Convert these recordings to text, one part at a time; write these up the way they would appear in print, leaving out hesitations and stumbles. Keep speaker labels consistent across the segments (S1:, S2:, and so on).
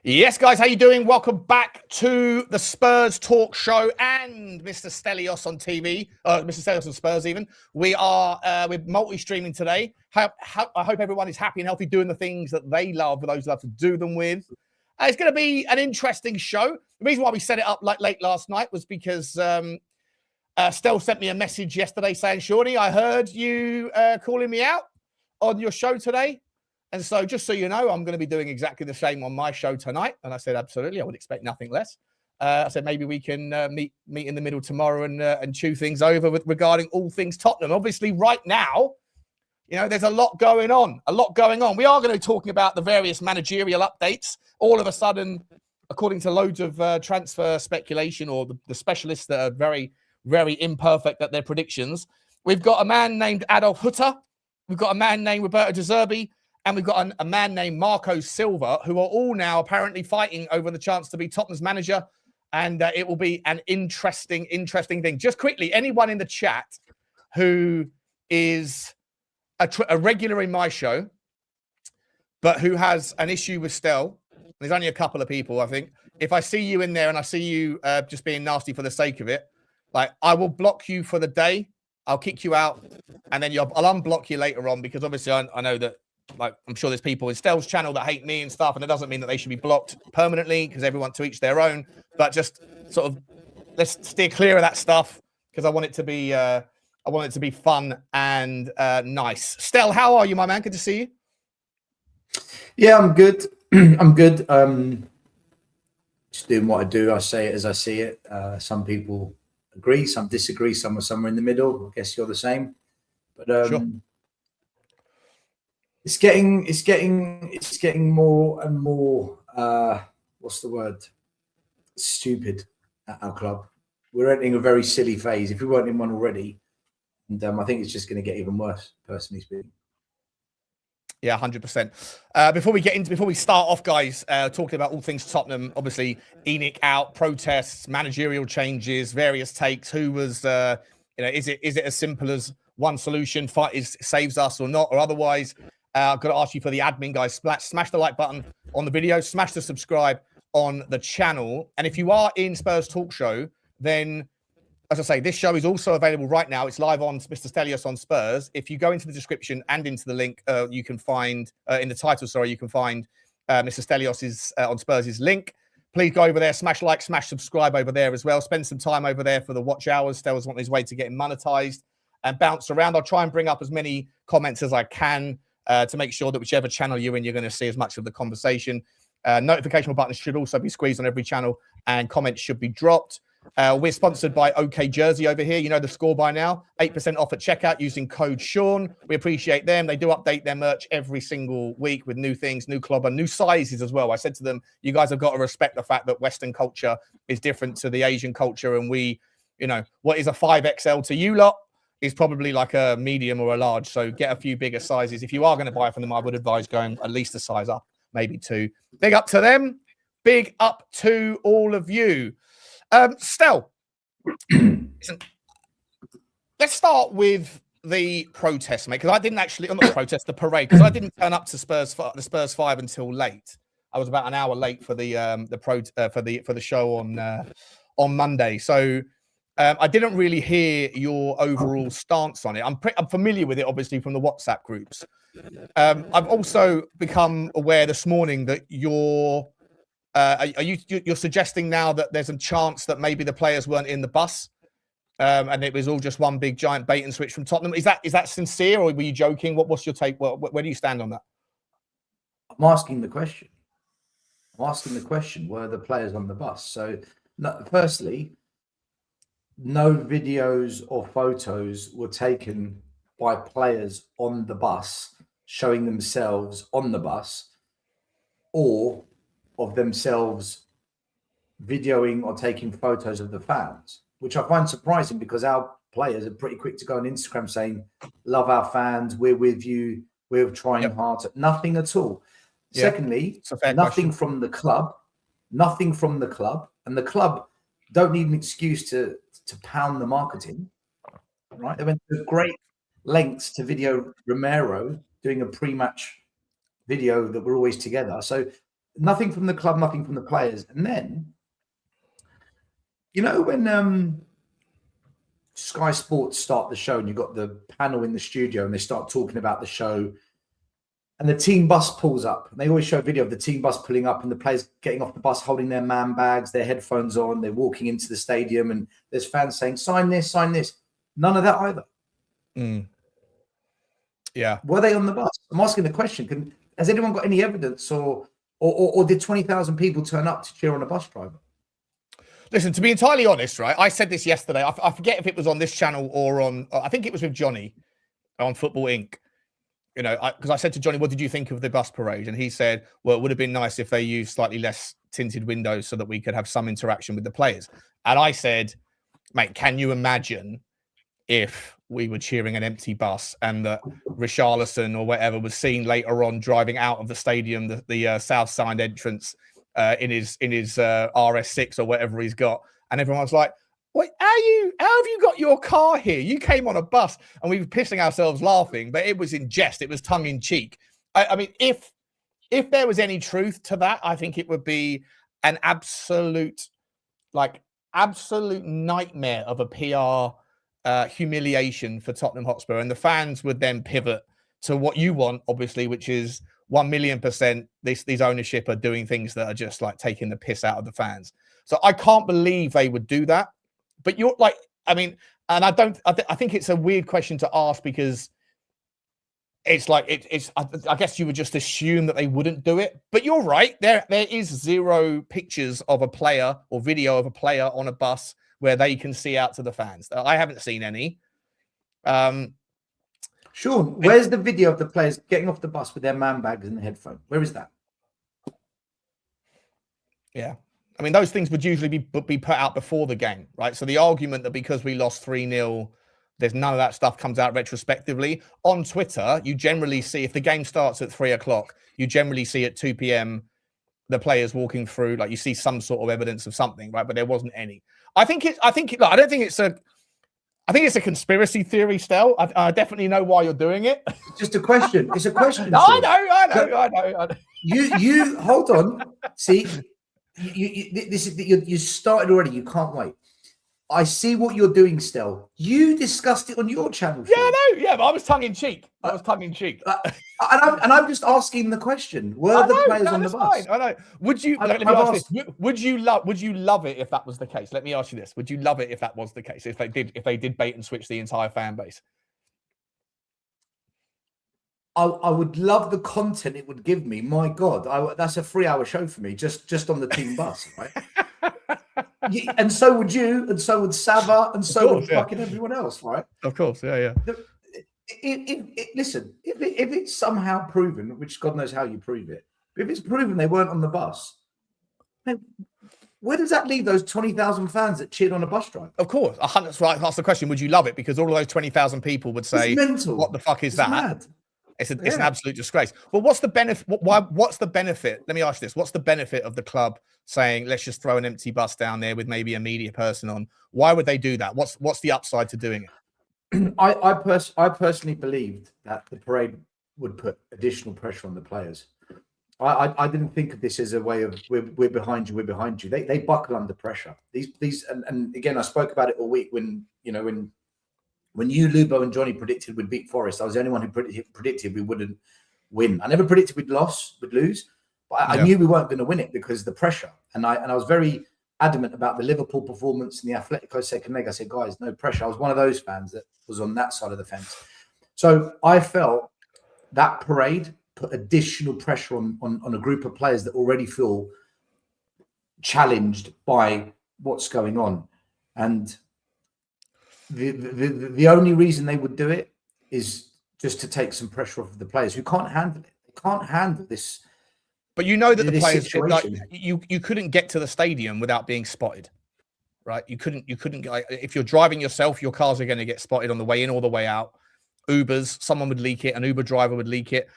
S1: Yes, guys, how you doing? Welcome back to the Spurs Talk Show and Mr. Stelios on TV, Mr. Stelios on Spurs even. We're multi-streaming today. I hope everyone is happy and healthy doing the things that they love, for those who love to do them with. It's going to be an interesting show. The reason why we set it up late last night was because Stel sent me a message yesterday saying, Shawnee, I heard you calling me out on your show today. And so just so you know, I'm going to be doing exactly the same on my show tonight. And I said, absolutely, I would expect nothing less. I said, maybe we can meet in the middle tomorrow and chew things over regarding all things Tottenham. Obviously, right now, you know, there's a lot going on. We are going to be talking about the various managerial updates. All of a sudden, according to loads of transfer speculation or the specialists that are very, very imperfect at their predictions, we've got a man named Adolf Hutter. We've got a man named Roberto De Zerbi. And we've got a man named Marco Silva, who are all now apparently fighting over the chance to be Tottenham's manager. And it will be an interesting thing. Just quickly, anyone in the chat who is a regular in my show, but who has an issue with Stel, there's only a couple of people, I think. If I see you in there and I see you just being nasty for the sake of it, like, I will block you for the day. I'll kick you out, and then I'll unblock you later on, because obviously I know that, like, I'm sure there's people in Stel's channel that hate me and stuff, and it doesn't mean that they should be blocked permanently, because everyone to each their own. But just sort of let's steer clear of that stuff, because I want it to be fun and nice. Stel, how are you, my man? Good to see you.
S2: Yeah, I'm good. I'm good. Just doing what I do. I say it as I see it. Some people agree, some disagree, some are somewhere in the middle. I guess you're the same. But
S1: sure.
S2: It's getting more and more what's the word? Stupid at our club. We're entering a very silly phase. If we weren't in one already, and I think it's just going to get even worse, personally speaking.
S1: Yeah, 100%. Before we start off, guys, talking about all things Tottenham, obviously ENIC out, protests, managerial changes, various takes. Who was, is it as simple as one solution saves us or not, or otherwise? I've got to ask you for the admin, guys. Smash the like button on the video, smash the subscribe on the channel. And if you are in Spurs Talk Show, then, as I say, this show is also available right now. It's live on Mr. Stelios on Spurs. If you go into the description and into the link, you can find, in the title, you can find Mr. Stelios' on Spurs' link. Please go over there, smash like, smash subscribe over there as well. Spend some time over there for the watch hours. Stel's on his way to getting monetized, and bounce around. I'll try and bring up as many comments as I can to make sure that whichever channel you're in, you're going to see as much of the conversation. Notification buttons should also be squeezed on every channel, and comments should be dropped. We're sponsored by OK Jersey over here. You know the score by now. 8% off at checkout using code Sean. We appreciate them. They do update their merch every single week with new things, new clobber, new sizes as well. I said to them, you guys have got to respect the fact that Western culture is different to the Asian culture. And we, what is a 5XL to you lot is probably like a medium or a large. So get a few bigger sizes. If you are going to buy from them, I would advise going at least a size up, maybe 2. Big up to them. Big up to all of you. Stel, let's start with the protest, mate, because I didn't actually, not the protest, the parade, because I didn't turn up to the Spurs 5 until late. I was about an hour late for the show on Monday. So I didn't really hear your overall stance on it. I'm familiar with it, obviously, from the WhatsApp groups. I've also become aware this morning that you're suggesting now that there's a chance that maybe the players weren't in the bus, and it was all just one big giant bait and switch from Tottenham. Is that sincere, or were you joking? What's your take? Where do you stand on that?
S2: I'm asking the question. Were the players on the bus? So, firstly, no videos or photos were taken by players on the bus showing themselves on the bus, or of themselves videoing or taking photos of the fans, which I find surprising, because our players are pretty quick to go on Instagram saying, love our fans, we're with you, we're trying hard. Nothing at all. Yeah. Secondly, nothing from the club, and the club don't need an excuse to pound the marketing, right? They went to great lengths to video Romero doing a pre-match video that we're always together. So nothing from the club, nothing from the players. And then, you know, when Sky Sports start the show and you've got the panel in the studio and they start talking about the show and the team bus pulls up, and they always show a video of the team bus pulling up and the players getting off the bus, holding their man bags, their headphones on, they're walking into the stadium and there's fans saying, sign this, sign this. None of that either.
S1: Yeah.
S2: Were they on the bus? I'm asking the question. Has anyone got any evidence or did 20,000 people turn up to cheer on a bus driver?
S1: Listen, to be entirely honest, right, I said this yesterday. I forget if it was on this channel or on, I think it was with Johnny on Football Inc. You know, because I said to Johnny, what did you think of the bus parade? And he said, well, it would have been nice if they used slightly less tinted windows so that we could have some interaction with the players. And I said, mate, can you imagine if we were cheering an empty bus and that Richalison or whatever was seen later on driving out of the stadium, the south side entrance in his RS6 or whatever he's got, and everyone was like, "Wait, how have you got your car here? You came on a bus," and we were pissing ourselves laughing, but it was in jest, it was tongue in cheek. I mean, if there was any truth to that, I think it would be an absolute nightmare of a PR humiliation for Tottenham Hotspur, and the fans would then pivot to what you want, obviously, which is 1,000,000%. These ownership are doing things that are just like taking the piss out of the fans. So I can't believe they would do that. But you're like, I mean, and I think it's a weird question to ask because it's like I guess you would just assume that they wouldn't do it. But you're right. There is zero pictures of a player or video of a player on a bus where they can see out to the fans. I haven't seen any.
S2: Sean, where's the video of the players getting off the bus with their man bags and the headphone? Where is that?
S1: Yeah. I mean, those things would usually be put out before the game, right? So the argument that because we lost 3-0, there's none of that stuff comes out retrospectively. On Twitter, you generally see, if the game starts at 3 o'clock, you generally see at 2 p.m. the players walking through, like you see some sort of evidence of something, right? But there wasn't any. I think I don't think it's a conspiracy theory, Stel. I definitely know why you're doing it.
S2: It's just a question. It's a question.
S1: No, I know.
S2: You hold on. See, you started already. You can't wait. I see what you're doing, Stel. You discussed it on your channel.
S1: Yeah, I know. Yeah, but I was tongue in cheek.
S2: And I'm just asking the question: were the players on the bus?
S1: Fine. I know. Would you? Let me ask this: Would you love it if that was the case? Let me ask you this: Would you love it if that was the case? If they did bait and switch the entire fan base?
S2: I would love the content it would give me. My God, that's a 3-hour show for me, just on the team bus, right? And so would you, and so would Sava, and so would fucking everyone else, right?
S1: Of course, yeah.
S2: Listen, if it's somehow proven, which God knows how you prove it, but if it's proven they weren't on the bus, then where does that leave those 20,000 fans that cheered on a bus driver?
S1: Of course, that's right. That's the question. Would you love it? Because all of those 20,000 people would say, "What the fuck is that?"
S2: Mad.
S1: It's an absolute disgrace. Well, what's the benefit? What's the benefit? Let me ask you this. What's the benefit of the club saying, let's just throw an empty bus down there with maybe a media person on? Why would they do that? What's the upside to doing it?
S2: I personally believed that the parade would put additional pressure on the players. I didn't think of this as a way of we're behind you. They buckle under pressure. These and again, I spoke about it all week when you, Lubo, and Johnny predicted we'd beat Forest. I was the only one who predicted we wouldn't win. I never predicted we'd lose, but I knew we weren't going to win it because of the pressure. And I was very adamant about the Liverpool performance and the Atletico second leg. I said, guys, no pressure. I was one of those fans that was on that side of the fence. So I felt that parade put additional pressure on a group of players that already feel challenged by what's going on. And the only reason they would do it is just to take some pressure off of the players who can't handle it. They can't handle this.
S1: But you know that the players, like, you couldn't get to the stadium without being spotted, right? You couldn't. Like, if you're driving yourself, your cars are going to get spotted on the way in or the way out. Ubers, someone would leak it. An Uber driver would leak it.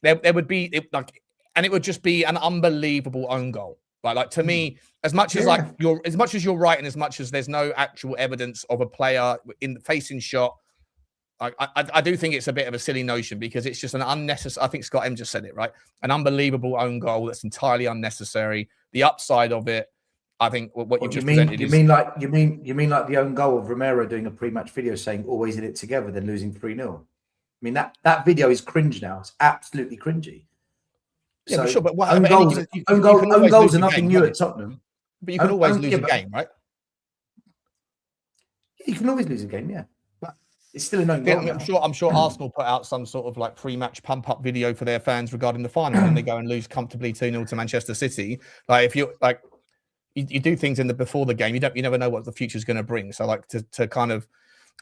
S1: There would be and it would just be an unbelievable own goal. Like to me, as much as you're right, and as much as there's no actual evidence of a player in the facing shot, I do think it's a bit of a silly notion because it's just an unnecessary. I think Scott M just said it right. An unbelievable own goal that's entirely unnecessary. The upside of it, I think, what you've just presented
S2: you
S1: is.
S2: mean like the own goal of Romero doing a pre-match video saying always in it together, then losing 3-0. I mean that video is cringe now. It's absolutely cringy.
S1: Yeah,
S2: so
S1: but sure, but
S2: own goals are nothing new at Tottenham.
S1: But you can always lose a game, right?
S2: You can always lose a game, yeah. But it's still an own goal.
S1: I'm sure Arsenal put out some sort of like pre-match pump-up video for their fans regarding the final, and they go and lose comfortably 2-0 to Manchester City. Like if you like, you do things in the before the game, you never know what the future is going to bring. So like to kind of,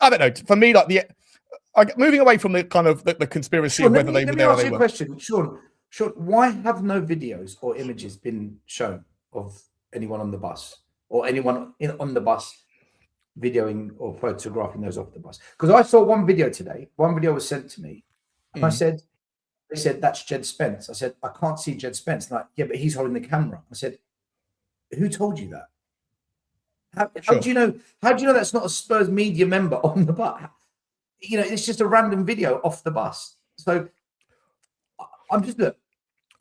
S1: I don't know. For me, like moving away from the kind of the conspiracy of whether they were there or they weren't.
S2: Question, Sean, why have no videos or images been shown of anyone on the bus or anyone on the bus videoing or photographing those off the bus? Because I saw one video today. One video was sent to me, and they said that's Jed Spence. I said I can't see Jed Spence. And like, yeah, but he's holding the camera. I said, who told you that? How do you know? How do you know that's not a Spurs media member on the bus? You know, it's just a random video off the bus. So I'm just look.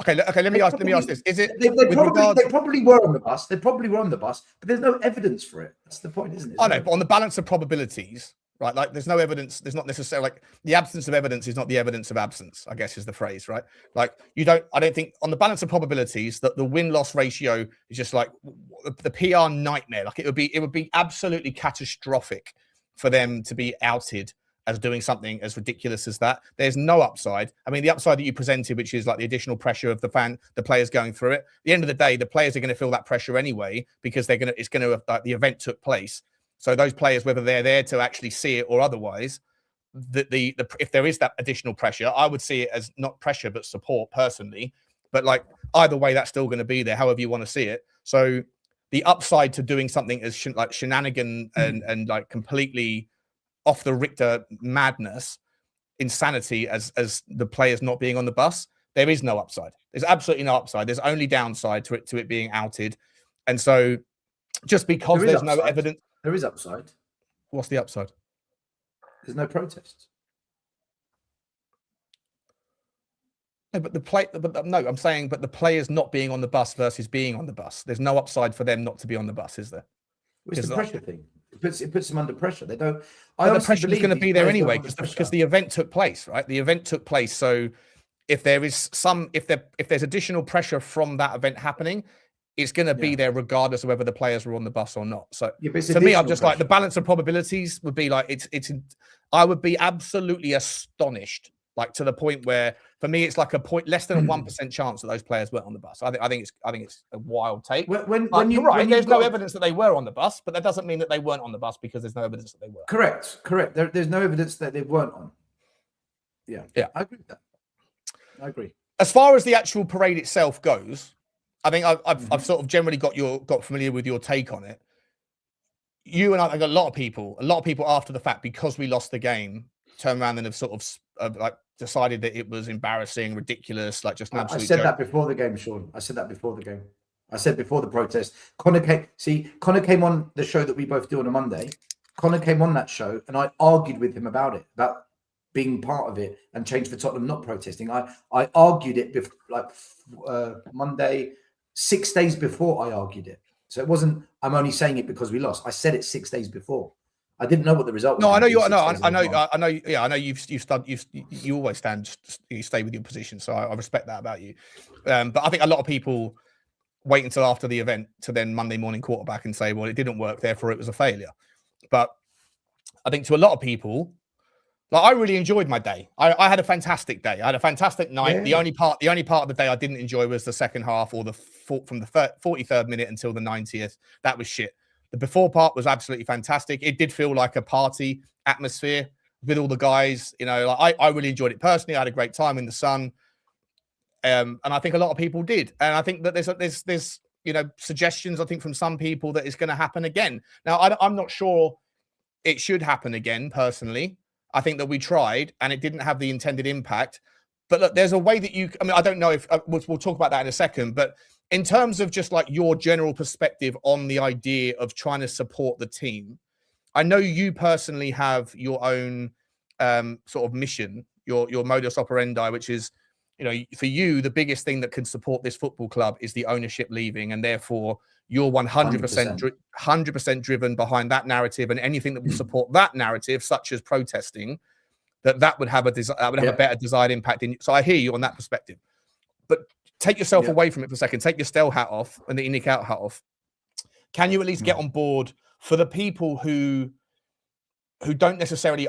S1: Okay. Let me ask this: is it?
S2: They probably were on the bus. They probably were on the bus, but there's no evidence for it. That's the point, isn't it?
S1: I know, but on the balance of probabilities, right? Like, there's no evidence. There's not necessarily like the absence of evidence is not the evidence of absence, I guess is the phrase, right? Like I don't think on the balance of probabilities that the win-loss ratio is just like the PR nightmare. Like it would be absolutely catastrophic for them to be outed as doing something as ridiculous as that. There's no upside. I mean, the upside that you presented, which is like the additional pressure of the players going through it. At the end of the day, the players are going to feel that pressure anyway because it's going to like the event took place. So those players, whether they're there to actually see it or otherwise, if there is that additional pressure, I would see it as not pressure but support personally. But like either way, that's still going to be there, however you want to see it. So the upside to doing something as like shenanigan and like completely off the Richter madness, insanity as the players not being on the bus, there is no upside. There's absolutely no upside. There's only downside to it being outed. And so just because there's no evidence.
S2: There is upside.
S1: What's the upside?
S2: There's no protests.
S1: No, but no, I'm saying, but the players not being on the bus versus being on the bus. There's no upside for them not to be on the bus, is there?
S2: It's the pressure thing. It puts them under pressure. They don't.
S1: The pressure is going to be there anyway because the event took place, right? The event took place. So if there's additional pressure from that event happening, it's going to be there regardless of whether the players were on the bus or not. So to me, I'm just like the balance of probabilities would be like I would be absolutely astonished, like to the point where for me it's like less than a 1% chance that those players weren't on the bus. I think it's a wild take.
S2: When
S1: you're right, there's no evidence that they were on the bus, but that doesn't mean that they weren't on the bus because there's no evidence that they were.
S2: Correct. There's no evidence that they weren't on. Yeah. I agree with that. I agree.
S1: As far as the actual parade itself goes, I think I've sort of generally got familiar with your take on it. You and I think a lot of people after the fact, because we lost the game, turned around and have sort of like decided that it was embarrassing, ridiculous, like just an absolute joke.
S2: That before the game, Sean. I said that before the game. I said before the protest. Connor came on the show that we both do on a Monday. Connor came on that show and I argued with him about it, about being part of it and Change for Tottenham not protesting. I argued it Monday, 6 days before I argued it. So it wasn't, I'm only saying it because we lost. I said it 6 days before. I didn't know what the result was.
S1: No, I know you. I know. Yeah, I know you always stay with your position. So I respect that about you. But I think a lot of people wait until after the event to then Monday morning quarterback and say, well, it didn't work, therefore it was a failure. But I think to a lot of people, like I really enjoyed my day. I had a fantastic day. I had a fantastic night. Yeah. The only part of the day I didn't enjoy was the second half or from the 43rd minute until the 90th. That was shit. The before part was absolutely fantastic. It did feel like a party atmosphere with all the guys. You know, like I really enjoyed it personally. I had a great time in the sun, and I think a lot of people did. And I think that there's suggestions. I think from some people that it's going to happen again. Now I'm not sure it should happen again. Personally, I think that we tried and it didn't have the intended impact. But look, there's a way that I don't know if we'll talk about that in a second, but in terms of just like your general perspective on the idea of trying to support the team, I know you personally have your own sort of mission, your modus operandi, which is, you know, for you, the biggest thing that can support this football club is the ownership leaving, and therefore you're 100% driven behind that narrative, and anything that will support that narrative, such as protesting, that would have a better desired impact. So I hear you on that perspective, but take yourself away from it for a second. Take your Stel hat off and the ENIC out hat off. Can you at least get on board for the people who aren't necessarily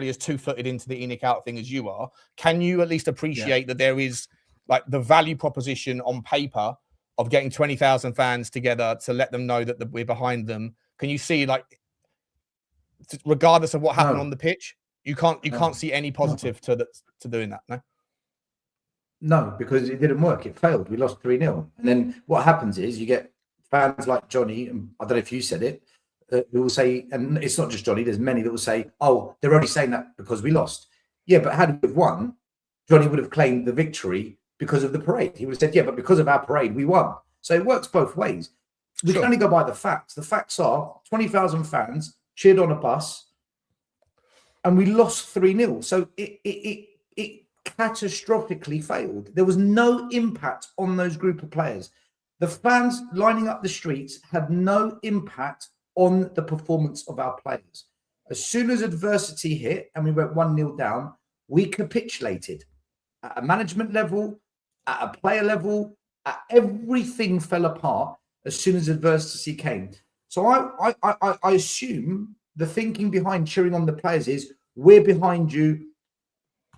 S1: as two-footed into the ENIC out thing as you are? Can you at least appreciate that there is like the value proposition on paper of getting 20,000 fans together to let them know that we're behind them? Can you see, like, regardless of what happened on the pitch, you can't see any positive to doing that?
S2: No, because it didn't work. It failed. We lost 3-0. And then what happens is you get fans like Johnny, and I don't know if you said it, who will say, and it's not just Johnny, there's many that will say, oh, they're only saying that because we lost. Yeah, but had we won, Johnny would have claimed the victory because of the parade. He would have said, yeah, but because of our parade, we won. So it works both ways. We can only go by the facts. The facts are 20,000 fans cheered on a bus and we lost 3-0. So it catastrophically failed. There was no impact on those group of players. The fans lining up the streets had no impact on the performance of our players. As soon as adversity hit and we went 1-0 down, we capitulated at a management level, at a player level, everything fell apart as soon as adversity came. So I assume the thinking behind cheering on the players is, we're behind you.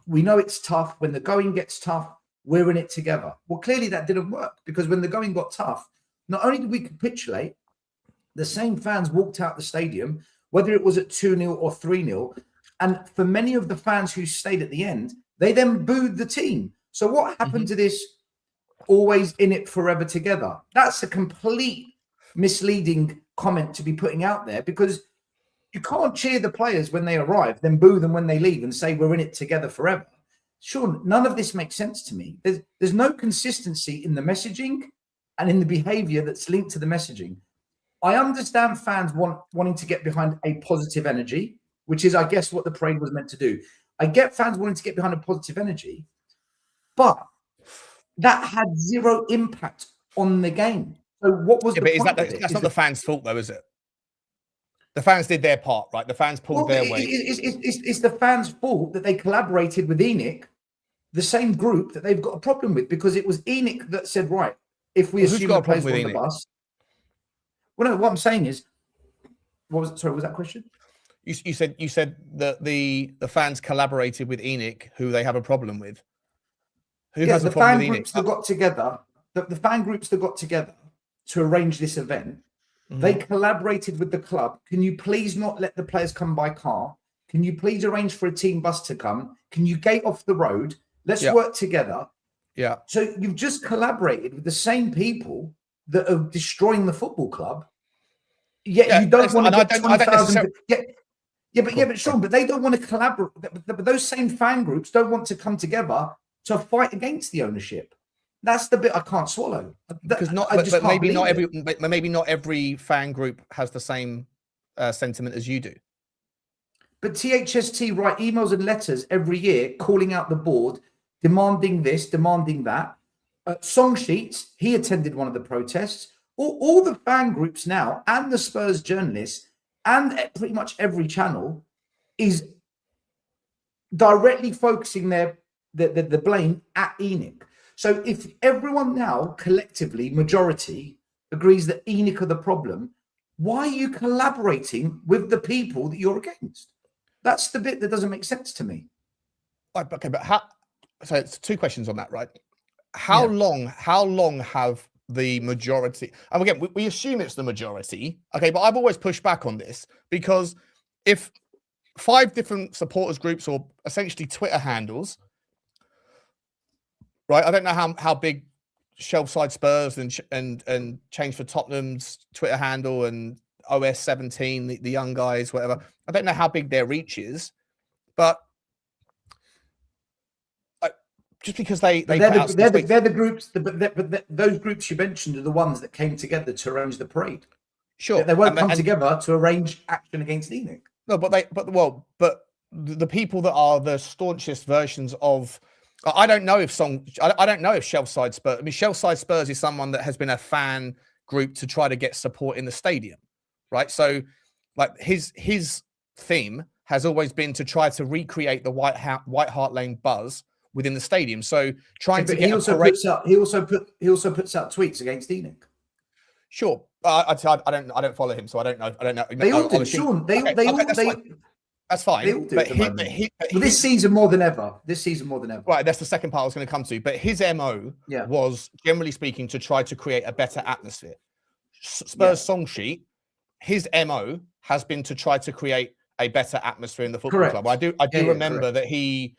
S2: We know it's tough. When the going gets tough, we're in it together. Well, clearly that didn't work, because when the going got tough, not only did we capitulate, the same fans walked out the stadium, whether it was at 2-0 or 3-0. And for many of the fans who stayed at the end, they then booed the team. So what happened to this always in it forever together? That's a complete misleading comment to be putting out there, because you can't cheer the players when they arrive, then boo them when they leave and say we're in it together forever. Sean, none of this makes sense to me. There's no consistency in the messaging and in the behavior that's linked to the messaging. I understand fans wanting to get behind a positive energy, which is, I guess, what the parade was meant to do. I get fans wanting to get behind a positive energy, but that had zero impact on the game. So what was the point of it?
S1: That's not the fans' fault, though, is it? The fans did their part, right? The fans pulled their weight.
S2: It's the fans' fault that they collaborated with ENIC, the same group that they've got a problem with, because it was ENIC that said, right, if we assume the players were on the bus. Well, no, what I'm saying is, was that question?
S1: You said that the fans collaborated with ENIC, who they have a problem with. Who has a problem with ENIC?
S2: The fan groups that got together to arrange this event, they collaborated with the club. Can you please not let the players come by car? Can you please arrange for a team bus to come? Can you gate off the road? Let's work together. Yeah. So you've just collaborated with the same people that are destroying the football club. Yet you don't want to get 20,000. But Sean, but they don't want to collaborate. But those same fan groups don't want to come together to fight against the ownership. That's the bit I can't swallow.
S1: Because maybe not every fan group has the same sentiment as you do.
S2: But THST write emails and letters every year calling out the board, demanding this, demanding that. Song Sheets, he attended one of the protests. All the fan groups now, and the Spurs journalists, and pretty much every channel, is directly focusing the blame at ENIC. So if everyone now, collectively, majority, agrees that ENIC are the problem, why are you collaborating with the people that you're against? That's the bit that doesn't make sense to me.
S1: Okay, but so it's two questions on that, right? How long have the majority, and again, we assume it's the majority, okay, but I've always pushed back on this, because if 5 different supporters groups, or essentially Twitter handles, right? I don't know how big Shelfside Spurs and Change for Tottenham's Twitter handle and OS17, the young guys, whatever. I don't know how big their reach is, but just because they're
S2: the groups, but those groups you mentioned are the ones that came together to arrange the parade.
S1: Sure,
S2: they won't come together to arrange action against ENIC.
S1: No, but the people that are the staunchest versions of, I don't know if I don't know if Shelfside Spurs. I mean, Shelfside Spurs is someone that has been a fan group to try to get support in the stadium, right? So, like his theme has always been to try to recreate the White Hart Lane buzz within the stadium. So trying to get
S2: he also puts out tweets against ENIC.
S1: Sure, I don't follow him, so I don't know.
S2: They all do, Sean.
S1: That's fine.
S2: They all do but this season more than ever.
S1: Right, that's the second part I was going to come to. But his MO was, generally speaking, to try to create a better atmosphere. Spurs song sheet, his MO has been to try to create a better atmosphere in the football club. I do remember that he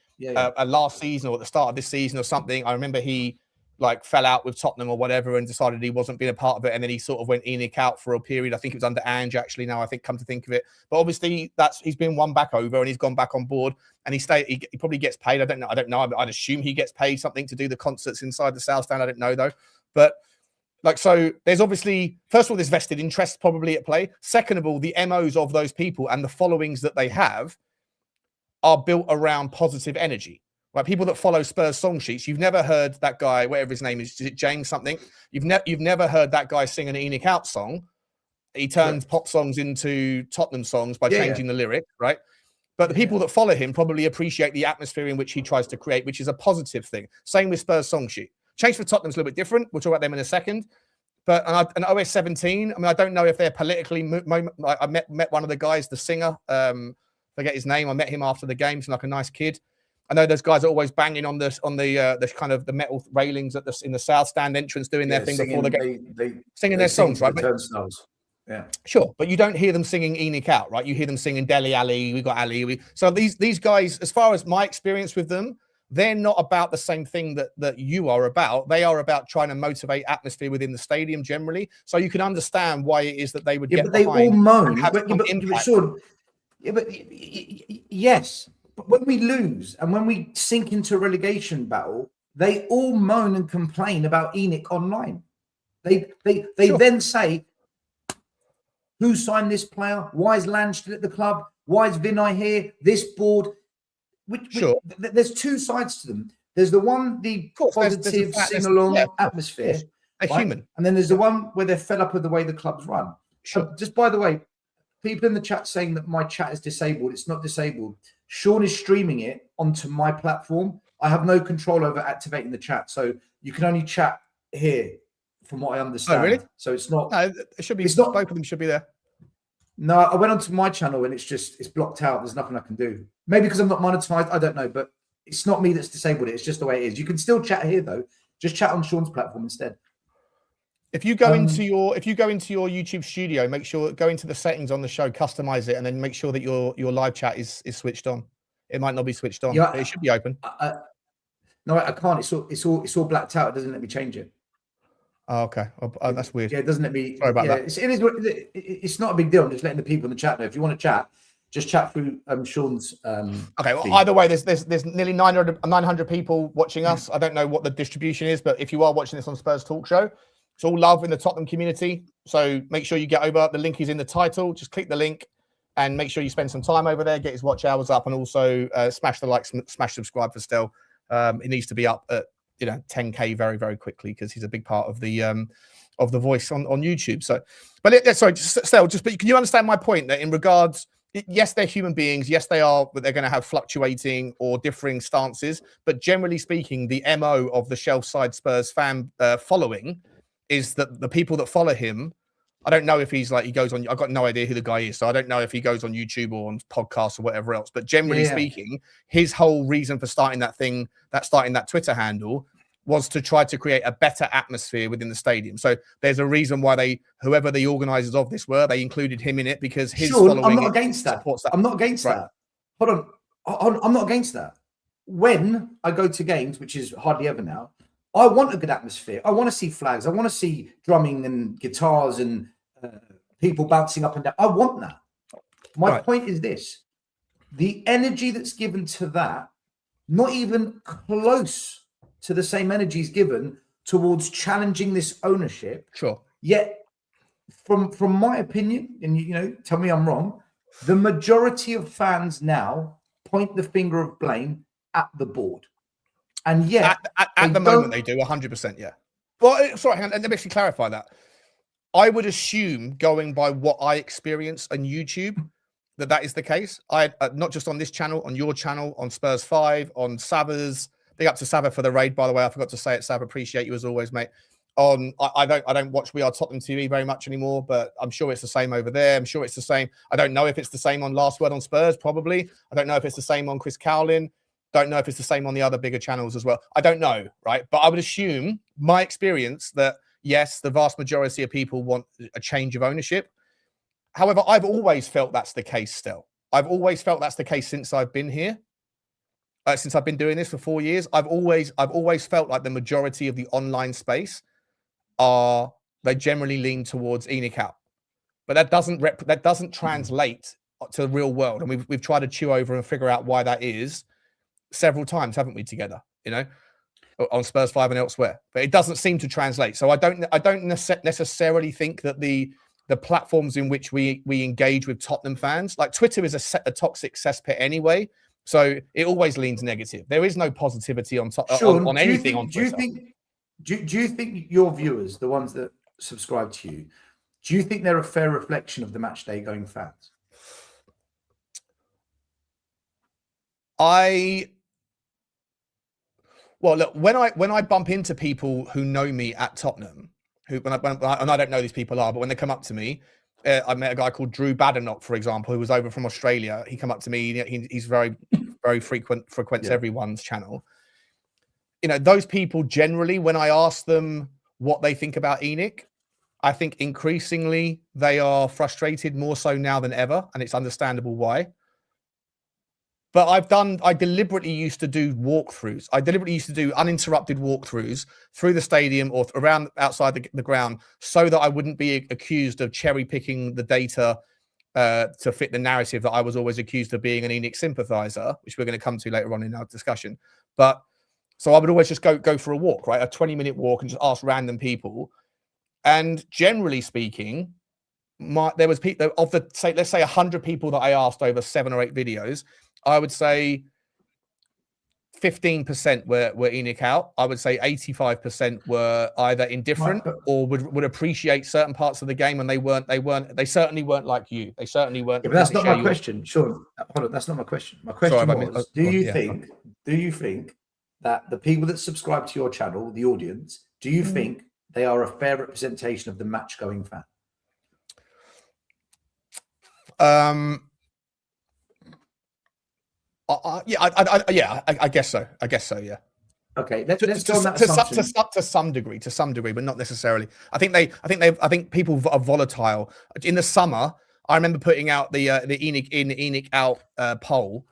S1: last season or at the start of this season or something, I remember he like fell out with Tottenham or whatever and decided he wasn't being a part of it, and then he sort of went ENIC out for a period. I think it was under Ange actually. Now I think, come to think of it, but obviously he's been won back over and he's gone back on board, and he probably gets paid. I don't know. I'd assume he gets paid something to do the concerts inside the South Stand. I don't know though, but. Like, so there's obviously, first of all, there's vested interest probably at play. Second of all, the MOs of those people and the followings that they have are built around positive energy. Right? People that follow Spurs song sheets, you've never heard that guy, whatever his name is it James something? You've never heard that guy sing an ENIC out song. He turns pop songs into Tottenham songs by changing the lyric, right? But the people that follow him probably appreciate the atmosphere in which he tries to create, which is a positive thing. Same with Spurs song sheet. Change for Tottenham's a little bit different. We'll talk about them in a second. But an OS 17, I mean, I don't know if they're politically. I met one of the guys, the singer. Forget his name. I met him after the game. He's like a nice kid. I know those guys are always banging on the kind of the metal railings in the South Stand entrance, doing their thing before the game, singing their songs, right?
S2: Yeah,
S1: sure, but you don't hear them singing ENIC out, right? You hear them singing Deli Ali. We got Ali. So these guys, as far as my experience with them, they're not about the same thing that you are about. They are about trying to motivate atmosphere within the stadium generally. So you can understand why it is that they would get
S2: but they all moan. Yes. But when we lose and when we sink into a relegation battle, they all moan and complain about ENIC online. They then say, who signed this player? Why is Lange still at the club? Why is Vinay here? This board. There's two sides to them. There's the one, the positive sing-along atmosphere.
S1: They're human.
S2: And then there's the one where they're fed up with the way the club's run. Sure. Just by the way, people in the chat saying that my chat is disabled. It's not disabled. Sean is streaming it onto my platform. I have no control over activating the chat. So you can only chat here from what I understand.
S1: Oh, really?
S2: So it's not.
S1: No, it should be. It's not, both of them should be there.
S2: No, I went onto my channel and it's blocked out. There's nothing I can do. Maybe because I'm not monetized. I don't know, but it's not me that's disabled it. It's just the way it is. You can still chat here though. Just chat on Sean's platform instead.
S1: If you go into your YouTube studio, make sure go into the settings on the show, customize it, and then make sure that your live chat is switched on. It might not be switched on. But it should be open.
S2: No, I can't. It's all blacked out. It doesn't let me change it.
S1: Oh, okay. Oh, that's weird.
S2: Yeah, it doesn't let me.
S1: Sorry about that.
S2: It's not a big deal. I'm just letting the people in the chat know. If you want to chat, just chat through Sean's.
S1: Okay. Well, either way, there's nearly 900 people watching us. I don't know what the distribution is, but if you are watching this on Spurs Talk Show, it's all love in the Tottenham community. So make sure you get over. The link is in the title. Just click the link and make sure you spend some time over there. Get his watch hours up, and also smash the like, smash subscribe for Stel. It needs to be up at 10K very, very quickly because he's a big part of the voice on YouTube. So, but sorry, Stel, but can you understand my point that in regards, yes, they're human beings. Yes, they are, but they're going to have fluctuating or differing stances. But generally speaking, the MO of the Shelfside Spurs fan following is that the people that follow him, I don't know if he goes on, I've got no idea who the guy is. So I don't know if he goes on YouTube or on podcasts or whatever else. But generally speaking, his whole reason for starting that Twitter handle was to try to create a better atmosphere within the stadium. So there's a reason why whoever the organizers of this were, they included him in it because his following.
S2: I'm not against that. I'm not against that. Hold on. I'm not against that. When I go to games, which is hardly ever now, I want a good atmosphere. I want to see flags. I want to see drumming and guitars and people bouncing up and down. I want that. My point is this. The energy that's given to that, not even close to the same energy is given towards challenging this ownership.
S1: Sure.
S2: Yet, from my opinion, and tell me I'm wrong, the majority of fans now, point the finger of blame at the board. And yet,
S1: at the moment, they do 100%. Yeah. Well, sorry, hang on, let me actually clarify that. I would assume, going by what I experience on YouTube, that is the case. I not just on this channel, on your channel, on Spurs 5, on Sava's. Big up to Sava for the raid, by the way. I forgot to say it, Sav. Appreciate you as always, mate. I don't watch We Are Tottenham TV very much anymore, but I'm sure it's the same over there. I'm sure it's the same. I don't know if it's the same on Last Word on Spurs, probably. I don't know if it's the same on Chris Cowlin. Don't know if it's the same on the other bigger channels as well. I don't know, right? But I would assume, my experience, that yes, the vast majority of people want a change of ownership. However, I've always felt that's the case still. I've always felt that's the case since I've been here. Since I've been doing this for 4 years, I've always felt like the majority of the online space they generally lean towards ENIC out, but that doesn't translate to the real world, and we've tried to chew over and figure out why that is several times, haven't we? Together, on Spurs 5 and elsewhere, but it doesn't seem to translate. So I don't necessarily think that the platforms in which we engage with Tottenham fans, like Twitter, is a toxic cesspit anyway. So it always leans negative. There is no positivity on anything on Twitter.
S2: Do you think your viewers, the ones that subscribe to you, do you think they're a fair reflection of the matchday going fans?
S1: Well, look, when I bump into people who know me at Tottenham, and I don't know these people are, but when they come up to me, I met a guy called Drew Badenoch, for example, who was over from Australia. He come up to me. He's very, very frequents everyone's channel. Those people generally, when I ask them what they think about ENIC, I think increasingly they are frustrated, more so now than ever, and it's understandable why. But I deliberately used to do walkthroughs. I deliberately used to do uninterrupted walkthroughs through the stadium or around outside the ground, so that I wouldn't be accused of cherry picking the data to fit the narrative that I was always accused of being an ENIC sympathizer, which we're going to come to later on in our discussion. But so I would always just go for a walk, right? A 20-minute walk, and just ask random people. And generally speaking, there was people of the, say, let's say 100 people that I asked over 7 or 8 videos, I would say 15% were ENIC out. I would say 85% were either indifferent or would appreciate certain parts of the game, and they certainly weren't like you. They certainly weren't.
S2: Yeah, but that's not my question. Sure. Hold on, that's not my question. My question was, do you think that the people that subscribe to your channel, the audience, do you think they are a fair representation of the match going fan? I guess so. Yeah. Okay. Let's go on that
S1: to some degree, but not necessarily. I think people are volatile. In the summer, I remember putting out the ENIC out poll,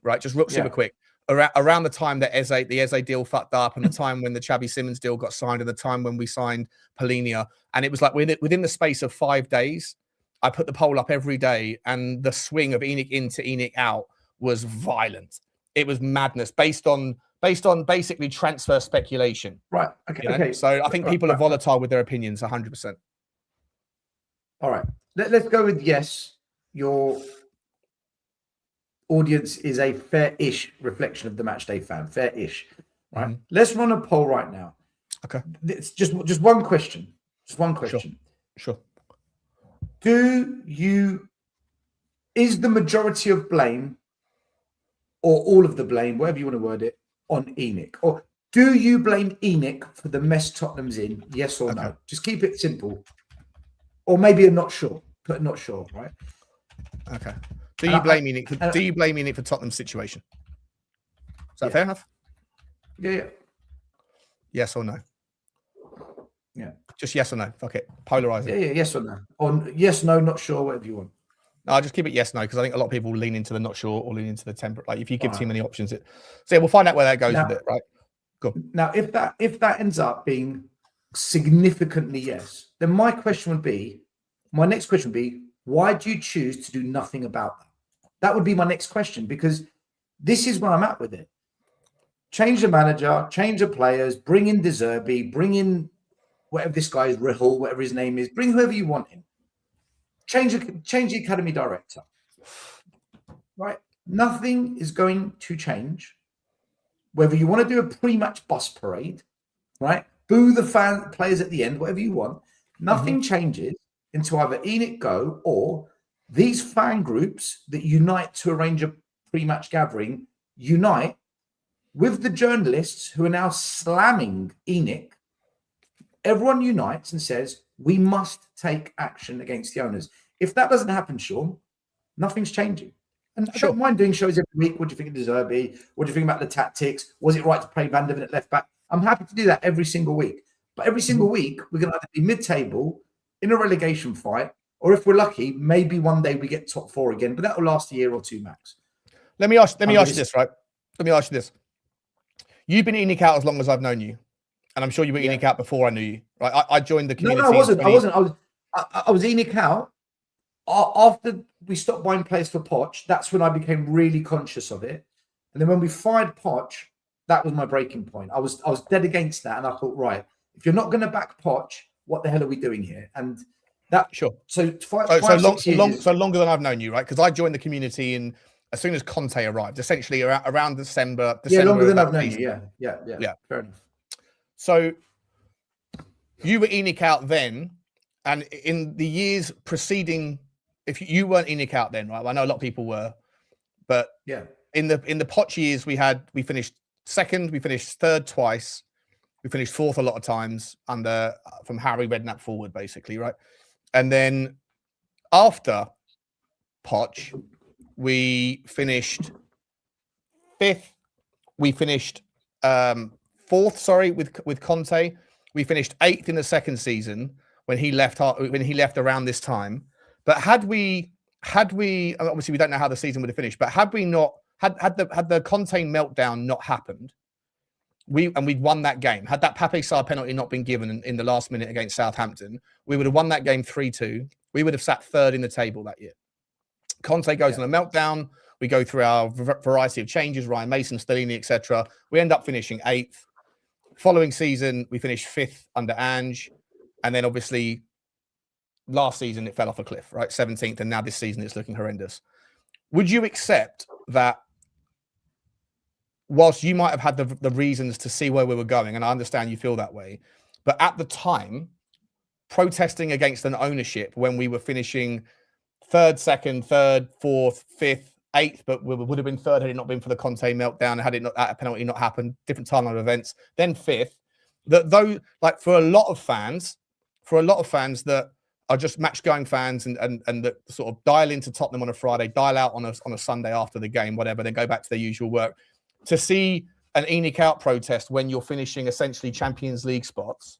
S1: right? Just super quick. Around the time that the Eze deal fucked up, and the time when the Xabi Simons deal got signed, and the time when we signed Polinia, and it was like within the space of 5 days, I put the poll up every day, and the swing of ENIC in to ENIC out was violent. It was madness based on basically transfer speculation.
S2: Right. Okay. Okay.
S1: So I think people are volatile with their opinions, 100%.
S2: All right. Let's go with yes. Your audience is a fair-ish reflection of the matchday fan. Fair-ish. Right. Mm-hmm. Let's run a poll right now.
S1: Okay.
S2: It's just one question. Just one question.
S1: Sure.
S2: Is the majority of blame, or all of the blame, whatever you want to word it, on ENIC? Or do you blame ENIC for the mess Tottenham's in? Yes or no? Just keep it simple. Or maybe you're not sure. Put not sure, right?
S1: Okay. Do you blame ENIC for Tottenham's situation? Is that fair enough?
S2: Yeah.
S1: Yes or no?
S2: Yeah.
S1: Just yes or no. Fuck it. Polarize it.
S2: Yeah. Yes or no. On yes, no, not sure, whatever you want.
S1: No, I'll just keep it yes, no, because I think a lot of people lean into the not sure or lean into the temperate. Like if you give too many options, we'll find out where that goes with it, right? Go.
S2: Now, if that ends up being significantly yes, then my next question would be, why do you choose to do nothing about that? That would be my next question, because this is where I'm at with it. Change the manager, change the players, bring in De Zerbi, bring in whatever this guy is, Rihal, whatever his name is, bring whoever you want in. Change the academy director. Right? Nothing is going to change. Whether you want to do a pre-match bus parade, right? Boo the players at the end, whatever you want. Nothing changes until either ENIC go or these fan groups that unite to arrange a pre-match gathering unite with the journalists who are now slamming ENIC. Everyone unites and says, we must take action against the owners. If that doesn't happen, Sean, nothing's changing. And I don't mind doing shows every week. What do you think of De Zerbi? What do you think about the tactics? Was it right to play Van der Ven at left back? I'm happy to do that every single week. But every single week, we're going to either be mid-table in a relegation fight, or if we're lucky, maybe one day we get top 4 again. But that will last a year or two max.
S1: Let me ask you this, right? Let me ask you this. You've been ENIC out as long as I've known you. And I'm sure you were ENIC out before I knew you, right? I joined the community.
S2: No, I wasn't. I was ENIC out. After we stopped buying players for Poch, that's when I became really conscious of it. And then when we fired Poch, that was my breaking point. I was dead against that, and I thought, right, if you're not going to back Poch, what the hell are we doing here? And that So
S1: longer than I've known you, right? Because I joined the community as soon as Conte arrived, essentially around December.
S2: Longer than I've known you. Yeah. Fair enough.
S1: So you were ENIC out then, and in the years preceding. If you weren't ENIC out then, right? Well, I know a lot of people were, but in the Poch years, we finished second, we finished third twice, we finished fourth a lot of times from Harry Redknapp forward, basically, right? And then after Poch, we finished fifth, we finished fourth, sorry, with Conte. We finished 8th in the second season when he left around this time. But had we obviously we don't know how the season would have finished, but had the Conte meltdown not happened, we'd won that game. Had that Pape Sarr penalty not been given in the last minute against Southampton, we would have won that game 3-2. We would have sat third in the table that year. Conte goes on a meltdown. We go through our variety of changes, Ryan Mason, Stellini, etc. We end up finishing 8th. Following season, we finished 5th under Ange, and then obviously last season it fell off a cliff, right? 17th, and now this season it's looking horrendous. Would you accept that whilst you might have had the reasons to see where we were going, and I understand you feel that way, but at the time, protesting against an ownership when we were finishing 3rd, 2nd, 3rd, 4th, 5th, 8th, but we would have been 3rd had it not been for the Conte meltdown, had it not that penalty not happened, different timeline of events, then 5th, that though, like for a lot of fans that are just match-going fans and that sort of dial into Tottenham on a Friday, dial out on a Sunday after the game, whatever, then go back to their usual work. To see an ENIC out protest when you're finishing essentially Champions League spots,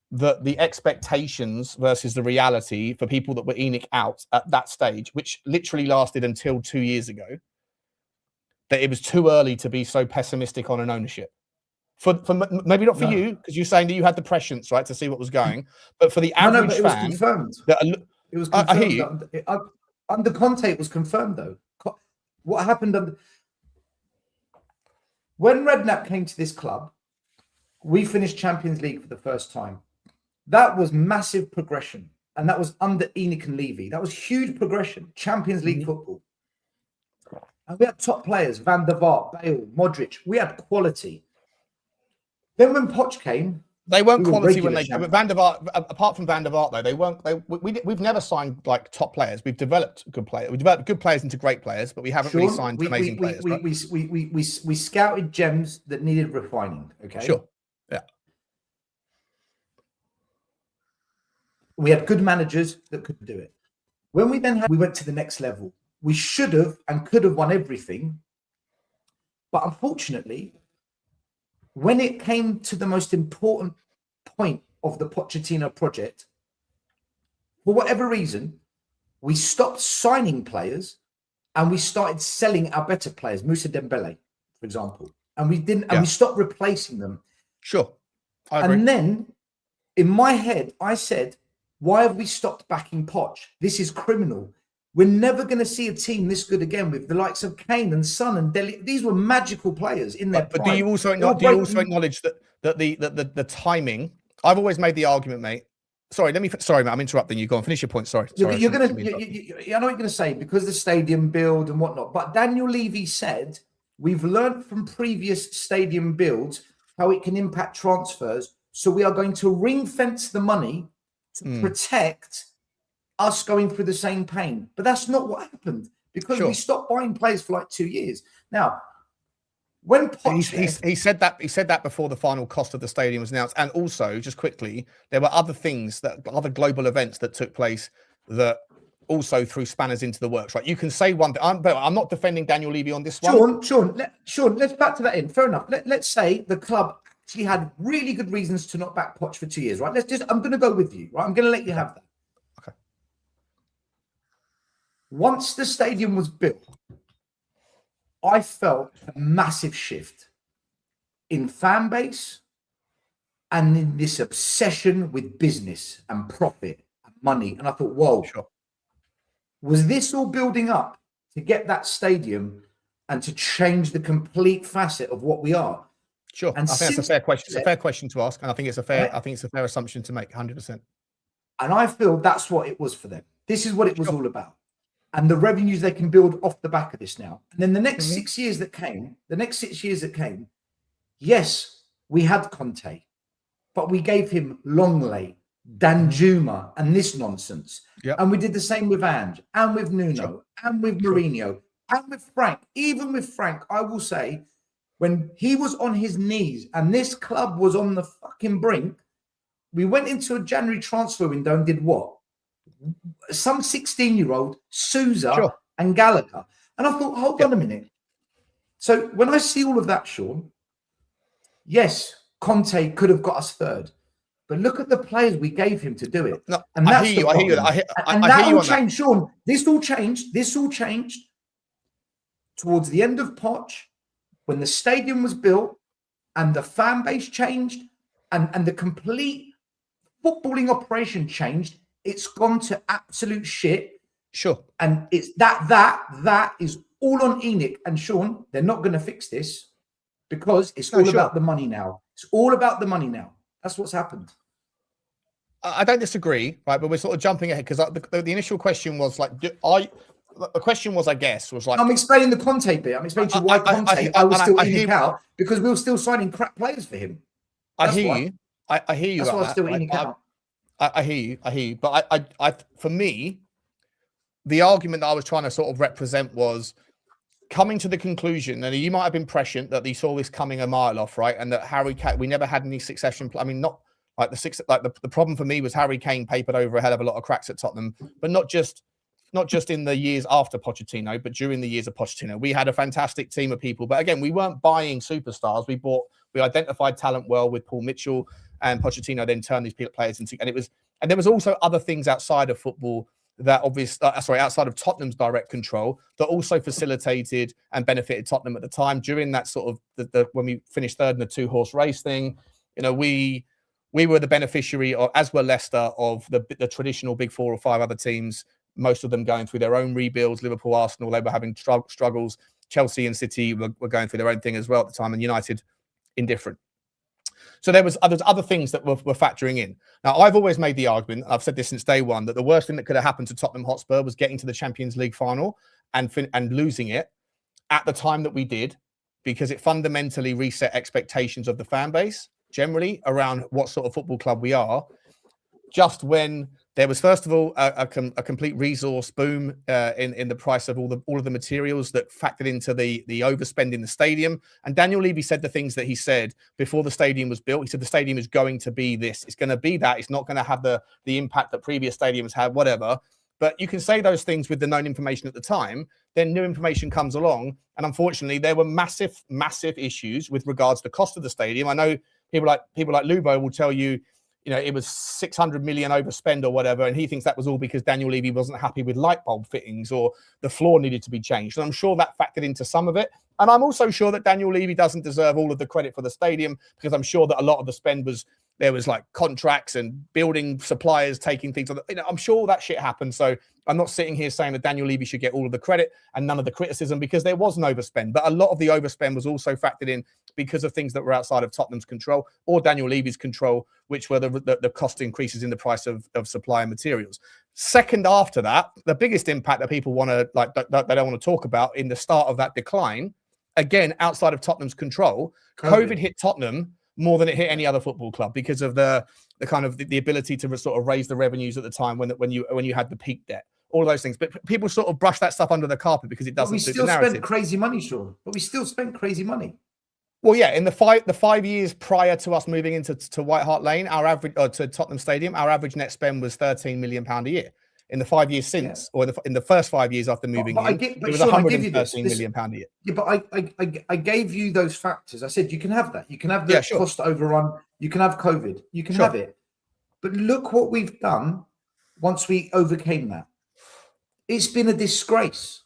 S1: the expectations versus the reality for people that were ENIC out at that stage, which literally lasted until 2 years ago, that it was too early to be so pessimistic on an ownership. For maybe not for you, because you're saying that you had the prescience, right, to see what was going, but for the average fan,
S2: it was confirmed. It was confirmed. I hear you. Under Conte, it was confirmed though. What happened when Redknapp came to this club? We finished Champions League for the first time. That was massive progression, and that was under ENIC and Levy. That was huge progression. Champions League football, and we had top players: Van der Vaart, Bale, Modric. We had quality. Then when Poch came,
S1: they weren't quality when they came. Van der Vaart, apart from Van der Vaart, though, they weren't. We've never signed like top players. We've developed good players. We developed good players into great players, but we haven't really signed amazing players.
S2: We scouted gems that needed refining. Okay,
S1: sure, yeah.
S2: We had good managers that could do it. When we went to the next level. We should have and could have won everything, but unfortunately, when it came to the most important point of the Pochettino project, for whatever reason, we stopped signing players and we started selling our better players, Moussa Dembele, for example, and we stopped replacing them.
S1: Sure, I agree.
S2: And then, in my head, I said, "Why have we stopped backing Poch? This is criminal. We're never going to see a team this good again with the likes of Kane and Son and Dele. These were magical players in their prime."
S1: But do you also acknowledge that the timing? I've always made the argument, mate, Sorry, sorry, mate, I'm interrupting you. Go on, finish your point. Sorry.
S2: I know what you're going to say, because the stadium build and whatnot. But Daniel Levy said, we've learned from previous stadium builds how it can impact transfers. So we are going to ring fence the money to protect us going through the same pain. But that's not what happened, because we stopped buying players for like 2 years. Now, when
S1: he said that before the final cost of the stadium was announced, and also just quickly, there were other things, other global events that took place that also threw spanners into the works. Right? You can say one thing. I'm not defending Daniel Levy on this one.
S2: Sean, let's factor that in. Fair enough. Let's say the club actually had really good reasons to not back Poch for 2 years. Right? I'm going to go with you. Right? I'm going to let you have that.
S1: Okay.
S2: Once the stadium was built, I felt a massive shift in fan base and in this obsession with business and profit and money. And I thought, whoa, was this all building up to get that stadium and to change the complete facet of what we are?
S1: Sure.
S2: And
S1: I think that's a fair question. It's a fair question to ask. And I think it's a fair, assumption to make, 100%.
S2: And I feel that's what it was for them. This is what it was all about. And the revenues they can build off the back of this now. And then the next 6 years that came, yes, we had Conte, but we gave him Longley, Danjuma, and this nonsense.
S1: Yep.
S2: And we did the same with Ange, and with Nuno, and with Mourinho, and with Frank. Even with Frank, I will say, when he was on his knees and this club was on the fucking brink, we went into a January transfer window and did what? Some 16-year-old, Sousa and Gallagher. And I thought, hold on a minute. So when I see all of that, Sean, yes, Conte could have got us third. But look at the players we gave him to do it.
S1: No,
S2: and that's
S1: I hear you.
S2: And that all changed, Sean. This all changed towards the end of Poch, when the stadium was built and the fan base changed and the complete footballing operation changed. It's gone to absolute shit.
S1: Sure.
S2: And it's that is all on ENIC. And Sean, they're not going to fix this because it's all about the money now. It's all about the money now. That's what's happened.
S1: I don't disagree, right? But we're sort of jumping ahead because the initial question was like, the question was, I guess, was like...
S2: I'm explaining the Conte bit. I'm explaining to you why Conte, I was still ENIC out because we were still signing crap players for him.
S1: I hear you. I hear you.
S2: That's why I was still ENIC out.
S1: I hear you. But I, for me, the argument that I was trying to sort of represent was coming to the conclusion, and you might have been prescient that he saw this coming a mile off, right? And that Harry Kane, we never had any succession. I mean, not like the problem for me was Harry Kane papered over a hell of a lot of cracks at Tottenham, but not just in the years after Pochettino, but during the years of Pochettino. We had a fantastic team of people, but again, we weren't buying superstars. We identified talent well with Paul Mitchell, and Pochettino then turned these players into, and there was also other things outside of football that outside of Tottenham's direct control that also facilitated and benefited Tottenham at the time during that sort of when we finished third in the 2-horse race thing. You know, we were the beneficiary of, as were Leicester, of the traditional big 4 or 5 other teams, most of them going through their own rebuilds. Liverpool, Arsenal, they were having struggles. Chelsea and City were going through their own thing as well at the time, and United indifferent. So there was other things that were factoring in. Now, I've always made the argument, I've said this since day one, that the worst thing that could have happened to Tottenham Hotspur was getting to the Champions League final and losing it at the time that we did, because it fundamentally reset expectations of the fan base generally around what sort of football club we are. Just when there was, first of all, a complete resource boom in the price of all of the materials that factored into the overspend in the stadium. And Daniel Levy said the things that he said before the stadium was built. He said the stadium is going to be this. It's going to be that. It's not going to have the impact that previous stadiums had, whatever. But you can say those things with the known information at the time. Then new information comes along. And unfortunately, there were massive, massive issues with regards to the cost of the stadium. I know people like Lubo will tell you, you know, it was 600 million overspend or whatever. And he thinks that was all because Daniel Levy wasn't happy with light bulb fittings or the floor needed to be changed. And I'm sure that factored into some of it. And I'm also sure that Daniel Levy doesn't deserve all of the credit for the stadium, because I'm sure that a lot of the spend was there was like contracts and building suppliers taking things on. I'm sure all that shit happened. So I'm not sitting here saying that Daniel Levy should get all of the credit and none of the criticism, because there was an overspend. But a lot of the overspend was also factored in because of things that were outside of Tottenham's control or Daniel Levy's control, which were the cost increases in the price of supply and materials. Second after that, the biggest impact that people want to they don't want to talk about in the start of that decline, again, outside of Tottenham's control, COVID hit Tottenham more than it hit any other football club because of the kind of the ability to sort of raise the revenues at the time when you had the peak debt, all of those things. But people sort of brush that stuff under the carpet because it doesn't suit the narrative.
S2: We still spent crazy money, Sean. But we still spent crazy money.
S1: Well, yeah, in the 5 years prior to us moving into White Hart Lane, our average to Tottenham Stadium, our average net spend was £13 million a year. In the 5 years since, or in the first 5 years after moving in, it was £113 million a year.
S2: Yeah, but I gave you those factors. I said you can have that. You can have the cost overrun. You can have COVID. You can have it. But look what we've done once we overcame that. It's been a disgrace.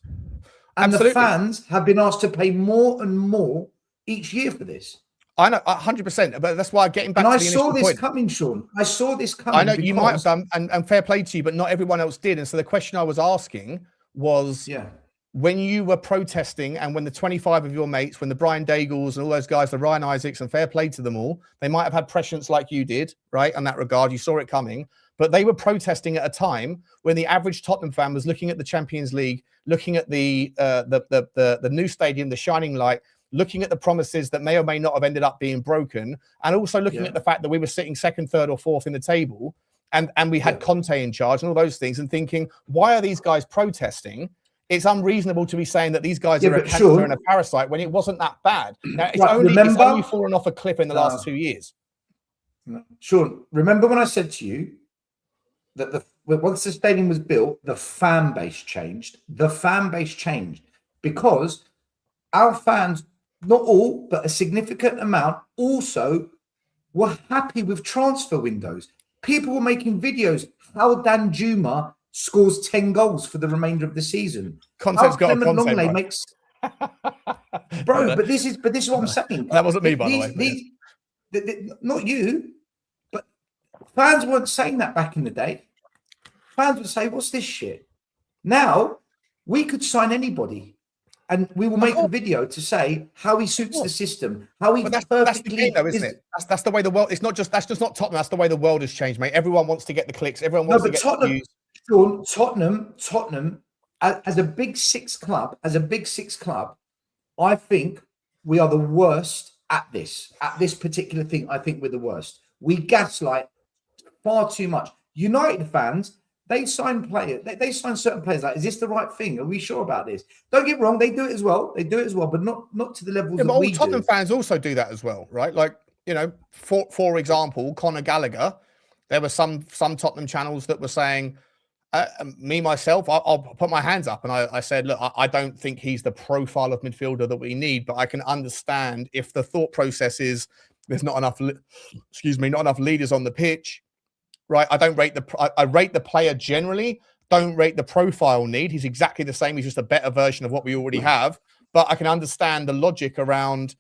S2: And the fans have been asked to pay more and more each year for this.
S1: I know, 100%, but that's why getting back to the initial point.
S2: I saw this coming, Sean. I saw this coming.
S1: I know you might have done, and fair play to you, but not everyone else did. And so the question I was asking was, when you were protesting and when the 25 of your mates, when the Brian Daigles and all those guys, the Ryan Isaacs, and fair play to them all, they might have had prescience like you did, right? In that regard, you saw it coming, but they were protesting at a time when the average Tottenham fan was looking at the Champions League, looking at the new stadium, the shining light, looking at the promises that may or may not have ended up being broken, and also looking at the fact that we were sitting second, third, or fourth in the table, and we had Conte in charge and all those things, and thinking, why are these guys protesting? It's unreasonable to be saying that these guys are a cancer and a parasite when it wasn't that bad. Now, it's only fallen off a cliff in the last 2 years.
S2: Sean, remember when I said to you that once the stadium was built, the fan base changed. The fan base changed because our fans, not all, but a significant amount, also were happy with transfer windows. People were making videos how Danjuma scores 10 goals for the remainder of the season.
S1: Content's got a content,
S2: Longley makes... Bro, but this is what I'm saying.
S1: That wasn't me, by the
S2: way. Not you, but fans weren't saying that back in the day. Fans would say, what's this shit? Now, we could sign anybody. And we will make a video to say how he suits the system, how he
S1: that's the game, though, isn't it? That's the way the world. It's not just that's just not Tottenham. That's the way the world has changed, mate. Everyone wants to get the clicks. Everyone wants to get the views.
S2: Tottenham, as a big six club, I think we are the worst at this particular thing. I think we're the worst. We gaslight far too much. United fans. They sign players. They sign certain players. Like, is this the right thing? Are we sure about this? Don't get me wrong. They do it as well. But not to the levels that we do.
S1: Tottenham fans also do that as well, right? Like, for example, Conor Gallagher. There were some Tottenham channels that were saying, myself, I'll put my hands up, and I said, look, I don't think he's the profile of midfielder that we need, but I can understand if the thought process is there's not enough, not enough leaders on the pitch. Right, I rate the player generally. Don't rate the profile need. He's exactly the same. He's just a better version of what we already have. But I can understand the logic around.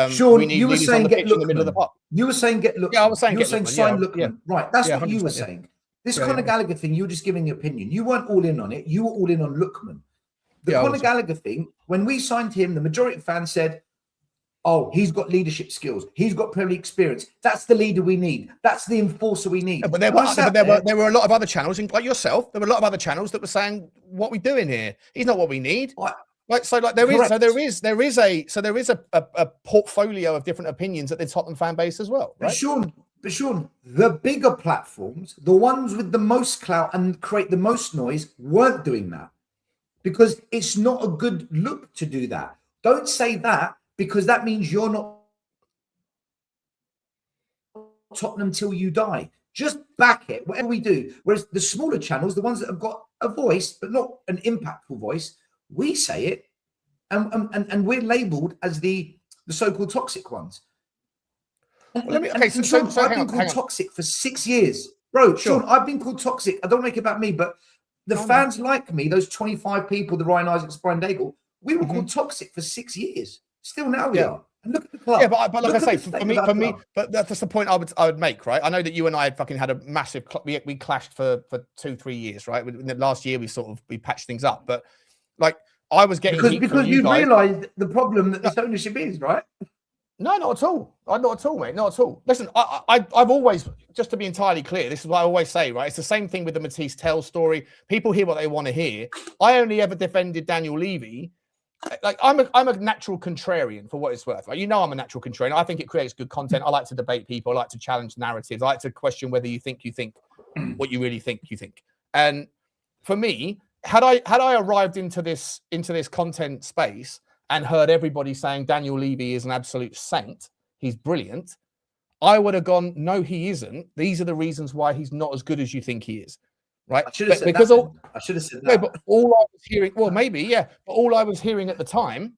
S2: Sean, you were saying get Lookman. You were saying get Lookman.
S1: Yeah, I was saying
S2: sign Lookman. Yeah. Right, that's what you were saying. This Conor Gallagher thing, you were just giving your opinion. You weren't all in on it. You were all in on Lookman. The Conor Gallagher thing, when we signed him, the majority of fans said, oh, he's got leadership skills. He's got Premier League experience. That's the leader we need. That's the enforcer we need.
S1: Yeah, but there were a lot of other channels, like yourself. There were a lot of other channels that were saying, "What are we doing here? He's not what we need." There is a portfolio of different opinions at the Tottenham fan base as well. Right?
S2: But Sean, the bigger platforms, the ones with the most clout and create the most noise, weren't doing that because it's not a good look to do that. Don't say that. Because that means you're not Tottenham till you die. Just back it, whatever we do. Whereas the smaller channels, the ones that have got a voice, but not an impactful voice, we say it, and we're labelled as the so-called toxic ones. I've been called toxic for 6 years. Bro, Sean, I've been called toxic. I don't make it about me, but the fans like me, those 25 people, the Ryan Isaacs, Brian Daigle, we were called toxic for 6 years. Still now we are. And look at the club.
S1: Yeah, but like I say, for me, but that's the point I would make, right? I know that you and I had fucking had a massive, we clashed for 2-3 years, right? In the last year, we patched things up, but like I was getting
S2: because you realised the problem that this ownership is, right?
S1: No, not at all. Not at all, mate. Not at all. Listen, I've always, just to be entirely clear, this is what I always say, right? It's the same thing with the Mathys Tel story. People hear what they want to hear. I only ever defended Daniel Levy. Like I'm a natural contrarian for what it's worth. Like, you know, I'm a natural contrarian. I think it creates good content. I like to debate people. I like to challenge narratives. I like to question whether you think what you really think you think. And for me, had I arrived into this content space and heard everybody saying Daniel Levy is an absolute saint, he's brilliant, I would have gone, no, he isn't. These are the reasons why he's not as good as you think he is. Right?
S2: I should have said that.
S1: No, but all I was hearing, well, maybe, yeah, but all I was hearing at the time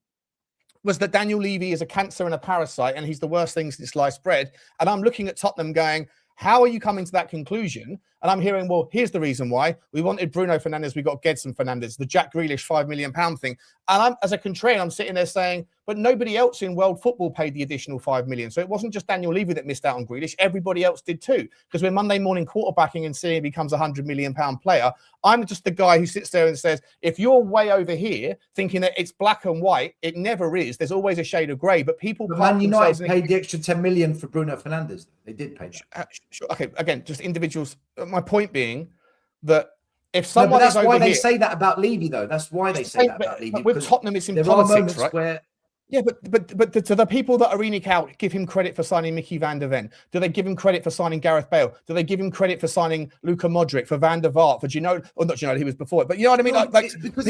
S1: was that Daniel Levy is a cancer and a parasite, and he's the worst thing since sliced bread. And I'm looking at Tottenham going, how are you coming to that conclusion? And I'm hearing, well, here's the reason why. We wanted Bruno Fernandes, we got Gedson Fernandes, the Jack Grealish £5 million thing. And I'm, as a contrarian, I'm sitting there saying, but nobody else in world football paid the additional $5 million. So it wasn't just Daniel Levy that missed out on Grealish. Everybody else did too. Because we're Monday morning quarterbacking and seeing he becomes a £100 million player. I'm just the guy who sits there and says, if you're way over here thinking that it's black and white, it never is. There's always a shade of grey. But people...
S2: But Man United paid the extra 10 million for Bruno Fernandes. They did pay that.
S1: Sure. Okay, again, just individuals. My point being that if someone
S2: that's why they say that about Levy, though. That's why they say that about Levy.
S1: But with Tottenham, it's in politics, right?
S2: Where...
S1: Yeah, but to the people that are ENIC out, give him credit for signing Micky van der Ven. Do they give him credit for signing Gareth Bale? Do they give him credit for signing Luka Modric, for Van der Vaart, for Ginola? Or not Ginola, he was before it. But you know what I mean?
S2: Because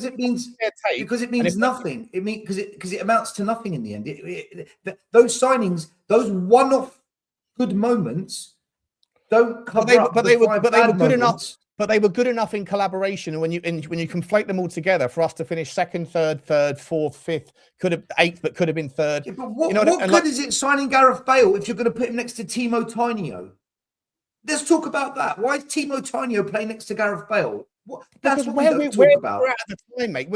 S2: it means nothing. It means because it amounts to nothing in the end. Those signings, those one-off good moments, don't cover up. But they were good enough.
S1: But they were good enough in collaboration, and when you conflate them all together for us to finish second, third, fourth, fifth, could have eighth, but could have been third.
S2: Yeah, but what good is it signing Gareth Bale if you're going to put him next to Timo Tainio? Let's talk about that. Why is Timo Tainio playing next to Gareth Bale? That's what we don't talk about.
S1: We're at the time, mate.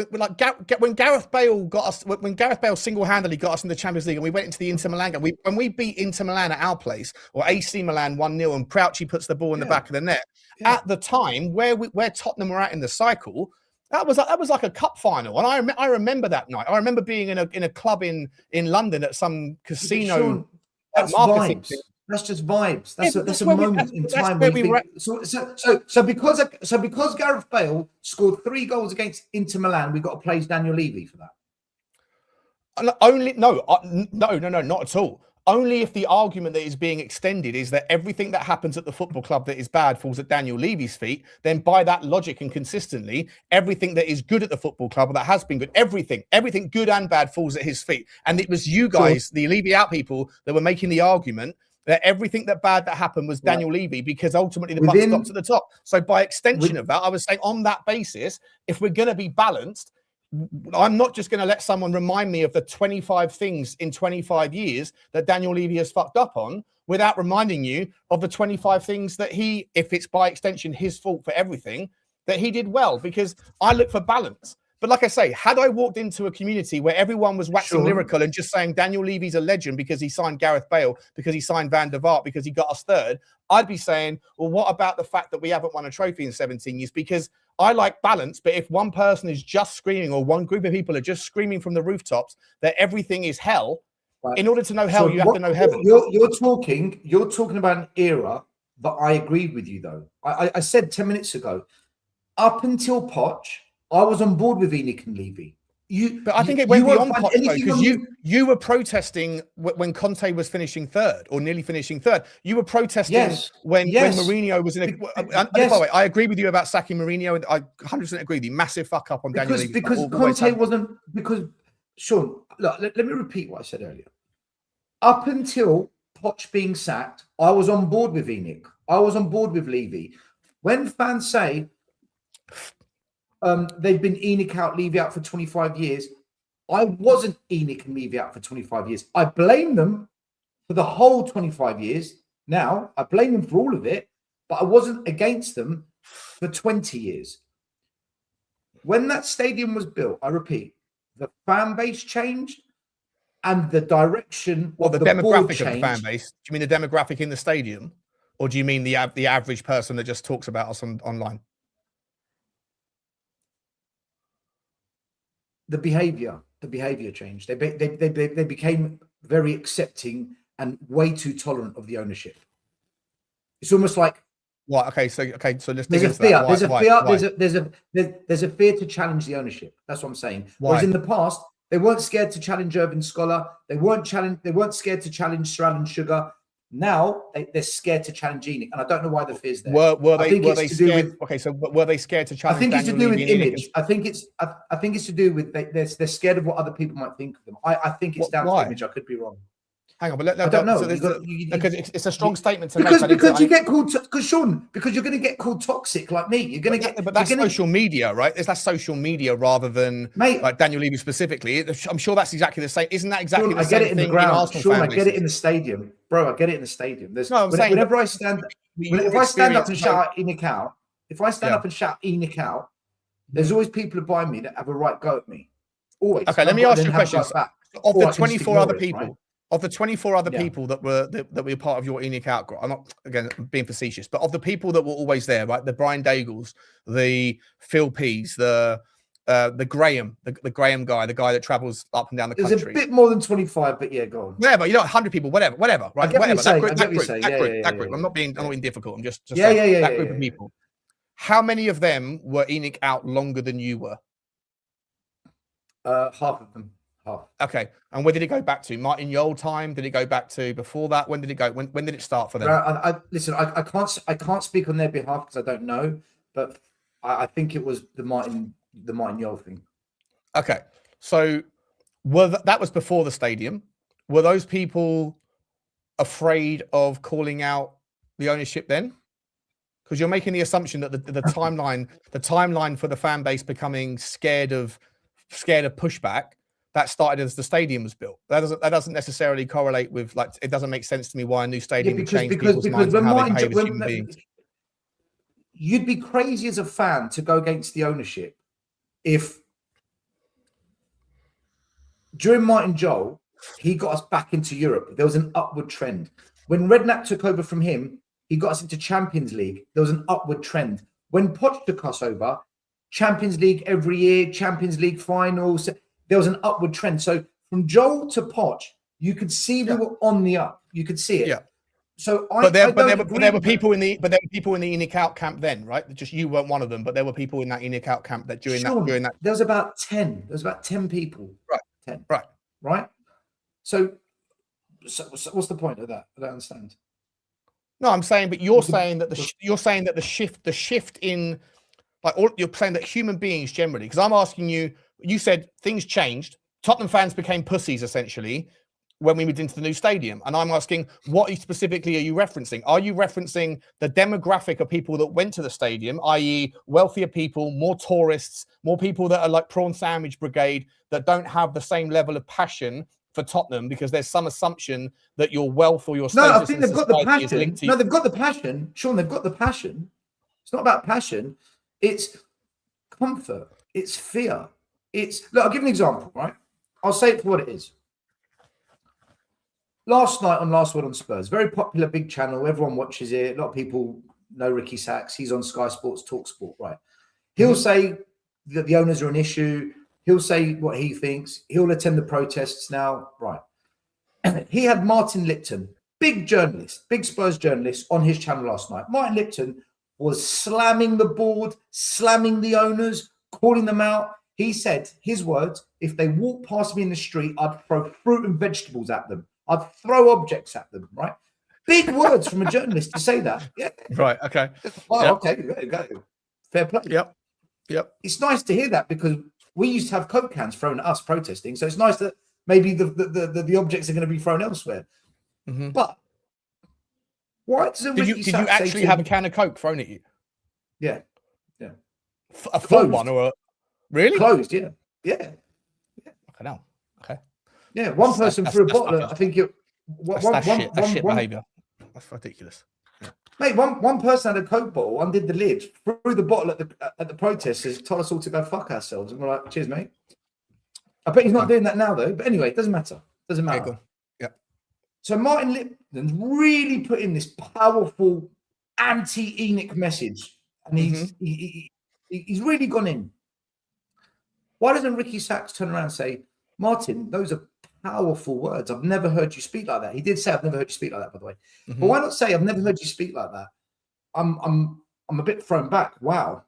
S1: When Gareth Bale got us, when Gareth Bale single-handedly got us in the Champions League, and we went into the Inter Milan game. When we beat Inter Milan at our place, or AC Milan 1-0, and Crouchy puts the ball in the back of the net. Yeah. At the time, where Tottenham were at in the cycle, that was like a cup final, and I remember that night. I remember being in a club in London at some casino.
S2: Sean, that's vibes. That's just vibes. That's a moment in time. So because Gareth Bale scored 3 goals against Inter Milan, we got to praise Daniel Levy for that.
S1: No, not at all. Only if the argument that is being extended is that everything that happens at the football club that is bad falls at Daniel Levy's feet, then by that logic and consistently, everything that is good at the football club or that has been good, everything good and bad falls at his feet. And it was you guys, the Levy out people, that were making the argument that everything that happened was Daniel Levy, because ultimately the buck stops at the top. So by extension of that, I was saying on that basis, if we're going to be balanced, I'm not just going to let someone remind me of the 25 things in 25 years that Daniel Levy has fucked up on without reminding you of the 25 things that he, if it's by extension his fault for everything, that he did well, because I look for balance. But like I say, had I walked into a community where everyone was waxing lyrical and just saying Daniel Levy's a legend because he signed Gareth Bale, because he signed Van der Vaart, because he got us third, I'd be saying, well, what about the fact that we haven't won a trophy in 17 years? Because I like balance, but if one person is just screaming, or one group of people are just screaming from the rooftops that everything is hell, in order to know hell, you have to know heaven.
S2: You're talking about an era that I agreed with you, though. I said 10 minutes ago, up until Poch, I was on board with ENIC and Levy.
S1: But I think it went beyond Poch, though, because you were protesting when Conte was finishing third, or nearly finishing third. You were protesting when Mourinho was in a... By the way, I agree with you about sacking Mourinho, and I 100% agree with you. Massive fuck up on Daniel Levy.
S2: Because Conte wasn't... Because, Sean, look, let me repeat what I said earlier. Up until Poch being sacked, I was on board with ENIC. I was on board with Levy. When fans say... they've been ENIC out, Levy out for 25 years. I wasn't ENIC and Levy out for 25 years. I blame them for the whole 25 years. Now, I blame them for all of it, but I wasn't against them for 20 years. When that stadium was built, I repeat, the fan base changed, and the direction
S1: Well,
S2: of
S1: the
S2: the board
S1: demographic of the fan base. Do you mean the demographic in the stadium, or do you mean the average person that just talks about us online?
S2: The behavior changed. They became very accepting and way too tolerant of the ownership. It's almost like
S1: What? Okay, so let's
S2: there's
S1: dig
S2: a
S1: into
S2: fear.
S1: that.
S2: There's a
S1: Why?
S2: fear. There's a fear to challenge the ownership. That's what I'm saying.
S1: Why?
S2: Whereas in the past, they weren't scared to challenge Irvin Scholar. They weren't scared to challenge Sir Alan Sugar. Now they're scared to challenge ENIC, and I don't know why the fear's there.
S1: Were they scared? Okay, so were they scared to challenge?
S2: I think it's to do with image.
S1: ENIC?
S2: I think it's to do with they're scared of what other people might think of them. I think it's down to image. I could be wrong.
S1: Hang on, but
S2: I don't know.
S1: Because it's a strong statement to
S2: make. Because you get called, Sean, because you're going to get called toxic like me. You're going to get.
S1: But that's social media, right? That's social media rather than like Daniel Levy specifically. I'm sure that's exactly the same. Isn't that exactly the same thing in Arsenal?
S2: Sean, I get it in the stadium, bro. I get it in the stadium.
S1: No, I'm saying
S2: whenever I stand, if I stand up and shout ENIC out, there's always people behind me that have a right go at me. Always.
S1: Okay, let me ask you a question. Of the 24 other people. Of the 24 other people that were part of your ENIC out, I'm not again being facetious, but of the people that were always there, right? The Brian Daigles, the Phil Pease, the Graham, the Graham guy, the guy that travels up and down the country.
S2: There's a bit more than 25, but yeah, go on.
S1: Whatever, 100 people, whatever, right? Whatever. That group. I'm not being difficult. I'm just that group of people. How many of them were ENIC out longer than you were?
S2: Half of them. Oh.
S1: Okay, and where did it go back to? Martin Yole time? Did it go back to before that? When did it go? When did it start for them?
S2: Listen, I can't speak on their behalf because I don't know, but I think it was the Martin Yole thing.
S1: Okay, so that was before the stadium. Were those people afraid of calling out the ownership then? Because you're making the assumption that the timeline for the fan base becoming scared of pushback. That started as the stadium was built. That doesn't necessarily correlate with, like, it doesn't make sense to me why a new stadium would change people's minds and how they behave as human beings.
S2: You'd be crazy as a fan to go against the ownership if during Martin Jol, he got us back into Europe. There was an upward trend. When Redknapp took over from him, he got us into Champions League. There was an upward trend. When Poch took us over, Champions League every year, Champions League finals. There was an upward trend. So from Joel to Poch, you could see we were on the up. You could see it.
S1: Yeah.
S2: So
S1: there were people in the ENIC out camp then, right? Just you weren't one of them, but there were people in that ENIC out camp that during that.
S2: There was about 10. There was about 10 people.
S1: Right.
S2: 10.
S1: Right.
S2: So what's the point of that? I don't understand.
S1: No, I'm saying, but you're saying that the shift in, like, you're saying that human beings generally, because I'm asking you. You said things changed. Tottenham fans became pussies, essentially, when we moved into the new stadium. And I'm asking, what specifically are you referencing? Are you referencing the demographic of people that went to the stadium, i.e. wealthier people, more tourists, more people that are like prawn sandwich brigade, that don't have the same level of passion for Tottenham because there's some assumption that your wealth or your status
S2: I think they've got the passion. No, they've got the passion. Sean, they've got the passion. It's not about passion. It's comfort. It's fear. Look, I'll give an example, right? I'll say it for what it is. Last night on Last Word on Spurs, very popular, big channel. Everyone watches it. A lot of people know Ricky Sachs. He's on Sky Sports, Talk Sport, right? He'll say that the owners are an issue. He'll say what he thinks. He'll attend the protests now, right? He had Martin Lipton, big journalist, big Spurs journalist, on his channel last night. Martin Lipton was slamming the board, slamming the owners, calling them out. He said, his words, if they walk past me in the street, I'd throw fruit and vegetables at them. I'd throw objects at them, right? Big words from a journalist to say that. Yeah.
S1: Right, okay.
S2: Well, okay, go. Fair play.
S1: Yep.
S2: It's nice to hear that because we used to have Coke cans thrown at us protesting. So it's nice that maybe the objects are going to be thrown elsewhere. Mm-hmm. But why doesn't
S1: Did you actually have a can of Coke thrown at you?
S2: Yeah.
S1: A full one or a... Really?
S2: Closed, yeah.
S1: Okay, now. Okay.
S2: Yeah, one person threw a bottle. I think it.
S1: That's shit behaviour. That's ridiculous. Yeah.
S2: Mate, one person had a Coke bottle, undid the lid, threw the bottle at the protesters, told us all to go fuck ourselves, and we're like, "Cheers, mate." I bet he's not doing that now, though. But anyway, it doesn't matter. Doesn't matter.
S1: Yeah, go on. Yeah.
S2: So Martin Lipton's really put in this powerful anti-ENIC message, and he's really gone in. Why doesn't Ricky Sachs turn around and say, Martin, those are powerful words. I've never heard you speak like that. He did say, I've never heard you speak like that, by the way. But why not say, I've never heard you speak like that? I'm a bit thrown back. Wow.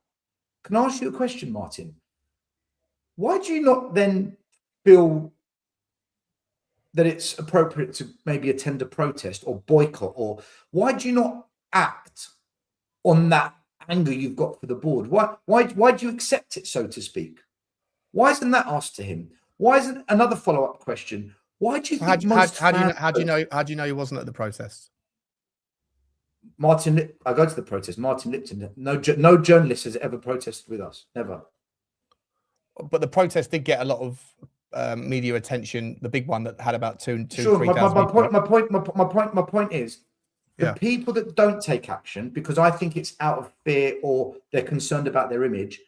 S2: Can I ask you a question, Martin? Why do you not then feel that it's appropriate to maybe attend a protest or boycott? Or why do you not act on that anger you've got for the board? Why do you accept it, so to speak? Why isn't that asked to him? Why isn't another follow-up question? Why do you think
S1: how do you know he wasn't at the protest?
S2: I go to the protest. Martin Lipton. No journalist has ever protested with us. Never.
S1: But the protest did get a lot of media attention. The big one that had about 3,000.
S2: My point is, the people that don't take action because I think it's out of fear or they're concerned about their image.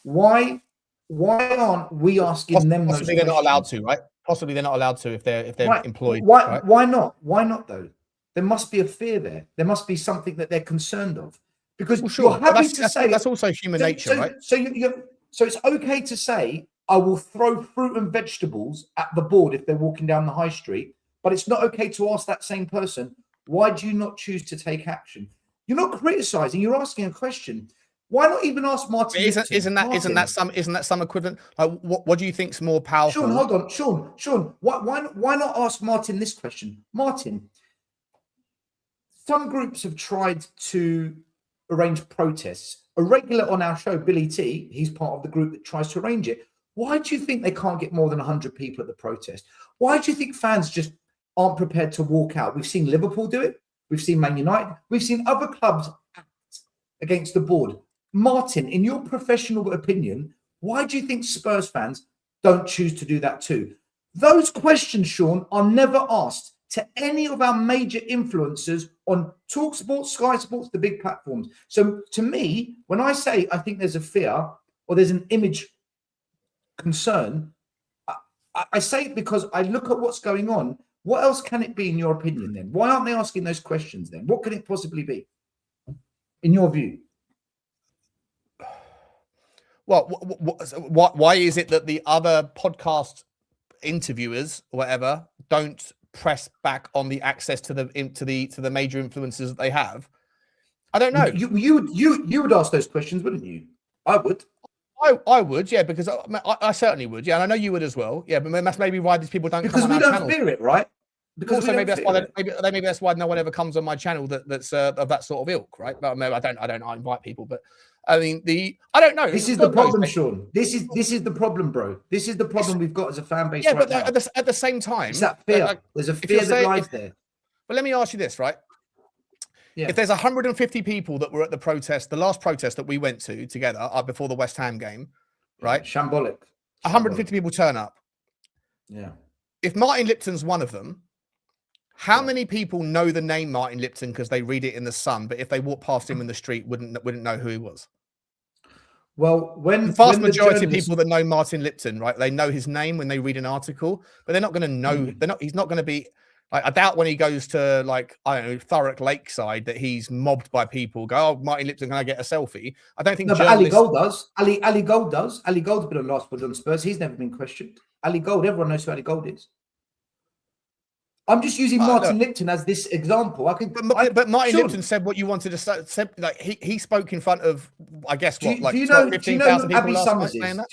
S2: Why aren't we asking them?
S1: Possibly they're not allowed to, right? Possibly they're not allowed to if they're employed.
S2: Why not? Why not though? There must be a fear there. There must be something that they're concerned of. Because you're happy to say
S1: that's also human nature, right?
S2: So it's okay to say I will throw fruit and vegetables at the board if they're walking down the high street, but it's not okay to ask that same person, why do you not choose to take action? You're not criticizing. You're asking a question. Why not even ask Martin?
S1: Isn't that some equivalent? Like, what do you think's more powerful?
S2: Sean, hold on, Sean. Why not ask Martin this question? Martin, some groups have tried to arrange protests. A regular on our show, Billy T, he's part of the group that tries to arrange it. Why do you think they can't get more than 100 people at the protest? Why do you think fans just aren't prepared to walk out? We've seen Liverpool do it. We've seen Man United. We've seen other clubs act against the board. Martin, in your professional opinion, why do you think Spurs fans don't choose to do that too? Those questions, Sean, are never asked to any of our major influencers on TalkSport, Sky Sports, the big platforms. So to me, when I say I think there's a fear or there's an image concern, I say it because I look at what's going on. What else can it be in your opinion then? Why aren't they asking those questions then? What could it possibly be in your view?
S1: Well, why is it that the other podcast interviewers or whatever don't press back on the access to the major influencers that they have? I don't know.
S2: You would ask those questions, wouldn't you? I would.
S1: I would, yeah, because I certainly would, yeah, and I know you would as well, yeah. But that's maybe why these people don't
S2: because
S1: come on
S2: we
S1: our
S2: don't fear it, right? Because
S1: also maybe that's why no one ever comes on my channel that's of that sort of ilk, right? But maybe I invite people, but I mean I don't know.
S2: This is the problem, Sean. This is the problem, bro. This is the problem we've got as a fan base. Yeah, right
S1: but
S2: now.
S1: At the same time,
S2: it's that fear. There's a fear that lies there.
S1: But let me ask you this, right?
S2: Yeah.
S1: If there's 150 people that were at the protest, the last protest that we went to together before the West Ham game, right?
S2: Shambolic.
S1: 150 people turn up.
S2: Yeah.
S1: If Martin Lipton's one of them, how many people know the name Martin Lipton because they read it in the Sun, but if they walk past him in the street, wouldn't know who he was?
S2: Well,
S1: the vast majority of people that know Martin Lipton, right, they know his name when they read an article, but they're not going to know. He's not going to be. I doubt when he goes to, like, I don't know, Thurrock Lakeside that he's mobbed by people. Go, oh, Martin Lipton, can I get a selfie? I don't think.
S2: No, but Ali Gold does. Ali Gold does. Ali Gold's been on last word on Spurs. He's never been questioned. Ali Gold, everyone knows who Ali Gold is. I'm just using Martin Lipton as this example. But
S1: Martin Lipton said what you wanted to say. Like he spoke in front of, I guess,
S2: 15,000 people last night.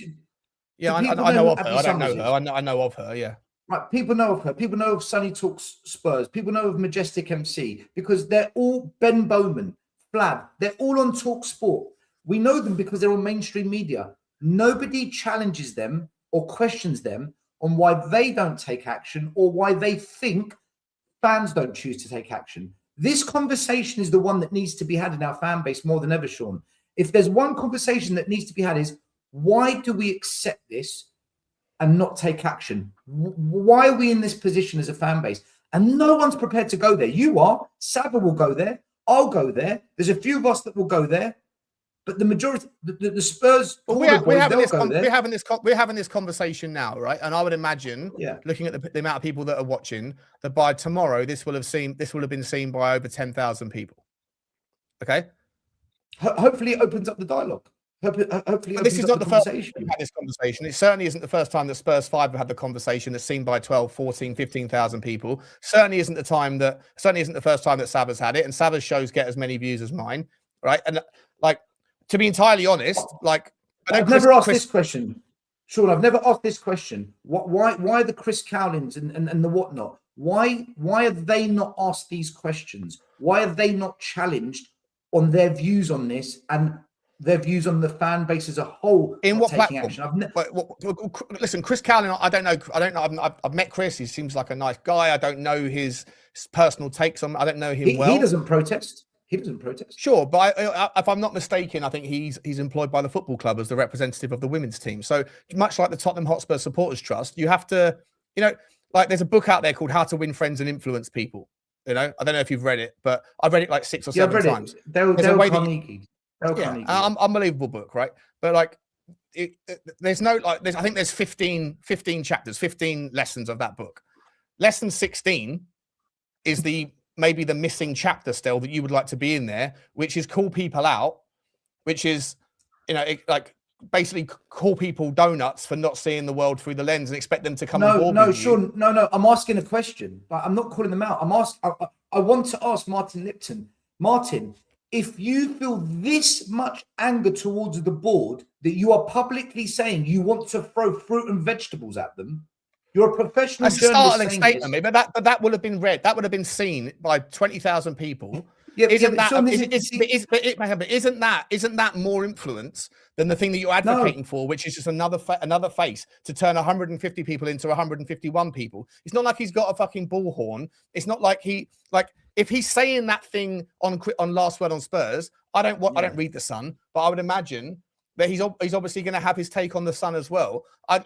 S1: Yeah, I know of her. I don't know her. I know of her. Yeah.
S2: Right, people know of her. People know of Sunny Talks Spurs. People know of Majestic MC because they're all Ben Bowman, Flab. They're all on Talk Sport. We know them because they're on mainstream media. Nobody challenges them or questions them on why they don't take action or why they think fans don't choose to take action. This conversation is the one that needs to be had in our fan base more than ever, Sean. If there's one conversation that needs to be had is, why do we accept this and not take action? Why are we in this position as a fan base? And no one's prepared to go there. You are. Saba will go there. I'll go there. There's a few of us that will go there. But the majority, the Spurs,
S1: we're having this conversation now, right? And I would imagine, looking at the amount of people that are watching, that by tomorrow this will have been seen by over 10,000 people. Okay.
S2: Hopefully, it opens up the dialogue. Hopefully,
S1: this is not the first time we've had this conversation. It certainly isn't the first time that Spurs 5 have had the conversation that's seen by 12, 14, 15,000 people. Certainly isn't the first time that Savas had it. And Savas shows get as many views as mine, right? And like, to be entirely honest, like,
S2: I've never asked this question, Sean. I've never asked this question. Why the Chris Cowlings and the whatnot? Why have they not asked these questions? Why have they not challenged on their views on this and their views on the fan base as a whole?
S1: In what platform? Listen, Chris Cowling, I don't know. I've met Chris. He seems like a nice guy. I don't know his personal takes on. I don't know him well.
S2: He doesn't protest.
S1: Sure, but if I'm not mistaken, I think he's employed by the football club as the representative of the women's team. So much like the Tottenham Hotspur Supporters Trust, you have to, like there's a book out there called How to Win Friends and Influence People. I don't know if you've read it, but I've read it like 6 or 7 times. Unbelievable book, right? But like, there's no like, I think there's 15 chapters, 15 lessons of that book. Lesson 16 is maybe the missing chapter still that you would like to be in there, which is call people out, which is, like basically call people donuts for not seeing the world through the lens and expect them to come on board.
S2: No, Sean, no. I'm asking a question, but I'm not calling them out. I want to ask Martin Lipton. Martin, if you feel this much anger towards the board that you are publicly saying you want to throw fruit and vegetables at them, you're a professional journalist. That's a startling statement,
S1: but that would have been read. That would have been seen by 20,000 people. Isn't that more influence than the thing that you're advocating for, which is just another face to turn 150 people into 151 people? It's not like he's got a fucking bullhorn. It's not like if he's saying that thing on Last Word on Spurs, I don't read the Sun, but I would imagine that he's obviously going to have his take on the Sun as well. I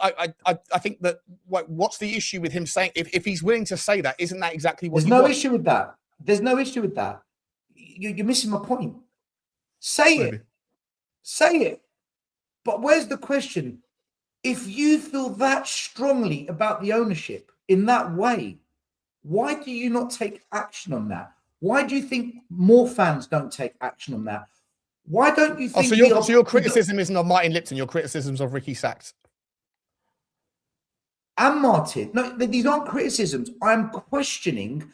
S1: think that what's the issue with him saying if he's willing to say that? Isn't that exactly what? There's no issue with that. You're missing my point. Say it. But where's the question? If you feel that strongly about the ownership in that way, why do you not take action on that? Why do you think more fans don't take action on that? Why don't you think... So your criticism isn't of Martin Lipton, your criticism's of Ricky Sachs. And Martin. No, these aren't criticisms. I'm questioning.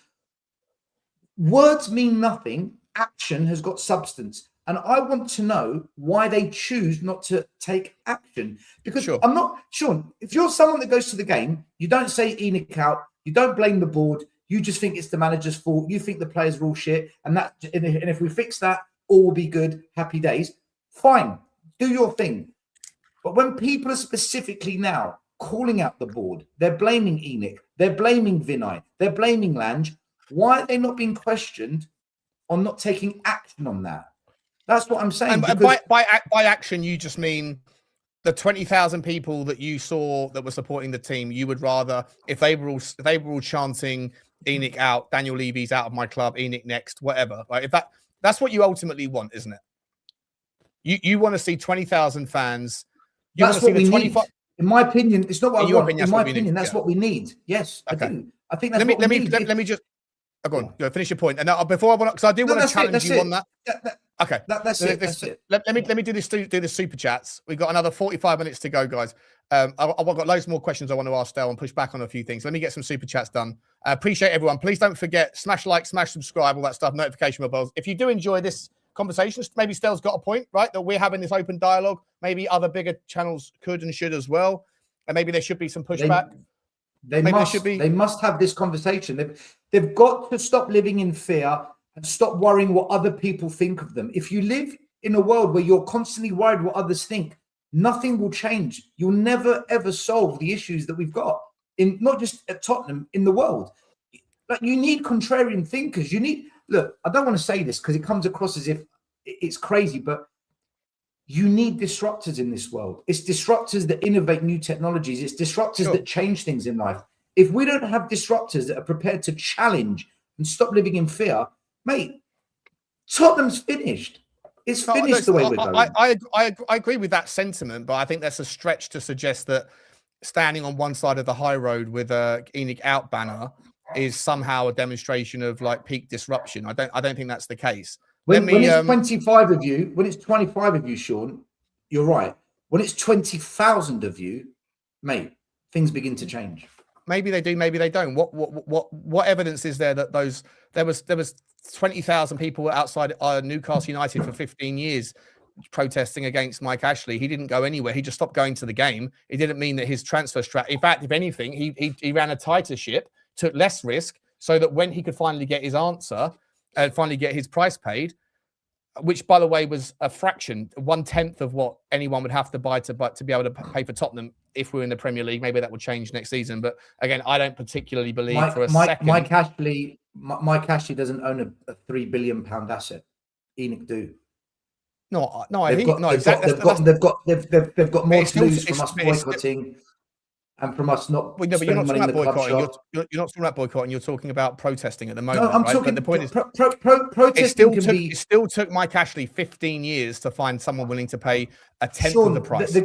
S1: Words mean nothing. Action has got substance. And I want to know why they choose not to take action. Because I'm not... Sean, if you're someone that goes to the game, you don't say ENIC out, you don't blame the board, you just think it's the manager's fault, you think the players are all shit, and if we fix that, all will be good, happy days. Fine, do your thing. But when people are specifically now calling out the board, they're blaming ENIC, they're blaming Vinay, they're blaming Lange, why are they not being questioned on not taking action on that? That's what I'm saying. And by action, you just mean the 20,000 people that you saw that were supporting the team. You would rather, if they were all chanting ENIC out, Daniel Levy's out of my club, ENIC next, whatever. Like if that's what you ultimately want, isn't it? You want to see 20,000 fans. That's what we need. In my opinion, it's not what I want. In my opinion, that's what we need. Yes, okay. I think that's what we need. Let me just go on. Go finish your point. And before I want, because I do want to challenge you on that. Okay, that's it. Let me do the super chats. We've got another 45 minutes to go, guys. I've got loads more questions I want to ask Stel and push back on a few things. Let me get some super chats done. Appreciate everyone. Please don't forget, smash like, smash subscribe, all that stuff, notification bells. If you do enjoy this conversation, maybe Stel's got a point, right? That we're having this open dialogue. Maybe other bigger channels could and should as well. And maybe there should be some pushback. They must have this conversation. They've got to stop living in fear and stop worrying what other people think of them. If you live in a world where you're constantly worried what others think, nothing will change. You'll never, ever solve the issues that we've got, in not just at Tottenham, in the world. Like, you need contrarian thinkers. Look, I don't want to say this because it comes across as if it's crazy, but you need disruptors in this world. It's disruptors that innovate new technologies. It's disruptors that change things in life. If we don't have disruptors that are prepared to challenge and stop living in fear, mate, Tottenham's finished.
S2: It's finished the way we're going.
S1: I agree with that sentiment, but I think that's a stretch to suggest that standing on one side of the high road with a ENIC out banner is somehow a demonstration of like peak disruption. I don't think that's the case.
S2: When it's 25 of you, Sean, you're right. When it's 20,000 of you, mate, things begin to change.
S1: Maybe they do, maybe they don't. What evidence is there that there was 20,000 people outside Newcastle United for 15 years protesting against Mike Ashley? He didn't go anywhere. He just stopped going to the game. It didn't mean that his transfer strategy. In fact, if anything, he ran a tighter ship, took less risk, so that when he could finally get his answer and finally get his price paid, which by the way was a fraction, 1/10 of what anyone would have to buy to be able to pay for Tottenham if we're in the Premier League. Maybe that will change next season, but again, I don't particularly believe second.
S2: Mike Ashley doesn't own a £3 billion asset. ENIC do.
S1: They've
S2: got more to lose from us boycotting and from us not spending money in the club shop.
S1: You're not talking about boycotting. You're talking about protesting at the moment.
S2: No, I'm talking. But the point is, protesting
S1: it still took Mike Ashley 15 years to find someone willing to pay a tenth of the price.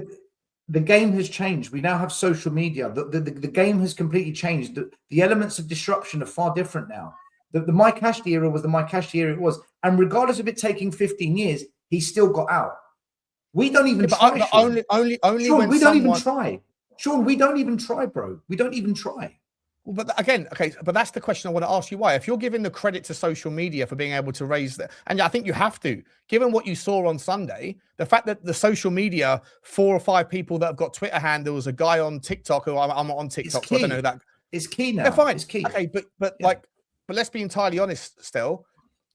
S2: The game has changed. We now have social media. The game has completely changed. The elements of disruption are far different now. The Mike Ashley era was the Mike Ashley era it was, and regardless of it taking 15 years, he still got out. We don't even try. Sean, we don't even try. Sean, we don't even try, bro. We don't even try.
S1: Well, but again, okay, but that's the question I want to ask you. Why? If you're giving the credit to social media for being able to raise that, and I think you have to, given what you saw on Sunday, the fact that the social media, 4 or 5 people that have got Twitter handles, a guy on TikTok, who I'm not on TikTok, so I don't know who that.
S2: It's key now.
S1: They're fine.
S2: It's key.
S1: Okay, but let's be entirely honest, Stel.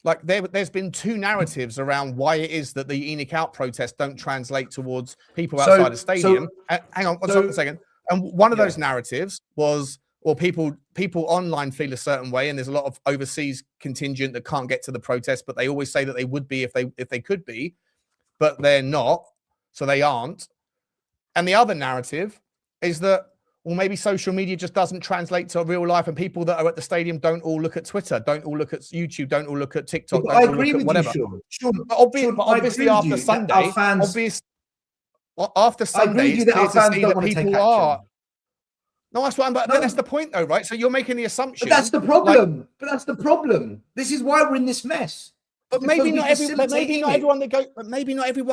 S1: Like there's been 2 narratives around why it is that the ENIC out protests don't translate towards people outside the stadium. Hang on one second. And one of those narratives was, well, people online feel a certain way, and there's a lot of overseas contingent that can't get to the protest, but they always say that they would be if they could be, but they're not, so they aren't. And the other narrative is that, well, maybe social media just doesn't translate to real life, and people that are at the stadium don't all look at Twitter, don't all look at YouTube, don't all look at TikTok.
S2: I agree with whatever. You, Sean.
S1: But obviously after Sunday, after Sunday, it's clear to see that people are. No, that's what that's the point, though, right? So you're making the assumption.
S2: But that's the problem. That's the problem. This is why we're in this mess.
S1: But maybe not everyone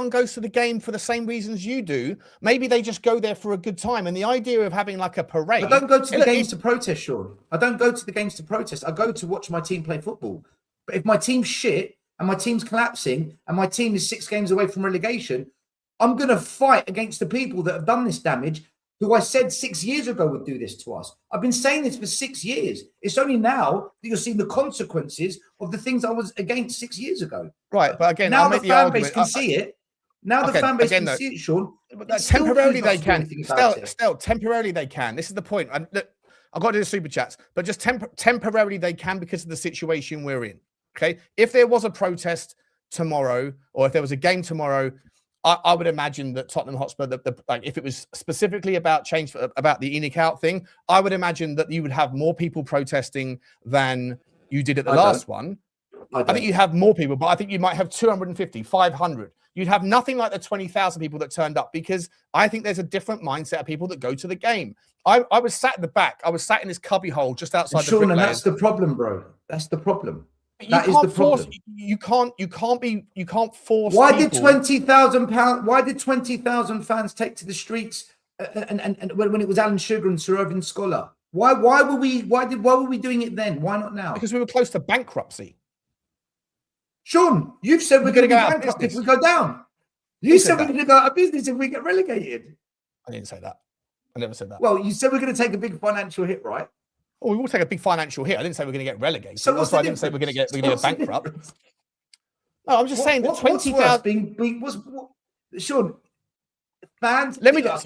S1: goes to the game for the same reasons you do. Maybe they just go there for a good time. And the idea of having like a parade.
S2: I don't go to the games to protest, Sean. I don't go to the games to protest. I go to watch my team play football. But if my team's shit and my team's collapsing and my team is 6 games away from relegation, I'm going to fight against the people that have done this damage, who I said 6 years ago would do this to us. I've been saying this for 6 years. It's only now that you're seeing the consequences of the things I was against 6 years ago.
S1: Right, but again,
S2: now the fan base can see it. Now the fan base can see it, Sean.
S1: But temporarily they can. Still, temporarily they can. This is the point. And look, I've got to do the super chats, but just temporarily they can because of the situation we're in. Okay, if there was a protest tomorrow, or if there was a game tomorrow, I would imagine that Tottenham Hotspur, like if it was specifically about about the ENIC out thing, I would imagine that you would have more people protesting than you did at the last one. I think you'd have more people, but I think you might have 250, 500. You'd have nothing like the 20,000 people that turned up, because I think there's a different mindset of people that go to the game. I was sat at the back. I was sat in this cubby hole just outside the bricklayers.
S2: And that's the problem, bro. That's the problem.
S1: You can't force. You can't force.
S2: Why did 20,000 pounds? Why did 20,000 fans take to the streets? And when it was Alan Sugar and Sir Irvin Scholar, why were we doing it then? Why not now?
S1: Because we were close to bankruptcy.
S2: Sean, you've said we're going to go bankrupt if we go down. You said we're going to go out of business if we get relegated.
S1: I didn't say that. I never said that.
S2: Well, you said we're going to take a big financial hit, right?
S1: Oh, we will take a big financial hit. I didn't say we're going to get relegated. So I didn't say we're going to get bankrupt. No, I'm just saying that 20,000.
S2: Sean, fans.
S1: Let me do the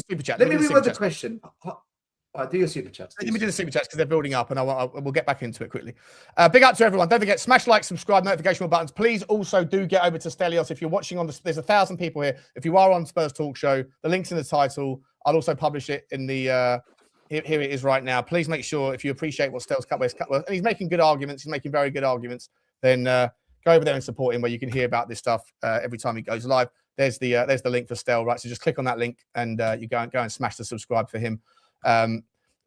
S1: super chat.
S2: Let me reword the question. Do your super chats.
S1: Let me do the super chats because they're building up, and we'll get back into it quickly. Big up to everyone. Don't forget, smash like, subscribe, notification buttons. Please also do get over to Stelios if you're watching on there's 1,000 people here. If you are on Spurs Talk Show, the link's in the title. I'll also publish it in the here it is right now. Please make sure, if you appreciate what Stel's cut, and he's making good arguments, he's making very good arguments, then Go over there and support him, where you can hear about this stuff every time he goes live. There's the link for Stel, right? So just click on that link and you go and smash the subscribe for him.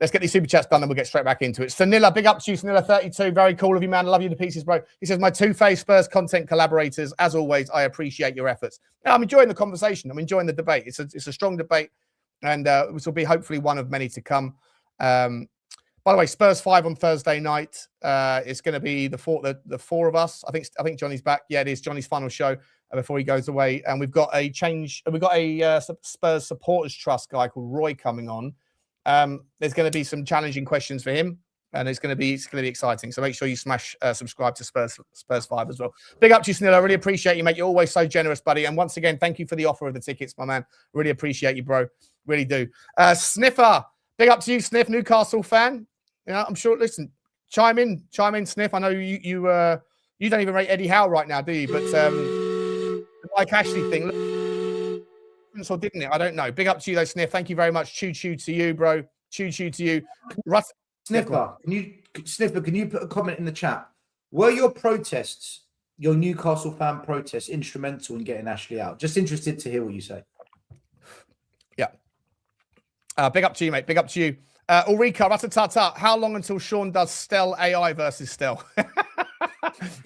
S1: Let's get these super chats done and we'll get straight back into it. Sanilla, big up to you, Sanilla32. Very cool of you, man. I love you to pieces, bro. He says, my two-faced Spurs content collaborators, as always, I appreciate your efforts. Now, I'm enjoying the conversation. I'm enjoying the debate. It's a strong debate, and this will be hopefully one of many to come. By the way, Spurs 5 on Thursday night. It's going to be the four of us. I think Johnny's back. Yeah, it is Johnny's final show before he goes away. And we've got a change. We've got a Spurs Supporters Trust guy called Roy coming on. There's going to be some challenging questions for him, and it's going to be exciting. So make sure you smash subscribe to Spurs 5 as well. Big up to you, Snil. I really appreciate you, mate. You're always so generous, buddy. And once again, thank you for the offer of the tickets, my man. Really appreciate you, bro. Really do. Sniffer, big up to you, Sniff, Newcastle fan. Yeah, I'm sure. Listen, chime in, Sniff. I know you don't even rate Eddie Howe right now, do you? But the Mike Ashley thing, or didn't it? I don't know. Big up to you though, Sniff. Thank you very much. Choo choo to you, bro. Choo choo to you. Russ,
S2: Sniffer, can you put a comment in the chat? Were your protests, your Newcastle fan protests, instrumental in getting Ashley out? Just interested to hear what you say.
S1: Yeah. Big up to you, mate. Big up to you. Ulrika, Ratatata, how long until Sean does Stel AI versus Stel?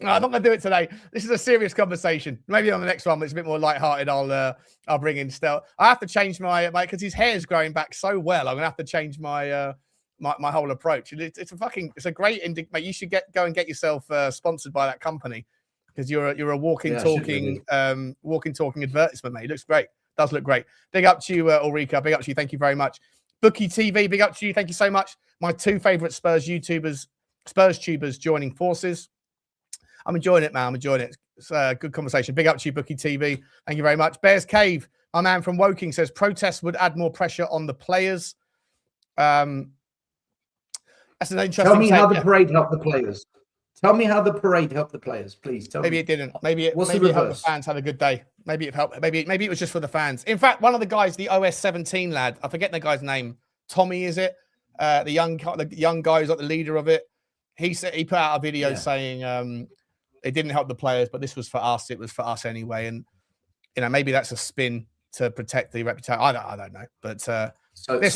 S1: No, I'm not going to do it today. This is a serious conversation. Maybe on the next one, but it's a bit more lighthearted. I'll bring in Stel. I have to change my because his hair is growing back so well. I'm going to have to change my my whole approach. It's a great mate. You should go and get yourself sponsored by that company because you're a walking talking advertisement, mate. It looks great. Does look great. Big up to you, Ulrika. Big up to you. Thank you very much. Bookie TV, big up to you. Thank you so much. My two favorite Spurs tubers joining forces. I'm enjoying it, man. I'm enjoying it. It's a good conversation. Big up to you, Bookie TV. Thank you very much. Bears Cave, my man from Woking, says protests would add more pressure on the players. That's an interesting.
S2: Tell me how the parade helped the players. Tell me how the parade helped the players, please. Tell me.
S1: Maybe it didn't. Maybe it helped the fans have a good day. Maybe it helped. Maybe it was just for the fans. In fact, one of the guys, the OS 17 lad, I forget the guy's name. Tommy, is it? The young guy who's like the leader of it. He said he put out a video saying it didn't help the players, but this was for us. It was for us anyway. And maybe that's a spin to protect the reputation. I don't know. But so the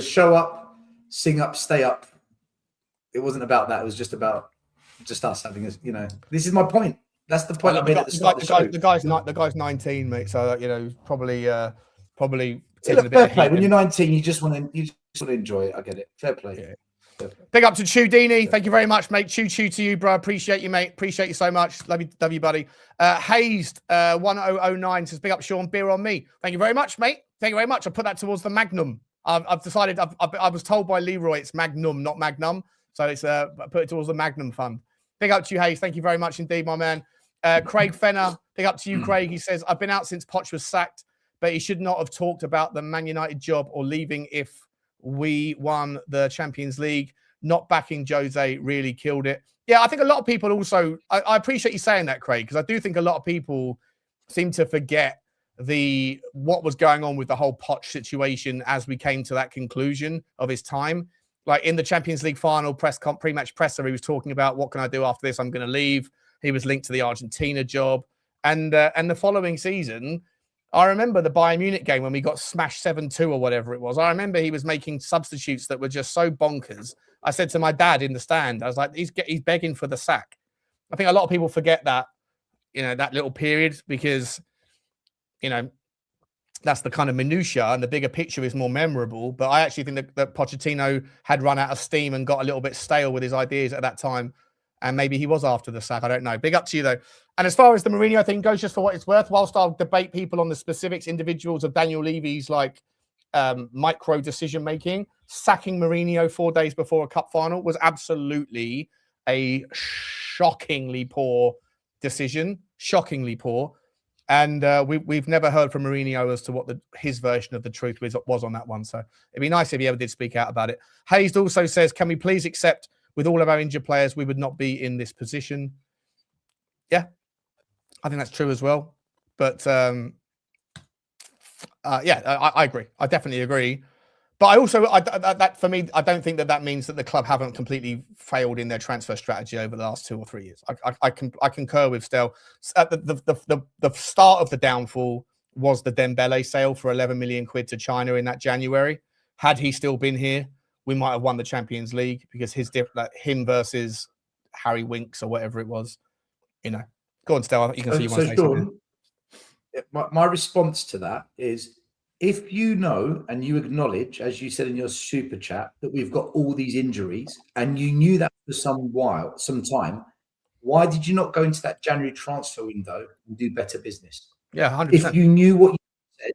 S1: show up, sing up, stay up. It wasn't about that. It was just about us having this is my point. That's the point I made at the start of the show. The guy's 19, mate. So probably
S2: taking a bit of play. When you're 19, you just want to enjoy it. I get it. Fair play.
S1: Yeah. Big up to Chudini. Thank you very much, mate. Choo to you, bro. Appreciate you, mate. Appreciate you so much. Love you, buddy. Hazed 1009 says, big up, Sean. Beer on me. Thank you very much, mate. Thank you very much. I put that towards the Magnum. I've decided. I was told by Leroy it's Magnum, not Magnum. So it's put it towards the Magnum fund. Big up to you, Hayes. Thank you very much indeed, my man. Craig Fenner. Big up to you, Craig. He says, I've been out since Poch was sacked, but he should not have talked about the Man United job or leaving if we won the Champions League. Not backing Jose really killed it. Yeah, I think a lot of people also, I appreciate you saying that, Craig, because I do think a lot of people seem to forget what was going on with the whole Poch situation as we came to that conclusion of his time. Like in the Champions League final pre-match presser, he was talking about what can I do after this? I'm going to leave. He was linked to the Argentina job. And the following season, I remember the Bayern Munich game when we got smashed 7-2 or whatever it was. I remember he was making substitutes that were just so bonkers. I said to my dad in the stand, I was like, he's begging for the sack. I think a lot of people forget that, that little period because, that's the kind of minutiae and the bigger picture is more memorable. But I actually think that Pochettino had run out of steam and got a little bit stale with his ideas at that time. And maybe he was after the sack. I don't know. Big up to you, though. And as far as the Mourinho thing goes, just for what it's worth, whilst I'll debate people on the specifics, individuals of Daniel Levy's micro decision-making, sacking Mourinho 4 days before a cup final was absolutely a shockingly poor decision. Shockingly poor. And we've never heard from Mourinho as to what his version of the truth was on that one. So it'd be nice if he ever did speak out about it. Hayes also says, can we please accept with all of our injured players, we would not be in this position? Yeah, I think that's true as well. But I agree. I definitely agree. But I also, that for me, I don't think that means that the club haven't completely failed in their transfer strategy over the last 2 or 3 years. I concur with Stel. At the start of the downfall was the Dembele sale for 11 million quid to China in that January. Had he still been here, we might have won the Champions League, because him versus Harry Winks or whatever it was, Go on, Stel. You can see you want to say something.
S2: My response to that is, if you know and you acknowledge, as you said in your super chat, that we've got all these injuries, and you knew that for some time, why did you not go into that January transfer window and do better business?
S1: Yeah, 100%.
S2: If you knew what you said.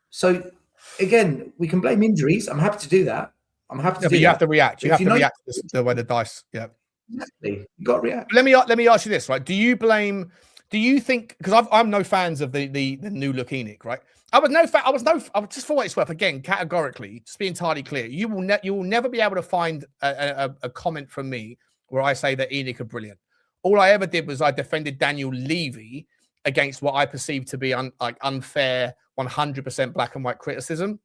S2: So again, we can blame injuries. I'm happy to do that. I'm happy to do that.
S1: But you have to react. You have to react to the way the dice. Yeah.
S2: Exactly. You got to react.
S1: Let me ask you this, right? Do you think, because I'm no fans of the new look ENIC, right? I was just, for what it's worth, again, categorically, just be entirely clear, you will never be able to find a comment from me where I say that ENIC are brilliant. All I ever did was I defended Daniel Levy against what I perceived to be unfair, 100% black and white criticism.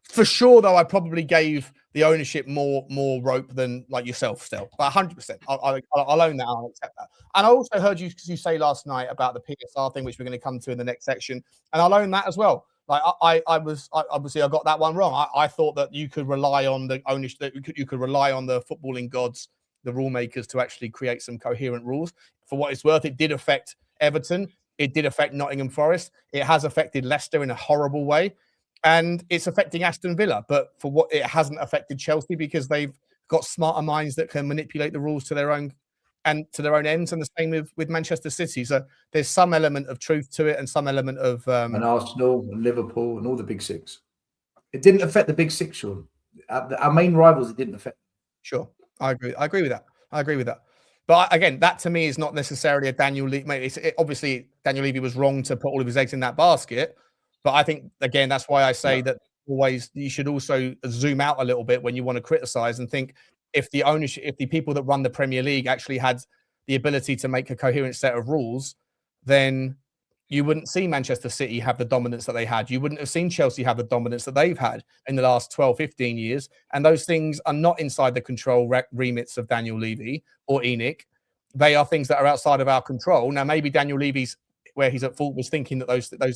S1: For sure, though, I probably gave the ownership more rope than like yourself, still. But 100%, I'll own that. I'll accept that. And I also heard you say last night about the PSR thing, which we're going to come to in the next section, and I'll own that as well. Like I obviously got that one wrong. I thought that you could rely on the ownership, that you could rely on the footballing gods, the rule makers, to actually create some coherent rules. For what it's worth, it did affect Everton. It did affect Nottingham Forest. It has affected Leicester in a horrible way. And it's affecting Aston Villa, but for what it hasn't affected Chelsea, because they've got smarter minds that can manipulate the rules to their own ends. And the same with Manchester City. So there's some element of truth to it, and some element of
S2: and Arsenal and Liverpool and all the big six. It didn't affect the big six, Sean. Our main rivals, it didn't affect.
S1: Sure, I agree with that. But again, that to me is not necessarily a Daniel Levy. Obviously, Daniel Levy was wrong to put all of his eggs in that basket. But I think, again, that's why I say that always you should also zoom out a little bit when you want to criticize, and think, if the ownership, if the people that run the Premier League actually had the ability to make a coherent set of rules, then you wouldn't see Manchester City have the dominance that they had. You wouldn't have seen Chelsea have the dominance that they've had in the last 12, 15 years. And those things are not inside the control remits of Daniel Levy or ENIC. They are things that are outside of our control. Now, maybe Daniel Levy's, where he's at fault, was thinking that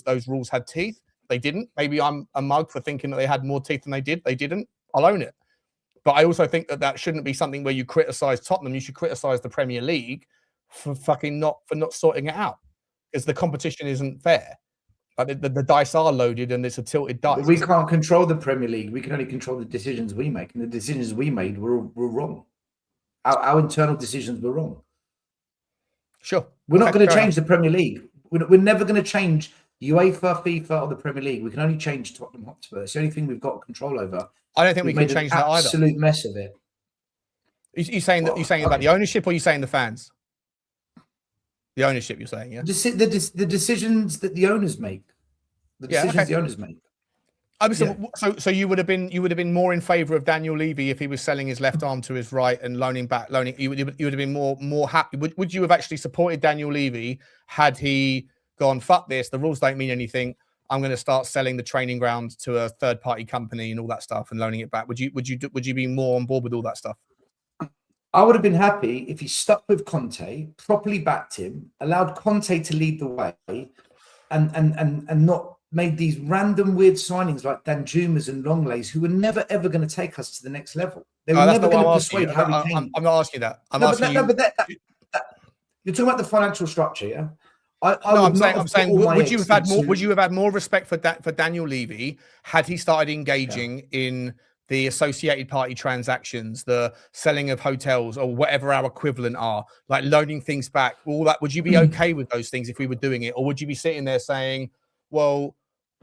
S1: those rules had teeth. They didn't. Maybe I'm a mug for thinking that they had more teeth than they did. They didn't. I'll own it. But I also think that shouldn't be something where you criticize Tottenham. You should criticize the Premier League for not sorting it out, because the competition isn't fair. Like the dice are loaded, and it's a tilted dice.
S2: But we can't control the Premier League. We can only control the decisions we make, and the decisions we made were wrong. Our internal decisions were wrong.
S1: Sure.
S2: We're not going to change the Premier League. We're never going to change UEFA, FIFA, or the Premier League. We can only change Tottenham Hotspur. It's the only thing we've got control over.
S1: I don't think we can change that either.
S2: Absolute mess of it.
S1: You saying that? You saying about the ownership, or you saying the fans? The ownership, you're saying, yeah.
S2: The decisions that the owners make. The decisions the owners make.
S1: So you would have been more in favour of Daniel Levy if he was selling his left arm to his right and loaning. You would have been more happy. Would you have actually supported Daniel Levy had he gone, fuck this, the rules don't mean anything, I'm going to start selling the training ground to a third party company and all that stuff and loaning it back? Would you be more on board with all that stuff?
S2: I would have been happy if he stuck with Conte, properly backed him, allowed Conte to lead the way, and not made these random weird signings like Danjumas and Longleys, who were never ever going to take us to the next level. They were never going to persuade Harry Kane.
S1: I'm not asking that.
S2: You're talking about the financial structure, yeah?
S1: I'm saying, would you have had more respect for Daniel Levy had he started engaging in the associated party transactions, the selling of hotels, or whatever our equivalent are, like loaning things back, all that? Would you be okay with those things if we were doing it? Or would you be sitting there saying, well,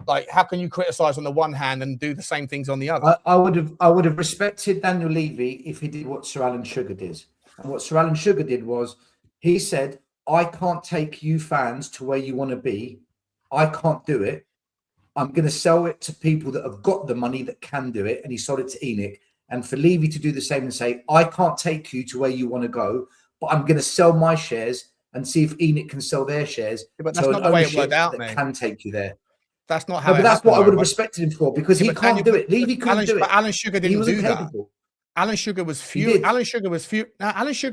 S1: like, how can you criticize on the one hand and do the same things on the other?
S2: I would have respected Daniel Levy if he did what Sir Alan Sugar did. And what Sir Alan Sugar did was, he said, I can't take you fans to where you want to be. I can't do it. I'm going to sell it to people that have got the money that can do it. And he sold it to ENIC. And for Levy to do the same and say, I can't take you to where you want to go, but I'm going to sell my shares and see if ENIC can sell their shares.
S1: Yeah, but that's not the way it worked out, mate.
S2: Can take you there.
S1: That's not how.
S2: No, but that's what I would have respected him for, because he can't do it. Levy couldn't do it.
S1: But Alan Sugar didn't do that. Alan Sugar was furious. Alan Sugar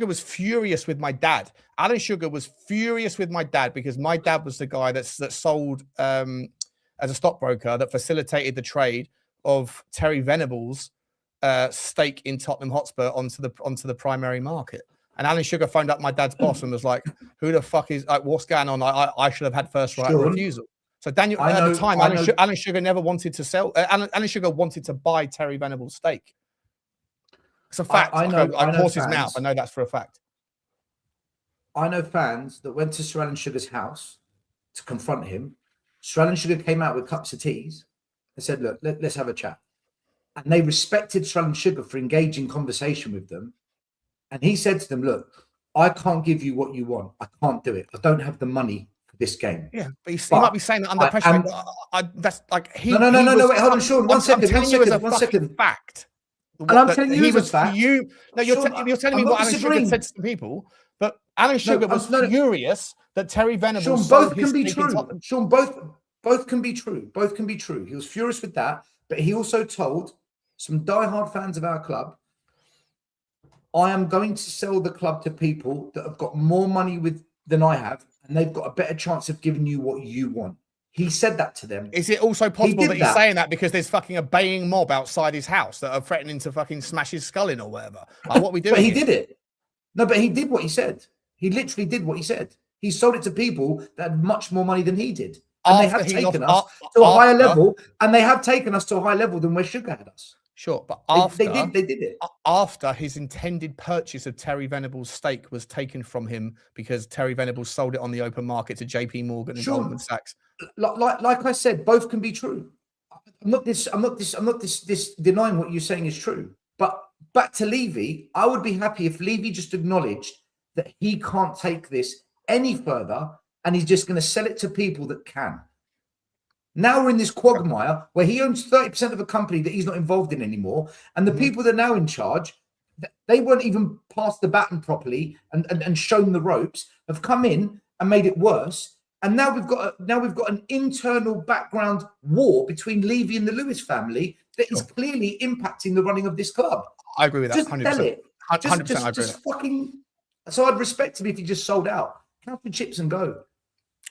S1: was furious with my dad. Alan Sugar was furious with my dad because my dad was the guy that sold as a stockbroker that facilitated the trade of Terry Venables' stake in Tottenham Hotspur onto the primary market. And Alan Sugar phoned up my dad's boss and was like, "Who the fuck is like? What's going on? I should have had first right of refusal." So Daniel, at the time, Alan Sugar never wanted to sell. Alan Sugar wanted to buy Terry Venables' stake. It's a fact. I know horse's mouth. I know that's for a fact.
S2: I know fans that went to Sir Alan Sugar's house to confront him. Sir Alan Sugar came out with cups of teas and said, "Look, let's have a chat." And they respected Sir Alan Sugar for engaging conversation with them. And he said to them, "Look, I can't give you what you want. I can't do it. I don't have the money for this game."
S1: Yeah, but he might be saying that under pressure. That's like he.
S2: No. Wait, hold on, Sean. One second.
S1: Fact.
S2: And I'm telling you,
S1: he was fact. You're telling me what Alan Sugar said to some people, but Alan Sugar was furious that Terry Venables.
S2: Sean, both can be true. Sean, both can be true. Both can be true. He was furious with that, but he also told some diehard fans of our club, "I am going to sell the club to people that have got more money than I have, and they've got a better chance of giving you what you want." He said that to them.
S1: Is it also possible that he's saying that because there's fucking a baying mob outside his house that are threatening to fucking smash his skull in or whatever? Like, what we doing?
S2: But he did it. No, but he did what he said. He literally did what he said. He sold it to people that had much more money than he did. And they have taken us to a higher level, and they have taken us to a higher level than where Sugar had us.
S1: Sure, but
S2: they did it.
S1: After his intended purchase of Terry Venables' stake was taken from him because Terry Venables sold it on the open market to JP Morgan and Goldman Sachs.
S2: Like I said, both can be true. I'm not denying what you're saying is true. But back to Levy, I would be happy if Levy just acknowledged that he can't take this any further and he's just going to sell it to people that can. Now we're in this quagmire where he owns 30% of a company that he's not involved in anymore. And the people that are now in charge, they weren't even past the baton properly and shown the ropes, have come in and made it worse. And now we've got an internal background war between Levy and the Lewis family that is clearly impacting the running of this club.
S1: I agree with that.
S2: Just 100%. Tell it.
S1: 100% I agree.
S2: Just fucking. So I'd respect him if he just sold out. Count the chips and go.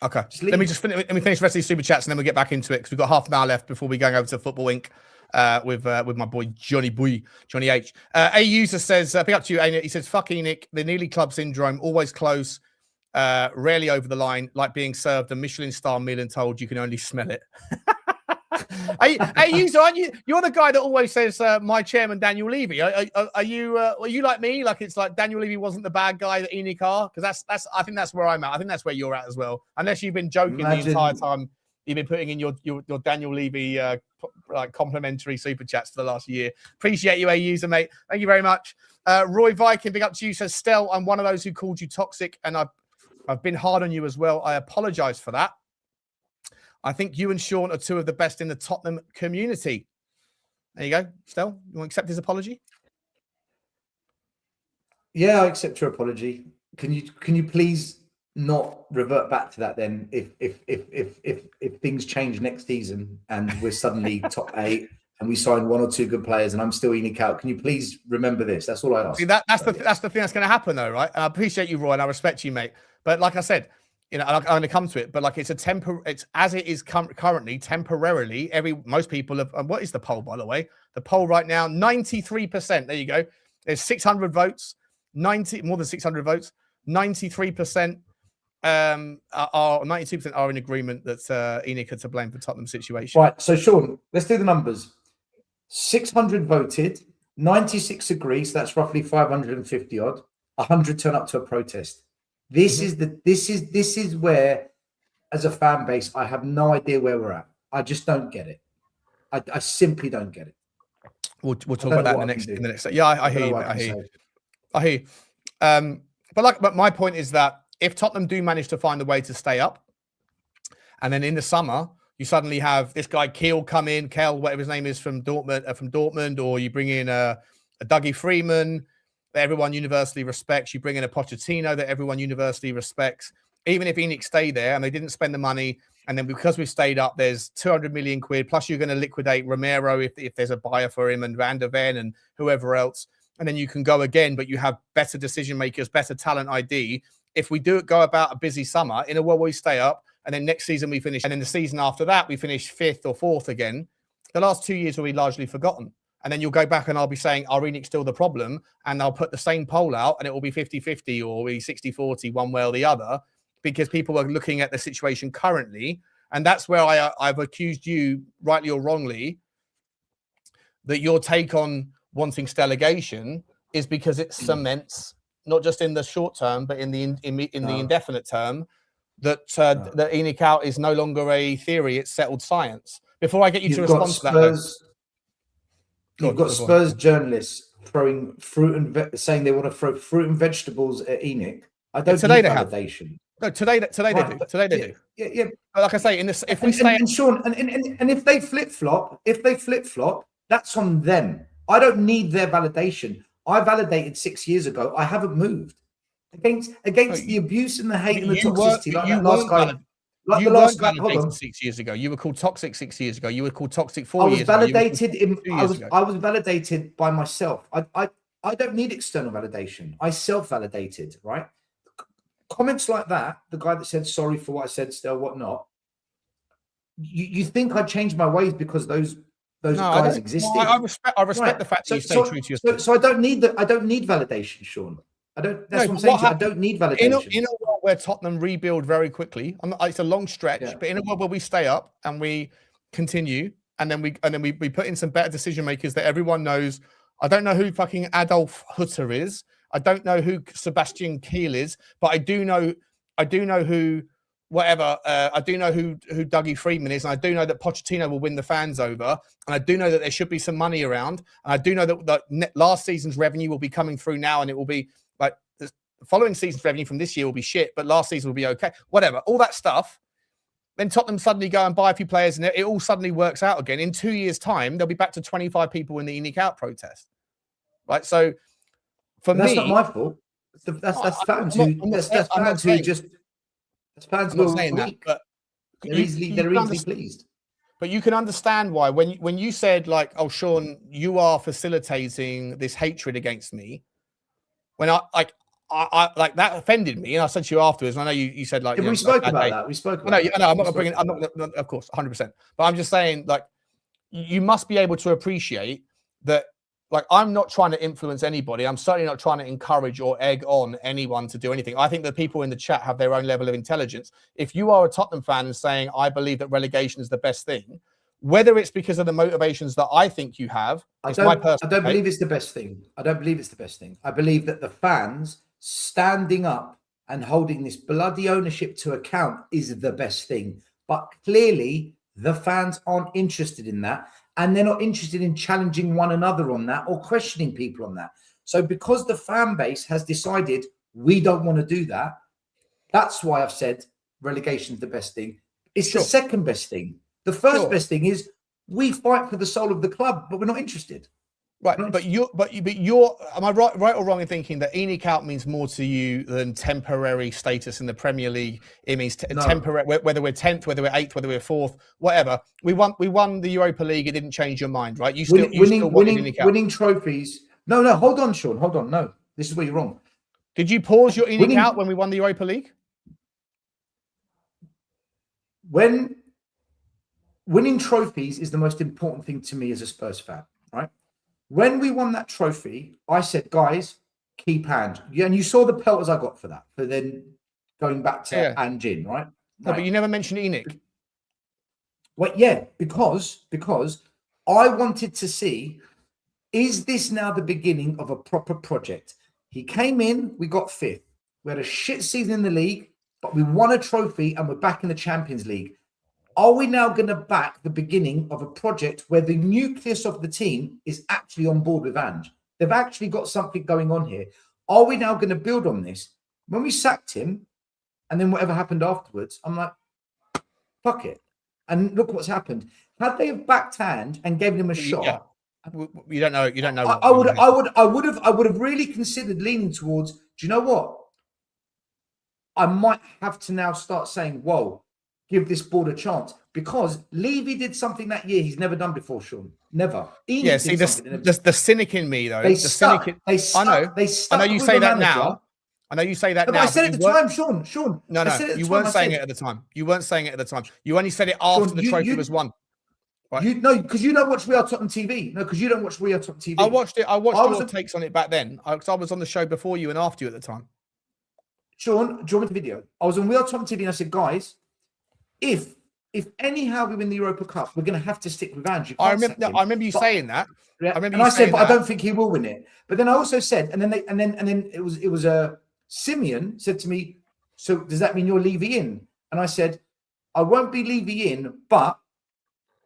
S1: Okay. Let me finish the rest of these super chats and then we'll get back into it because we've got half an hour left before we go over to Football Inc. With my boy Johnny H. A user says, pick up to you, Ainet. He says, "Fuck ENIC, the nearly club syndrome, always close, rarely over the line, like being served a Michelin star meal and told you can only smell it." Hey, user, aren't you? You're the guy that always says, "My chairman Daniel Levy." Are you like me? Like it's like Daniel Levy wasn't the bad guy that ENIC are? Because that's I think that's where I'm at. I think that's where you're at as well. Unless you've been joking the entire time you've been putting in your Daniel Levy like complimentary super chats for the last year. Appreciate you, user mate. Thank you very much. Roy Viking, big up to you. Says, "Stel, I'm one of those who called you toxic, and I've been hard on you as well. I apologize for that. I think you and Sean are two of the best in the Tottenham community." There you go. Stel, you want to accept his apology?
S2: Yeah, I accept your apology. Can you please not revert back to that then? If things change next season and we're suddenly top 8 and we sign 1 or 2 good players and I'm still ENIC out, can you please remember this? That's all I ask.
S1: See, that's the thing that's going to happen though, right? And I appreciate you, Roy, and I respect you, mate. But like I said, you know, I'm going to come to it, but like it's as it is currently temporarily. Most people have. And what is the poll, by the way? The poll right now, 93%. There you go. There's 600 votes, more than 600 votes. 93% are 92% are in agreement that ENIC are to blame for Tottenham's situation.
S2: Right. So Sean, let's do the numbers. 600 voted, 96 agree. So that's roughly 550 odd. 100 turn up to a protest. This is where, as a fan base, I have no idea where we're at. I just don't get it. I simply don't get it.
S1: We'll talk about that in the next. Yeah, I hear you. I hear you. But my point is that if Tottenham do manage to find a way to stay up, and then in the summer you suddenly have this guy Kel come in, whatever his name is from Dortmund, or you bring in a Dougie Freeman that everyone universally respects. You bring in a Pochettino that everyone universally respects. Even if ENIC stay there and they didn't spend the money, And then because we've stayed up, there's 200 million quid, plus you're going to liquidate Romero if there's a buyer for him, and Van der Ven and whoever else. And then you can go again, but you have better decision makers, better talent ID. If we go about a busy summer, in a world where we stay up, and then next season we finish, and then the season after that, we finish 5th or 4th again, the last 2 years will be largely forgotten. And then you'll go back and I'll be saying, are ENIC still the problem? And I'll put the same poll out and it will be 50-50 or be 60-40 one way or the other, because people are looking at the situation currently. And that's where I've accused you, rightly or wrongly, that your take on wanting Steligation is because it cements, not just in the short term, but in the indefinite term, that that ENIC out is no longer a theory, it's settled science. Before I get you to respond to that,
S2: you've got Spurs journalists throwing saying they want to throw fruit and vegetables at ENIC. I don't need validation.
S1: No, today they do. Today they do.
S2: Yeah.
S1: Like I say, if we stay,
S2: and Sean, and if they flip flop, that's on them. I don't need their validation. I validated 6 years ago. I haven't moved against the abuse and the hate and the toxicity. Like
S1: you weren't validated 6 years ago. You were called toxic 6 years ago. You were called toxic 4 years ago.
S2: I was validated by myself. I don't need external validation. I self-validated, right? Comments like that, the guy that said sorry for what I said, Stel, whatnot. You think I changed my ways because those guys existed?
S1: I respect the fact that you stay true to yourself.
S2: So I don't need validation, Sean. That's what I'm saying. I don't need validation.
S1: In a world where Tottenham rebuild very quickly, it's a long stretch, but in a world where we stay up and we continue, and then we put in some better decision makers that everyone knows. I don't know who fucking Adolf Hutter is. I don't know who Sebastian Kiel is, but I do know who whatever. I do know who Dougie Freedman is, and I do know that Pochettino will win the fans over, and I do know that there should be some money around, and I do know that last season's revenue will be coming through now, and it will be like the following season's revenue from this year will be shit, but last season will be okay. Whatever, all that stuff. Then Tottenham suddenly go and buy a few players, and it all suddenly works out again. In 2 years' time, they'll be back to 25 people in the ENIC out protest, right? So.
S2: That's not my fault. That's fans who they're easily pleased.
S1: But you can understand why when you said like, "Oh, Sean, you are facilitating this hatred against me," when I like that offended me, and I said to you afterwards. And I know you said like,
S2: we spoke about that. We spoke. About
S1: that. I'm not bringing. I'm not, of course, 100%. But I'm just saying, like, you must be able to appreciate that. Like, I'm not trying to influence anybody. I'm certainly not trying to encourage or egg on anyone to do anything. I think that people in the chat have their own level of intelligence. If you are a Tottenham fan and saying, I believe that relegation is the best thing, whether it's because of the motivations that I think you have,
S2: I don't believe it's the best thing. I don't believe it's the best thing. I believe that the fans standing up and holding this bloody ownership to account is the best thing. But clearly, the fans aren't interested in that. And they're not interested in challenging one another on that or questioning people on that. So because the fan base has decided we don't want to do that, that's why I've said relegation is the best thing. It's the second best thing. The first best thing is we fight for the soul of the club, but we're not interested.
S1: Right, but you're am I right or wrong in thinking that ENIC out means more to you than temporary status in the Premier League? It means temporary, whether we're 10th, whether we're 8th, whether we're 4th, whatever. We won the Europa League. It didn't change your mind, right? You still
S2: winning trophies. No, hold on, Sean. Hold on. No, this is where you're wrong.
S1: Did you pause your ENIC out when we won the Europa League?
S2: When winning trophies is the most important thing to me as a Spurs fan, right? When we won that trophy, I said, guys, keep hand. Yeah, and you saw the pelters I got for that, for then going back to Anjin, right?
S1: No, but you never mentioned ENIC.
S2: Well, yeah, because I wanted to see, is this now the beginning of a proper project? He came in, we got 5th. We had a shit season in the league, but we won a trophy and we're back in the Champions League. Are we now going to back the beginning of a project where the nucleus of the team is actually on board with Ange? They've actually got something going on here. Are we now going to build on this? When we sacked him, and then whatever happened afterwards, I'm like, fuck it. And look what's happened. Had they have backed hand and given him a shot,
S1: you don't know. You don't know.
S2: I would have really considered leaning towards. Do you know what? I might have to now start saying, whoa. give this board a chance, because Levy did something that year he's never done before, Sean. Never.
S1: Yeah, see, the cynic in me, though.
S2: They stuck.
S1: I know you say that now. I know you say that now.
S2: I said at the time, Sean.
S1: No, you weren't saying it at the time. You weren't saying it at the time. You only said it after the trophy was won.
S2: Right? No, because you don't watch We Are Tottenham TV. No, because you don't watch We Are Tottenham TV.
S1: I watched it. I watched your takes on it back then. I was on the show before you and after you at the time.
S2: Sean, do you want me the video? I was on We Are Tottenham TV and I said, guys, if anyhow we win the Europa Cup, we're going to have to stick with Ange.
S1: I remember you saying that.
S2: Yeah, I said, but I don't think he will win it. But then I also said, and then it was Simeon said to me, so does that mean you're Levy in? And I said, I won't be Levy in, but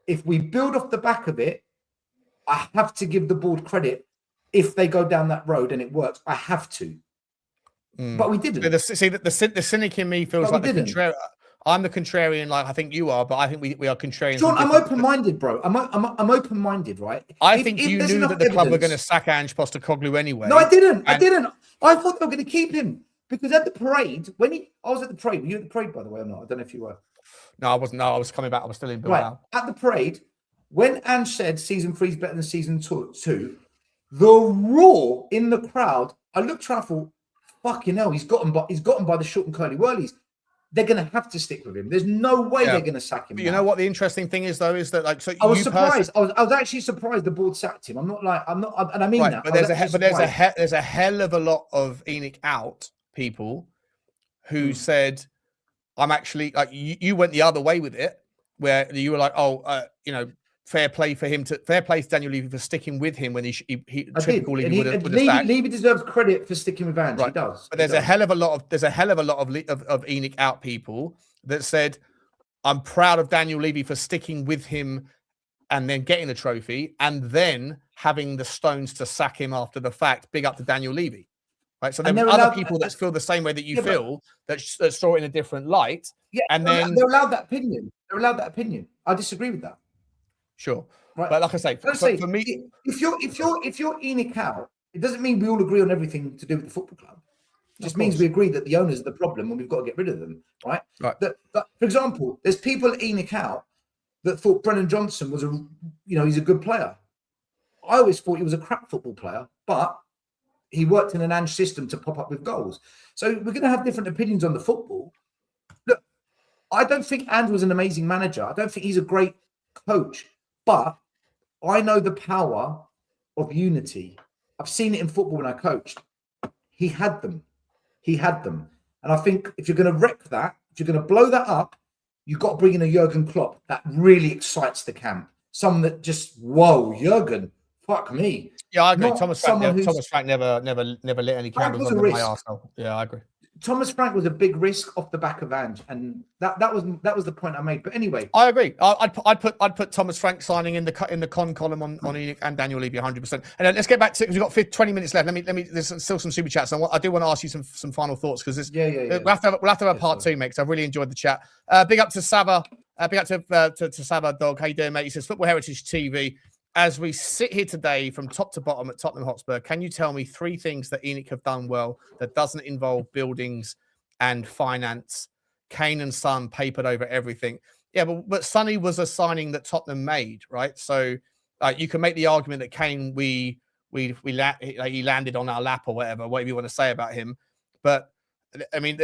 S2: if we build off the back of it, I have to give the board credit if they go down that road and it works. I have to. But we didn't.
S1: The cynic in me feels like the contrarian. I'm the contrarian, like I think you are, but I think we are contrarian.
S2: John, I'm open-minded, bro. I'm open-minded, right?
S1: I think you knew that the club were going to sack Ange Postecoglou anyway.
S2: No, I didn't. I thought they were going to keep him because at the parade, I was at the parade. Were you at the parade, by the way, or not? I don't know if you were.
S1: No, I wasn't. No, I was coming back. I was still in Bilbao.
S2: Right. At the parade, when Ange said season 3 is better than season 2, the roar in the crowd, I looked around for, fucking hell, he's got him by the short and curly whirlies. They're going to have to stick with him. There's no way they're going to sack him.
S1: But you know what the interesting thing is, though, is that like, so
S2: I was surprised. I was actually surprised the board sacked him. I'm not, and I mean that.
S1: But there's a hell of a lot of ENIC out people who said, I'm actually like you went the other way with it, where you were like, fair play to Daniel Levy for sticking with him when he typical Levy would have sacked.
S2: Levy deserves credit for sticking with Ange. Right. He does.
S1: But there's a hell of a lot of ENIC out people that said, I'm proud of Daniel Levy for sticking with him and then getting the trophy and then having the stones to sack him after the fact. Big up to Daniel Levy. Right, so there are other people that feel the same way that you feel, that saw it in a different light. Yeah, and then
S2: they're allowed that opinion. I disagree with that.
S1: Sure, right. But like I say, for me,
S2: if you're ENIC out, it doesn't mean we all agree on everything to do with the football club. It just means we agree that the owners are the problem and we've got to get rid of them. Right. That, for example, there's people at ENIC out that thought Brennan Johnson was he's a good player. I always thought he was a crap football player, but he worked in an Ange system to pop up with goals. So we're going to have different opinions on the football. Look, I don't think Ange was an amazing manager. I don't think he's a great coach. But I know the power of unity. I've seen it in football when I coached. He had them. And I think if you're going to wreck that, if you're going to blow that up, you've got to bring in a Jurgen Klopp that really excites the camp. Someone that just, whoa, Jurgen, fuck me.
S1: Yeah, I agree. Thomas Frank never lit any candles under my arsehole. Yeah, I agree.
S2: Thomas Frank was a big risk off the back of Ange, and that was the point I made. But anyway,
S1: I agree. I'd put Thomas Frank signing in the con column on ENIC and Daniel Levy 100%. And then let's get back to, because we've got 20 minutes left. Let me. There's still some super chats. I do want to ask you some final thoughts, because we'll have to have a part 2, mate. Because I've really enjoyed the chat. Big up to Sava. Big up to Sava Dog. How you doing, mate? He says Football Heritage TV. As we sit here today from top to bottom at Tottenham Hotspur, can you tell me 3 things that ENIC have done well that doesn't involve buildings and finance? Kane and Son papered over everything. Yeah, but Sonny was a signing that Tottenham made, right? So you can make the argument that Kane, he landed on our lap or whatever you want to say about him. But I mean,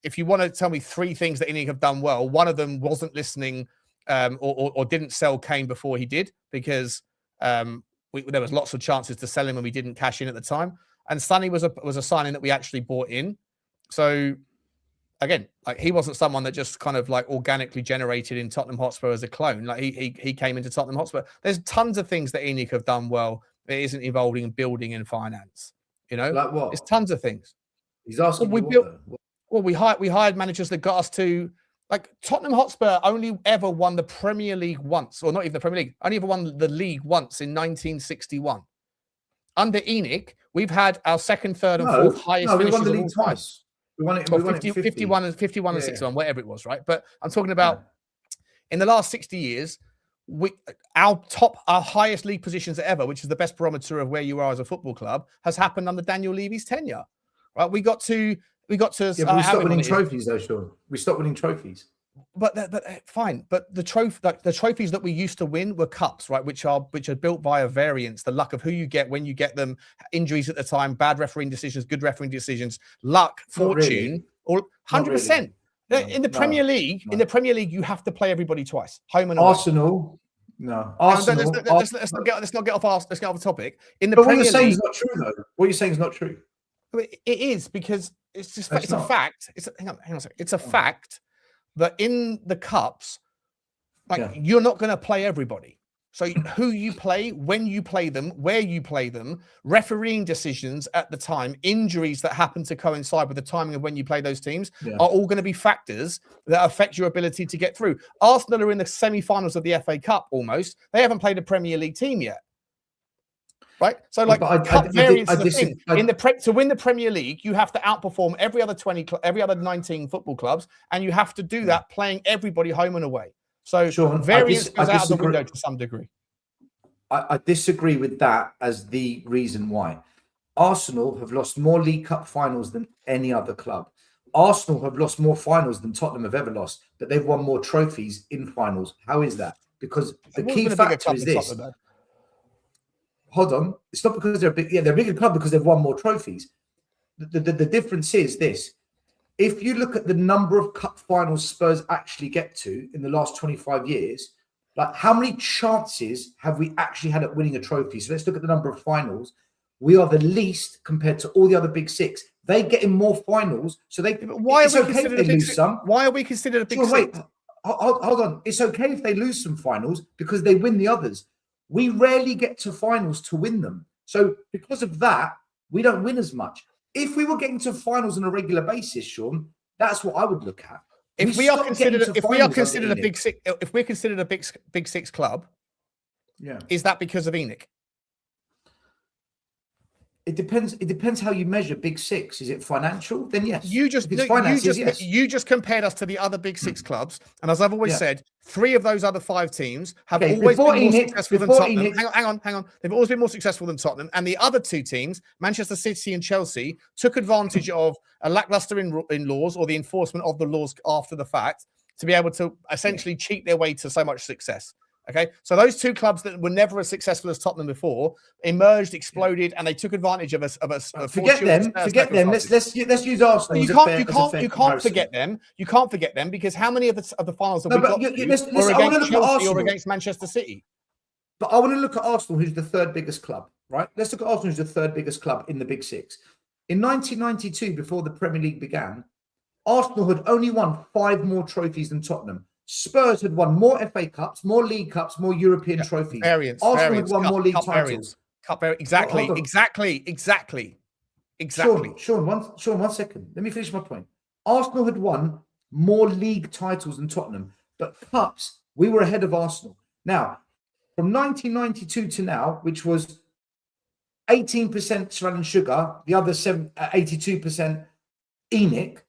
S1: if you want to tell me 3 things that ENIC have done well, one of them wasn't listening or didn't sell Kane before he did, because there was lots of chances to sell him and we didn't cash in at the time. And Sonny was a signing that we actually bought in. So again, like, he wasn't someone that just kind of like organically generated in Tottenham Hotspur as a clone. Like he came into Tottenham Hotspur. There's tons of things that ENIC have done well that isn't involving building and finance. You know,
S2: like what?
S1: There's tons of things.
S2: He's asking.
S1: We hired managers that got us to. Like, Tottenham Hotspur only ever won the Premier League once, or not even the Premier League, only ever won the league once in 1961. Under ENIC, we've had our second, third, and fourth highest finishes
S2: of all time. We won it
S1: 51 and 61, whatever it was, right? But I'm talking about in the last 60 years, our highest league positions ever, which is the best barometer of where you are as a football club, has happened under Daniel Levy's tenure, right? We got to.
S2: Yeah, but we stopped winning trophies, though, Sean. We stopped winning trophies.
S1: But fine. But the trophies that we used to win were cups, right? Which are built via variance, the luck of who you get when you get them, injuries at the time, bad refereeing decisions, good refereeing decisions, luck, fortune, or 100%. In the Premier League, you have to play everybody twice, home and away.
S2: Arsenal. No, Arsenal.
S1: Let's not get off the topic. In the
S2: but
S1: Premier
S2: what you're saying
S1: League,
S2: is not true, though. What you're saying is not true.
S1: It is, because it's a fact. Hang on a second. It's a fact that in the cups, you're not going to play everybody. So who you play, when you play them, where you play them, refereeing decisions at the time, injuries that happen to coincide with the timing of when you play those teams are all going to be factors that affect your ability to get through. Arsenal are in the semi-finals of the FA Cup almost. They haven't played a Premier League team yet. Right? So cup variance is the thing. To win the Premier League, you have to outperform every other 19 football clubs, and you have to do that playing everybody home and away. So variance goes out of the window to some degree.
S2: I disagree with that as the reason why. Arsenal have lost more League Cup finals than any other club. Arsenal have lost more finals than Tottenham have ever lost, but they've won more trophies in finals. How is that? Because the key factor is this. Hold on. It's not because they're a big, they're a bigger club because they've won more trophies. The difference is this. If you look at the number of cup finals Spurs actually get to in the last 25 years, like how many chances have we actually had at winning a trophy? So let's look at the number of finals. We are the least compared to all the other big six. They get in more finals, so they.
S1: Why are we considered a big six? Why are we considered a big six?
S2: Wait, hold on. It's okay if they lose some finals because they win the others. We rarely get to finals to win them. So because of that, we don't win as much. If we were getting to finals on a regular basis, Sean, that's what I would look at.
S1: If we are considered a big six club, is that because of ENIC?
S2: It depends. It depends how you measure big six. Is it financial? Then yes.
S1: You just compared us to the other big six clubs, and as I've always said, 3 of those other 5 teams have always been more successful than Tottenham. Hang on. They've always been more successful than Tottenham, and the other 2 teams, Manchester City and Chelsea, took advantage of a lackluster in laws or the enforcement of the laws after the fact to be able to essentially cheat their way to so much success. Okay, so those 2 clubs that were never as successful as Tottenham before emerged, exploded, and they took advantage of us.
S2: Forget them. Let's use Arsenal.
S1: You can't forget them. You can't forget them because how many of the finals have we got were against Chelsea or against Manchester City?
S2: But I want to look at Arsenal, who's the 3rd biggest club, right? Let's look at Arsenal, who's the 3rd biggest club in the Big Six. In 1992, before the Premier League began, Arsenal had only won 5 more trophies than Tottenham. Spurs had won more FA Cups, more League Cups, more European trophies. Arsenal had won more league titles.
S1: Exactly.
S2: Sean, one second. Let me finish my point. Arsenal had won more league titles than Tottenham, but cups, we were ahead of Arsenal. Now, from 1992 to now, which was 18% Sral and Sugar, the other 82% ENIC,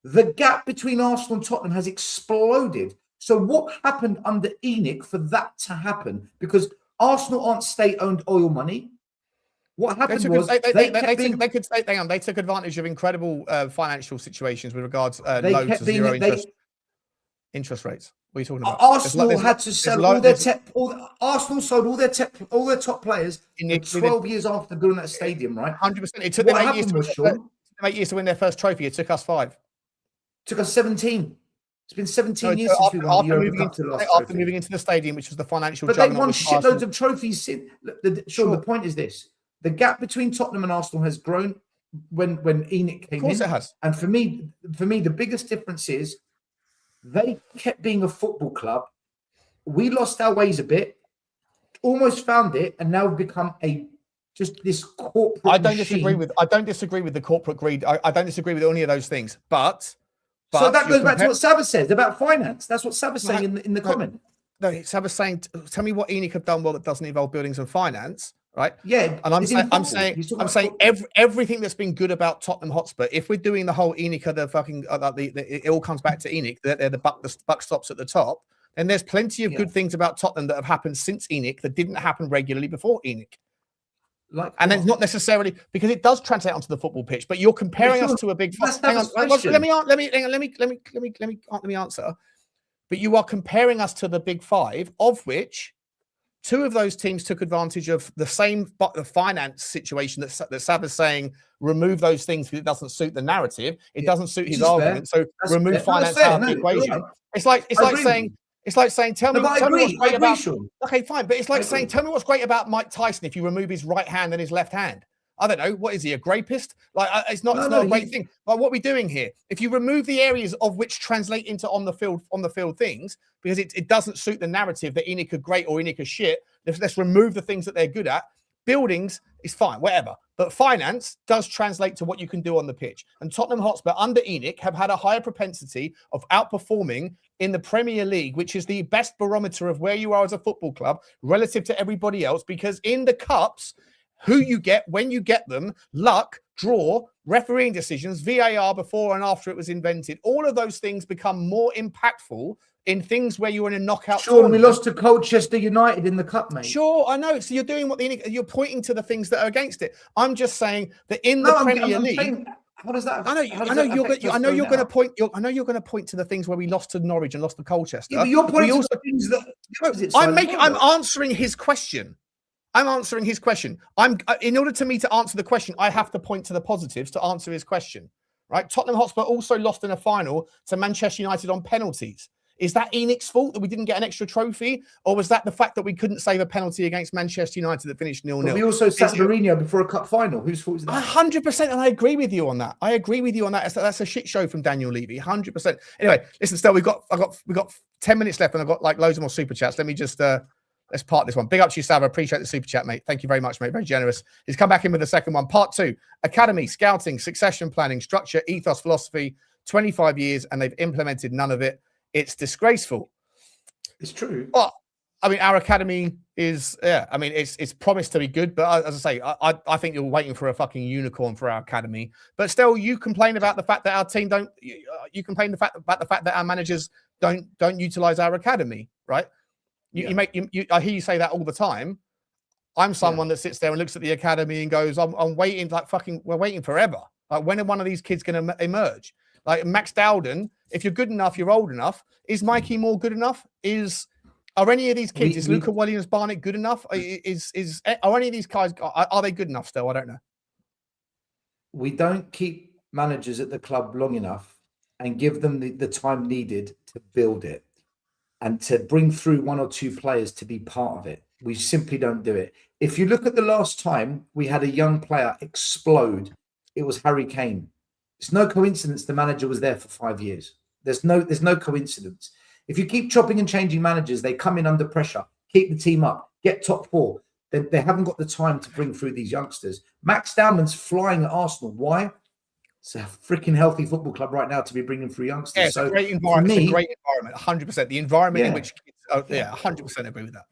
S2: the gap between Arsenal and Tottenham has exploded. So what happened under ENIC for that to happen? Because Arsenal aren't state-owned oil money. What happened
S1: they took advantage of incredible financial situations with regards low to zero interest rates. What are you talking about?
S2: Arsenal had to sell all their Arsenal sold all their top players in 12 years after building that stadium, right?
S1: 100%. It took them 8 years to win their first trophy. It took us 5.
S2: Took us 17. It's been 17 years since we won the Europa Cup to the last trophy.
S1: After moving into the stadium, which was the financial
S2: But they won shitloads of trophies since. Sean, the point is this. The gap between Tottenham and Arsenal has grown when ENIC came in.
S1: Of course it has.
S2: And for me, the biggest difference is they kept being a football club. We lost our ways a bit, almost found it, and now we've become just this corporate
S1: I don't disagree with the corporate greed. I don't disagree with any of those things. But
S2: so that goes back to what Sabas says about finance. That's what Sabas saying in the comment.
S1: No, Sabas saying, tell me what ENIC have done well that doesn't involve buildings and finance, right?
S2: Yeah,
S1: and I'm saying everything that's been good about Tottenham Hotspur. If we're doing the whole ENIC, it all comes back to ENIC. They're the buck stops at the top. And there's plenty of good things about Tottenham that have happened since ENIC that didn't happen regularly before ENIC. And then not necessarily because it does translate onto the football pitch, but you're comparing us to a big. Hang on, let me answer. But you are comparing us to the big five, of which 2 of those teams took advantage of the same finance situation that Sav is saying. Remove those things because it doesn't suit the narrative. It doesn't suit his argument. So remove finance out of the equation. Right. It's like saying, tell me what's great about. Okay, fine, but it's like saying, tell me what's great about Mike Tyson if you remove his right hand and his left hand. I don't know. What is he, a grapist? Like, it's not a great thing. Like, what we're doing here, if you remove the areas of which translate into on the field things, because it doesn't suit the narrative that ENIC are great or ENIC are shit. Let's remove the things that they're good at. Buildings is fine, whatever. But finance does translate to what you can do on the pitch. And Tottenham Hotspur under ENIC have had a higher propensity of outperforming in the Premier League, which is the best barometer of where you are as a football club relative to everybody else. Because in the cups, who you get, when you get them, luck, draw, refereeing decisions, VAR before and after it was invented, all of those things become more impactful in things where you're in a knockout.
S2: Sure, we lost to Colchester United in the cup, mate.
S1: Sure, I know. So you're doing what you're pointing to the things that are against it. I'm just saying that in the Premier League.
S2: How does that?
S1: I know you're going to point. I know you're going to point to the things where we lost to Norwich and lost to Colchester.
S2: Yeah, but you're pointing to the things that.
S1: I'm answering his question. In order to me to answer the question, I have to point to the positives to answer his question. Right? Tottenham Hotspur also lost in a final to Manchester United on penalties. Is that ENIC's fault that we didn't get an extra trophy? Or was that the fact that we couldn't save a penalty against Manchester United that finished 0-0?
S2: We also sacked Mourinho before a cup final. Whose fault is that?
S1: 100%. And I agree with you on that. That's a shit show from Daniel Levy. 100%. Anyway, listen, Stel, we've got 10 minutes left and I've got like loads of more super chats. Let me just, let's part this one. Big up to you, Sav. I appreciate the super chat, mate. Thank you very much, mate. Very generous. He's come back in with the second one. Part 2, academy, scouting, succession planning, structure, ethos, philosophy, 25 years, and they've implemented none of it. It's disgraceful.
S2: It's true.
S1: But I mean, our academy is, I mean, it's promised to be good. But as I say, I think you're waiting for a fucking unicorn for our academy. But still, you complain about the fact that our team don't. You complain about the fact that our managers don't utilize our academy, right? I hear you say that all the time. I'm someone that sits there and looks at the academy and goes, I'm waiting, like we're waiting forever. Like, when are one of these kids going to emerge? Like Max Dowden, if you're good enough, you're old enough. Is Mikey Moore good enough? Are any of these kids? Is Luca Williams-Barnett good enough? Are any of these guys? Are they good enough still? I don't know.
S2: We don't keep managers at the club long enough and give them the time needed to build it and to bring through 1 or 2 players to be part of it. We simply don't do it. If you look at the last time we had a young player explode, it was Harry Kane. It's no coincidence the manager was there for 5 years. There's no coincidence. If you keep chopping and changing managers, they come in under pressure, keep the team up, get top 4. They haven't got the time to bring through these youngsters. Max Dowman's flying at Arsenal. Why? It's a freaking healthy football club right now to be bringing through youngsters.
S1: Yeah, it's a great environment. It's a great environment, 100%. The environment in which kids, 100% agree with that.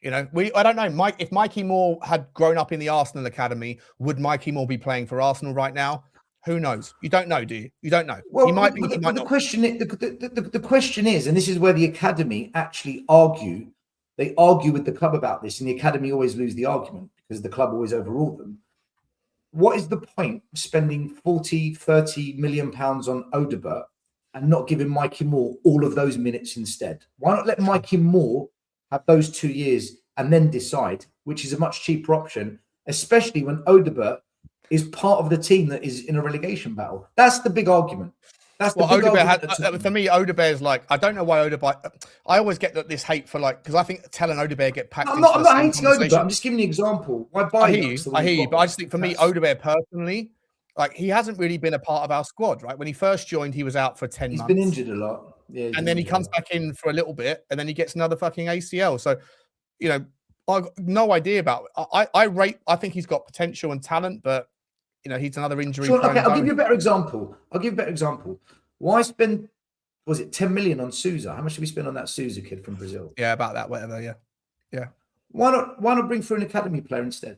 S1: You know, I don't know, Mike. If Mikey Moore had grown up in the Arsenal academy, would Mikey Moore be playing for Arsenal right now? Who knows? You don't know, do you? You don't know.
S2: Well,
S1: he might be.
S2: The question is, and this is where the academy actually argue. They argue with the club about this, and the academy always lose the argument because the club always overrule them. What is the point of spending 40, 30 million pounds on Odegaard and not giving Mikey Moore all of those minutes instead? Why not let Mikey Moore have those 2 years and then decide, which is a much cheaper option, especially when Odegaard is part of the team that is in a relegation battle? That's the big argument. That's the big argument.
S1: For me, Odegaard is like, I don't know why Odegaard. I always get this hate for like, because I think Tel and Odegaard get packed.
S2: I'm not hating Odegaard. I'm just giving you an example. Why buy
S1: I hear you, but I just think for me, Odegaard personally, like, he hasn't really been a part of our squad, right? When he first joined, he was out for 10 months.
S2: He's been injured a lot. Yeah,
S1: and then he comes back in for a little bit, and then he gets another fucking ACL. So, you know, I've got no idea about it. I think he's got potential and talent, but you know, he's another injury.
S2: Sure, okay, I'll give you a better example. Why spend, was it 10 million on Sousa? How much did we spend on that Sousa kid from Brazil?
S1: Yeah, about that, whatever. Yeah.
S2: Why not bring through an academy player instead?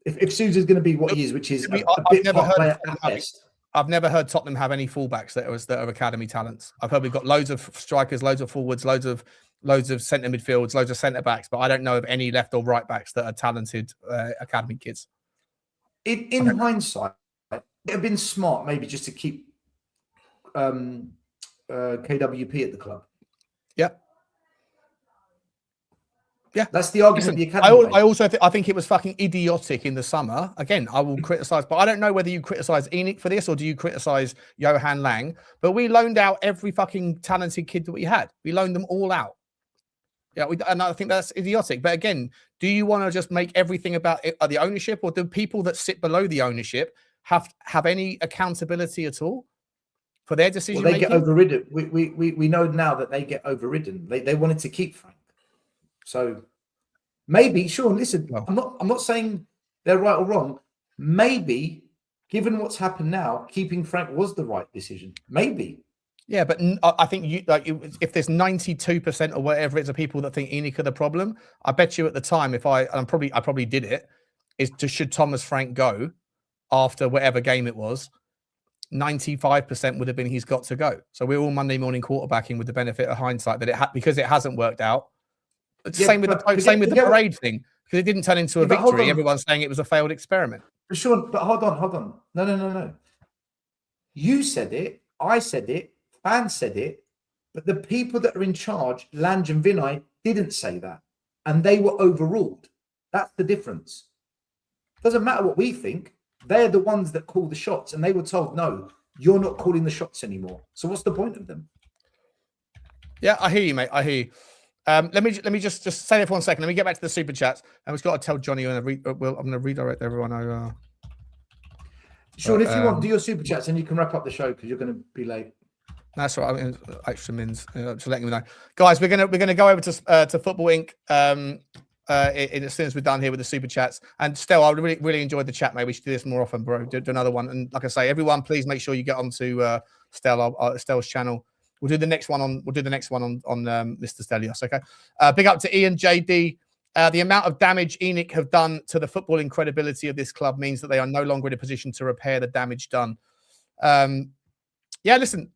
S2: If Sousa's going to be what he is, which is a bit part player at best.
S1: I've never heard Tottenham have any fullbacks that are academy talents. I've heard we've got loads of strikers, loads of forwards, loads of loads of centre midfields, loads of centre backs, but I don't know of any left or right backs that are talented academy kids.
S2: In hindsight, it would have been smart maybe just to keep KWP at the club.
S1: Yeah. Yeah,
S2: that's the argument.
S1: Listen,
S2: the academy
S1: I also I think it was fucking idiotic in the summer. Again, I will criticise, but I don't know whether you criticise ENIC for this or do you criticise Johan Lang. But we loaned out every fucking talented kid that we had. We loaned them all out. Yeah, and I think that's idiotic. But again, do you want to just make everything about the ownership, or do people that sit below the ownership have any accountability at all for their decision making?
S2: They get overridden. We know now that they get overridden. They wanted to keep Frank. So maybe, Sean, listen, I'm not saying they're right or wrong. Maybe, given what's happened now, keeping Frank was the right decision. Maybe.
S1: Yeah, but I think if there's 92% or whatever it's of people that think ENIC are the problem, I bet you at the time, I probably did it, is should Thomas Frank go after whatever game it was, 95% would have been he's got to go. So we're all Monday morning quarterbacking with the benefit of hindsight that because it hasn't worked out. Same with the parade thing, because it didn't turn into a victory. Everyone's saying it was a failed experiment.
S2: Sean, but hold on. No. You said it. I said it. Fans said it. But the people that are in charge, Lange and Vinay, didn't say that. And they were overruled. That's the difference. Doesn't matter what we think. They're the ones that call the shots. And they were told, no, you're not calling the shots anymore. So what's the point of them?
S1: Yeah, I hear you, mate. I hear you. Let me just say there for 1 second. Let me get back to the super chats, and we've got to tell Johnny. I'm going to redirect everyone over.
S2: Sean, if you want, do your super chats, and you can wrap up the show because you're going to be late.
S1: That's right. I mean, extra mins. Just letting you know, guys. We're gonna go over to Football Inc. As soon as we're done here with the super chats. And Stel, I really enjoyed the chat, mate. We should do this more often, bro. Do another one. And like I say, everyone, please make sure you get onto Stel's channel. We'll do the next one on Mr. Stelios, okay? Big up to Ian JD. The amount of damage ENIC have done to the footballing credibility of this club means that they are no longer in a position to repair the damage done. Yeah, listen,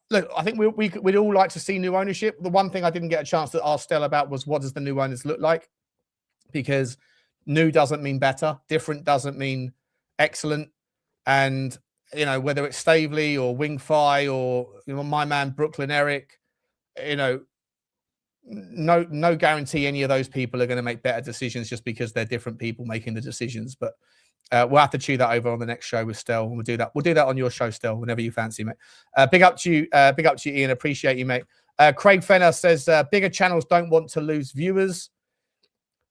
S1: look, I think we'd all like to see new ownership. The one thing I didn't get a chance to ask Stel about was what does the new owners look like? Because new doesn't mean better. Different doesn't mean excellent. And whether it's Staveley or Wing-Fi or my man Brooklyn Eric, no guarantee any of those people are going to make better decisions just because they're different people making the decisions. But we'll have to chew that over on the next show with Stel. We'll do that. We'll do that on your show, Stel, whenever you fancy, mate. Big up to you, Ian. Appreciate you, mate. Craig Fenner says bigger channels don't want to lose viewers.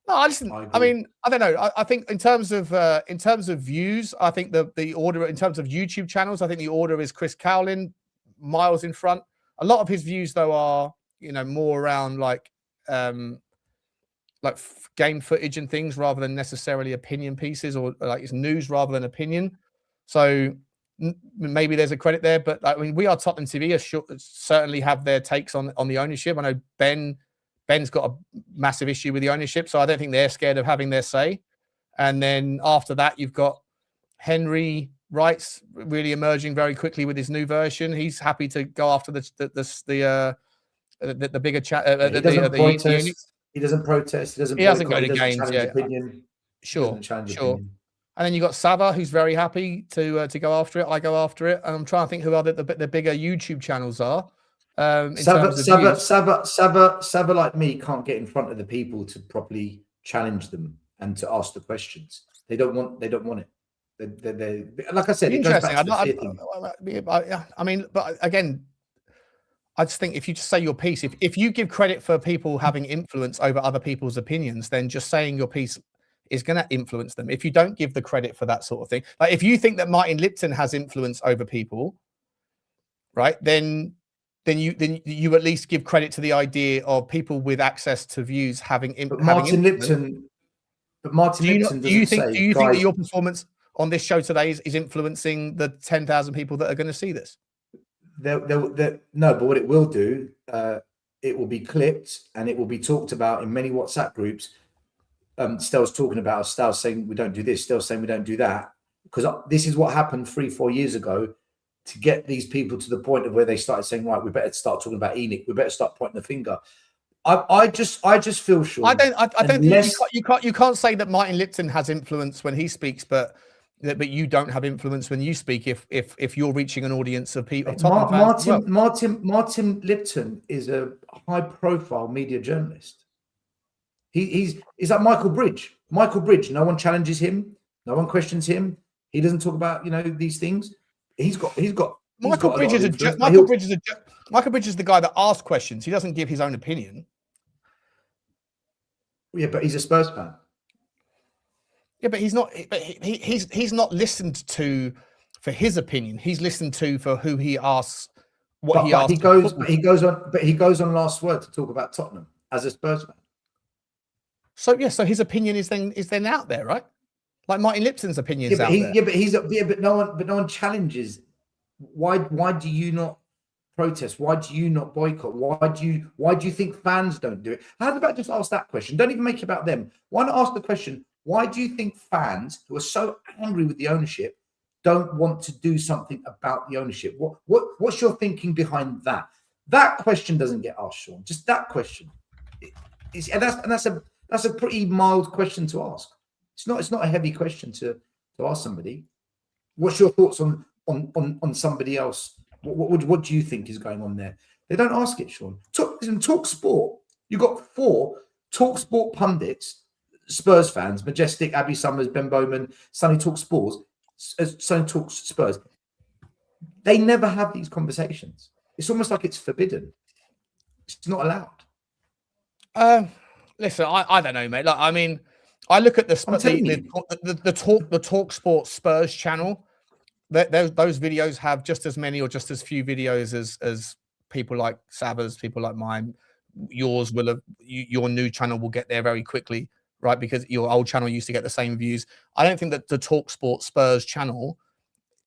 S1: No, listen. I mean, I don't know. I think in terms of views, I think the order in terms of YouTube channels, I think the order is Chris Cowlin, miles in front. A lot of his views though are more around like game footage and things rather than necessarily opinion pieces or like it's news rather than opinion. So maybe there's a credit there, but I mean, we are Tottenham TV certainly have their takes on the ownership. I know Ben's got a massive issue with the ownership, so I don't think they're scared of having their say. And then after that, you've got Henry Wright's really emerging very quickly with his new version. He's happy to go after the bigger chat.
S2: He doesn't protest.
S1: He doesn't go to games. Yeah, sure. Opinion. And then you got Sava, who's very happy to go after it. I go after it. And I'm trying to think who are the bigger YouTube channels are.
S2: Sava, like me, can't get in front of the people to properly challenge them and to ask the questions. They don't want it. They like I said, it goes back to the fear thing.
S1: I mean, but again, I just think if you just say your piece, if you give credit for people having influence over other people's opinions, then just saying your piece is going to influence them. If you don't give the credit for that sort of thing, like if you think that Martin Lipton has influence over people, right, then you at least give credit to the idea of people with access to views having
S2: Martin Lipton. But Martin Lipton
S1: do you think that your performance on this show today is influencing the 10,000 people that are going to see this?
S2: No, but what it will do, it will be clipped and it will be talked about in many WhatsApp groups. Stel's talking about Stel saying we don't do this, Stel saying we don't do that, because this is what happened 3-4 years ago to get these people to the point of where they started saying, right, we better start talking about ENIC, we better start pointing the finger. I just feel sure.
S1: I don't think you can't say that Martin Lipton has influence when he speaks, but you don't have influence when you speak. If you're reaching an audience of people, Tottenham fans.
S2: Martin Lipton is a high-profile media journalist. He's like Michael Bridge. Michael Bridge. No one challenges him. No one questions him. He doesn't talk about these things. Michael Bridge is the guy that asks questions. He doesn't give his own opinion. Yeah, but he's a Spurs fan.
S1: Yeah, but he's not. But he's not listened to for his opinion. He's listened to for who he asks.
S2: He goes on Last Word to talk about Tottenham as a Spurs fan.
S1: So his opinion is then out there, right? Like Martin Lipton's opinion is out there.
S2: But no one challenges. Why do you not protest? Why do you not boycott? Why do you think fans don't do it? How about just ask that question? Don't even make it about them. Why not ask the question? Why do you think fans who are so angry with the ownership don't want to do something about the ownership? What's your thinking behind that? That question doesn't get asked, Sean. Just that question. That's a pretty mild question to ask. It's not a heavy question to ask somebody. What's your thoughts on somebody else? What do you think is going on there? They don't ask it, Sean. Talk Sport. You got 4 Talk Sport pundits, Spurs fans, Majestic, Abby Summers, Ben Bowman, Sonny Talks Spurs. They never have these conversations. It's almost like it's forbidden. It's not allowed.
S1: Listen, I don't know, mate. Like, I mean, I look at the Talk Sport Spurs channel. Those videos have just as many or just as few videos as people like Saba's, people like mine. Yours will have, your new channel will get there very quickly, right? Because your old channel used to get the same views. I don't think that the Talk Sport Spurs channel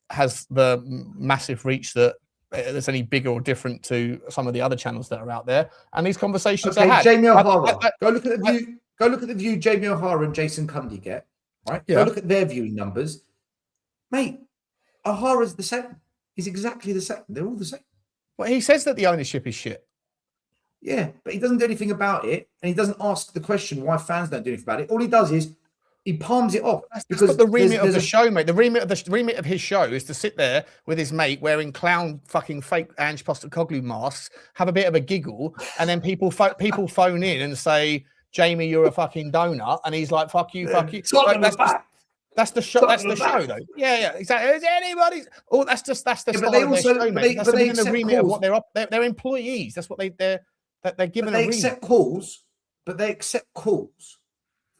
S1: has the massive reach that's any bigger or different to some of the other channels that are out there. And these conversations are had.
S2: Jamie O'Hara. Go look at the view Jamie O'Hara and Jason Cundy get. Right? Yeah. Go look at their viewing numbers. Mate, O'Hara's the same. He's exactly the same. They're all the same.
S1: Well, he says that the ownership is shit.
S2: Yeah, but he doesn't do anything about it. And he doesn't ask the question why fans don't do anything about it. All he does is he palms it off.
S1: Because the remit of the show, mate. The remit of his show is to sit there with his mate wearing clown fucking fake Ange Postecoglou masks, have a bit of a giggle, and then people phone in and say, "Jamie, you're a fucking donut," and he's like, "Fuck you, fuck you." That's the show. That's the show, though. Yeah, exactly. Is anybody's? Oh, that's the style of their show, mate. That's within the remit of what they're employees. That's what they're given.
S2: They accept calls, but they accept calls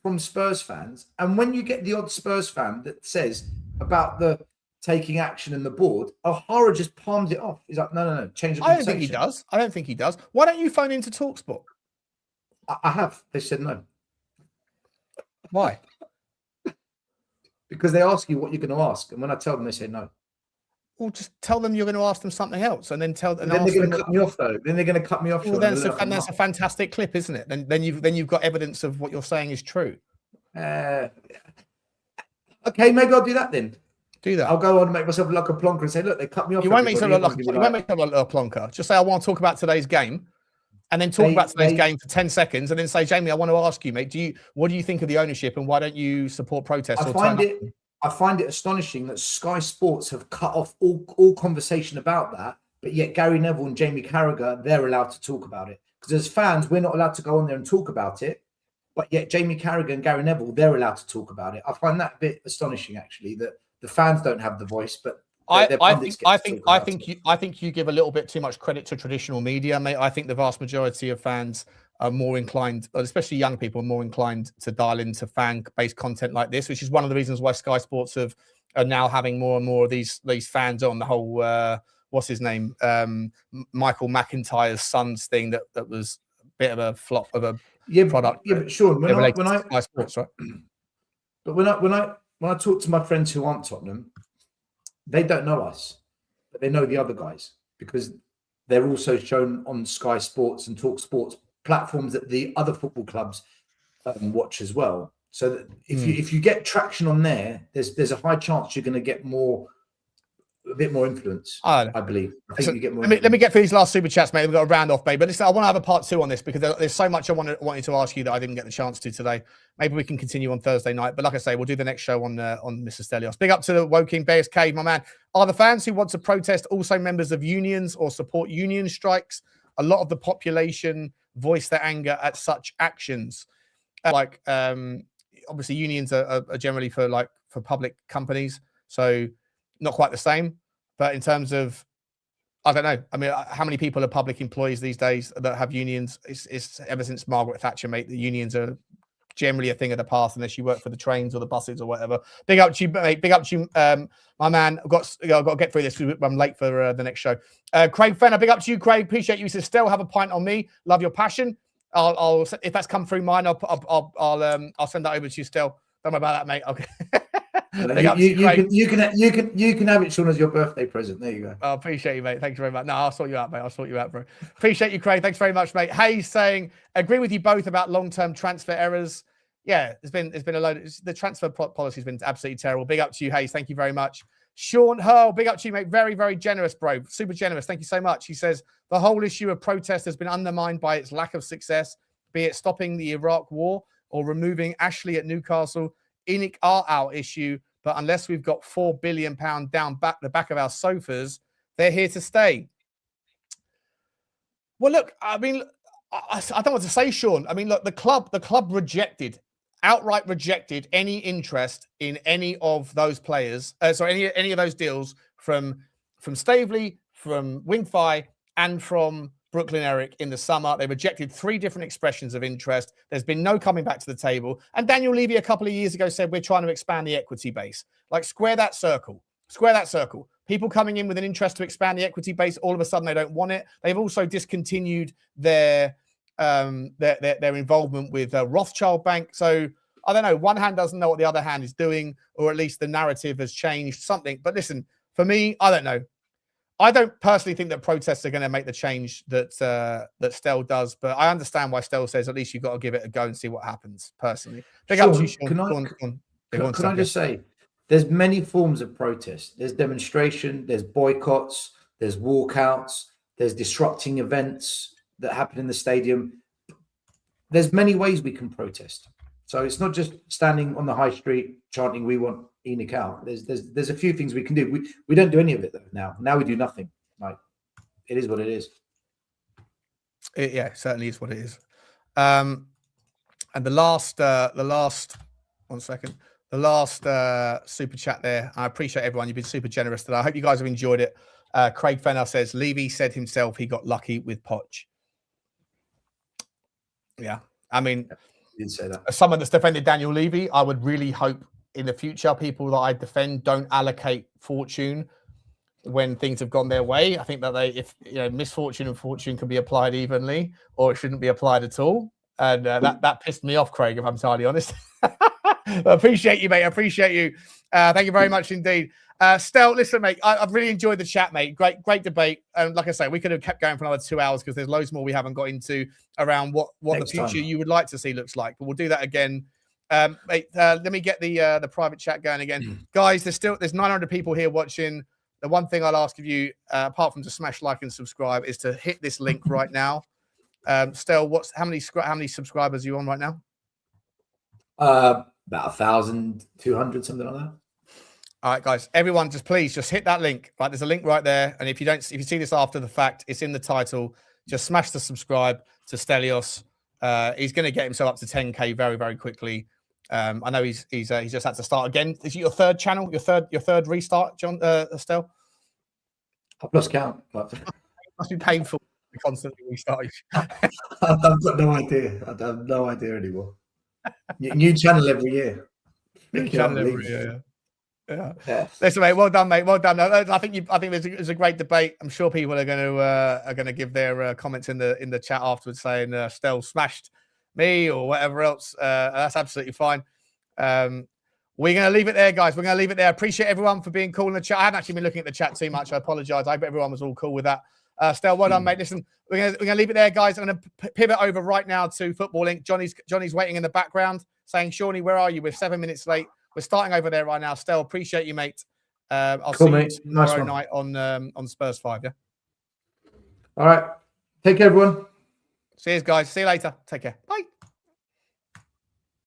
S2: from Spurs fans. And when you get the odd Spurs fan that says about the taking action in the board, O'Hara just palms it off. He's like, no, change the conversation.
S1: I don't think he does. Why don't you phone into TalkSport?
S2: I have. They said no.
S1: Why?
S2: Because they ask you what you're going to ask. And when I tell them, they say no.
S1: Well, just tell them you're going to ask them something else, and then
S2: then they're going to cut me off, though. Then they're going to cut me off.
S1: Well, that's a fantastic clip, isn't it? Then you've got evidence of what you're saying is true.
S2: Okay, maybe I'll do that then.
S1: Do that.
S2: I'll go on and make myself look like a plonker and say, look, they cut me off.
S1: You won't make yourself look like a plonker. Just say, I want to talk about today's game, and then talk about today's game for 10 seconds, and then say, Jamie, I want to ask you, mate, what do you think of the ownership, and why don't you support protests?
S2: I find it astonishing that Sky Sports have cut off all conversation about that, but yet Gary Neville and Jamie Carragher, they're allowed to talk about it. Because as fans, we're not allowed to go on there and talk about it, but yet Jamie Carragher and Gary Neville, they're allowed to talk about it. I find that a bit astonishing, actually, that the fans don't have the voice, but I think you give a little bit too much credit to traditional media, mate. I think the vast majority of fans are more inclined, especially young people, are more inclined to dial into fan-based content like this, which is one of the reasons why Sky Sports are now having more and more of these fans on. The whole what's his name, Michael McIntyre's son's thing that was a bit of a flop of a product. Yeah, but Sean, when I
S1: Sky Sports, right?
S2: But when I talk to my friends who aren't Tottenham, they don't know us, but they know the other guys because they're also shown on Sky Sports and Talk Sports platforms that the other football clubs watch as well. So that if you get traction on there, there's a high chance you're going to get more a bit more influence. I believe. I think you get more.
S1: Let me get through these last super chats, mate. We've got a round off, mate. But listen, I want to have a part 2 on this because there's so much I wanted to ask you that I didn't get the chance to today. Maybe we can continue on Thursday night. But like I say, we'll do the next show on Mr. Stelios. Big up to the Woking Bears Cave, my man. Are the fans who want to protest also members of unions or support union strikes? A lot of the population voice their anger at such actions. Obviously, unions are generally for public companies, so not quite the same. But in terms of, I don't know. I mean, how many people are public employees these days that have unions? It's ever since Margaret Thatcher, mate. The unions are generally a thing of the past unless you work for the trains or the buses or whatever. Big up to you, mate. Big up to you, my man. I've got to get through this because I'm late for the next show. Craig Fenner, big up to you, Craig. Appreciate you. He says, still have a pint on me. Love your passion. I'll if that's come through mine, I'll send that over to you. Still, don't worry about that, mate. Okay.
S2: You can have it, Sean, as your birthday present. There you go.
S1: I appreciate you, mate. Thank you very much. No, I'll sort you out, mate. I'll sort you out, bro. Appreciate you, Craig. Thanks very much, mate. Hayes saying, agree with you both about long-term transfer errors. Yeah, there's been a load. The transfer policy has been absolutely terrible. Big up to you, Hayes. Thank you very much. Sean Hurl, big up to you, mate. Very, very generous, bro. Super generous. Thank you so much. He says, the whole issue of protest has been undermined by its lack of success, be it stopping the Iraq war or removing Ashley at Newcastle. ENIC are our issue, but unless we've got £4 billion down the back of our sofas, they're here to stay. Well, look, I mean, I don't want to say, Sean. I mean, look, the club outright rejected any interest in any of those players. Any of those deals from Staveley, from Wingfi, and from Brooklyn Eric in the summer. They rejected 3 different expressions of interest. There's been no coming back to the table. And Daniel Levy a couple of years ago said, we're trying to expand the equity base. Like, square that circle. Square that circle. People coming in with an interest to expand the equity base, all of a sudden they don't want it. They've also discontinued their involvement with Rothschild Bank. So, I don't know, one hand doesn't know what the other hand is doing, or at least the narrative has changed something. But listen, for me, I don't know. I don't personally think that protests are going to make the change that Stel does, but I understand why Stel says at least you've got to give it a go and see what happens, personally. Sean,
S2: can I just say, there's many forms of protest. There's demonstration, there's boycotts, there's walkouts, there's disrupting events that happen in the stadium. There's many ways we can protest. So it's not just standing on the high street chanting, we want ENIC out. There's a few things we can do. We don't do any of it though now. Now we do nothing. Like, it is what it is.
S1: It certainly is what it is. And the last 1 second. The last super chat there. I appreciate everyone. You've been super generous today. I hope you guys have enjoyed it. Craig Fenner says, Levy said himself he got lucky with Poch. Yeah. I mean,
S2: didn't say that.
S1: As someone that's defended Daniel Levy, I would really hope in the future people that I defend don't allocate fortune when things have gone their way. I think that if misfortune and fortune can be applied evenly, or it shouldn't be applied at all. And that pissed me off, Craig, if I'm entirely honest. I appreciate you, mate. I appreciate you. Thank you very much indeed. Stel, listen, mate, I've really enjoyed the chat, mate. Great debate. And like I say, we could have kept going for another 2 hours because there's loads more we haven't got into around what the future you would like to see looks like. But we'll do that again. Mate, let me get the private chat going again. Guys, there's 900 people here watching. The one thing I'll ask of you, apart from to smash like and subscribe, is to hit this link right now. Stel, how many subscribers are you on right now?
S2: About 1,200, something like that.
S1: All right, guys, everyone, just hit that link. Right, there's a link right there, and if you see this after the fact, it's in the title. Just smash the subscribe to Stelios. He's going to get himself up to 10K very, very quickly. I know he's just had to start again. Is it your third channel? Your third restart, John Stel?
S2: I've lost count. But...
S1: It must be painful to constantly restart.
S2: I've got no idea. I have no idea anymore. New channel every year.
S1: New channel every year. Yeah. Listen, mate. Well done, mate. Well done. I think there's a great debate. I'm sure people are going to give their comments in the chat afterwards, saying Stel smashed me or whatever else. That's absolutely fine. We're going to leave it there, guys. We're going to leave it there. Appreciate everyone for being cool in the chat. I haven't actually been looking at the chat too much. I apologise. I hope everyone was all cool with that. Stel, well done, mate. Listen, we're going to leave it there, guys. I'm going to pivot over right now to Football Inc. Johnny's waiting in the background, saying, Shawnee, where are you? We're 7 minutes late. We're starting over there right now. Stel, appreciate you, mate. I'll
S2: Cool,
S1: see
S2: mate.
S1: you
S2: Nice
S1: tomorrow
S2: one.
S1: night on Spurs 5. Yeah.
S2: All right. Take care, everyone.
S1: Cheers, guys. See you later. Take care. Bye.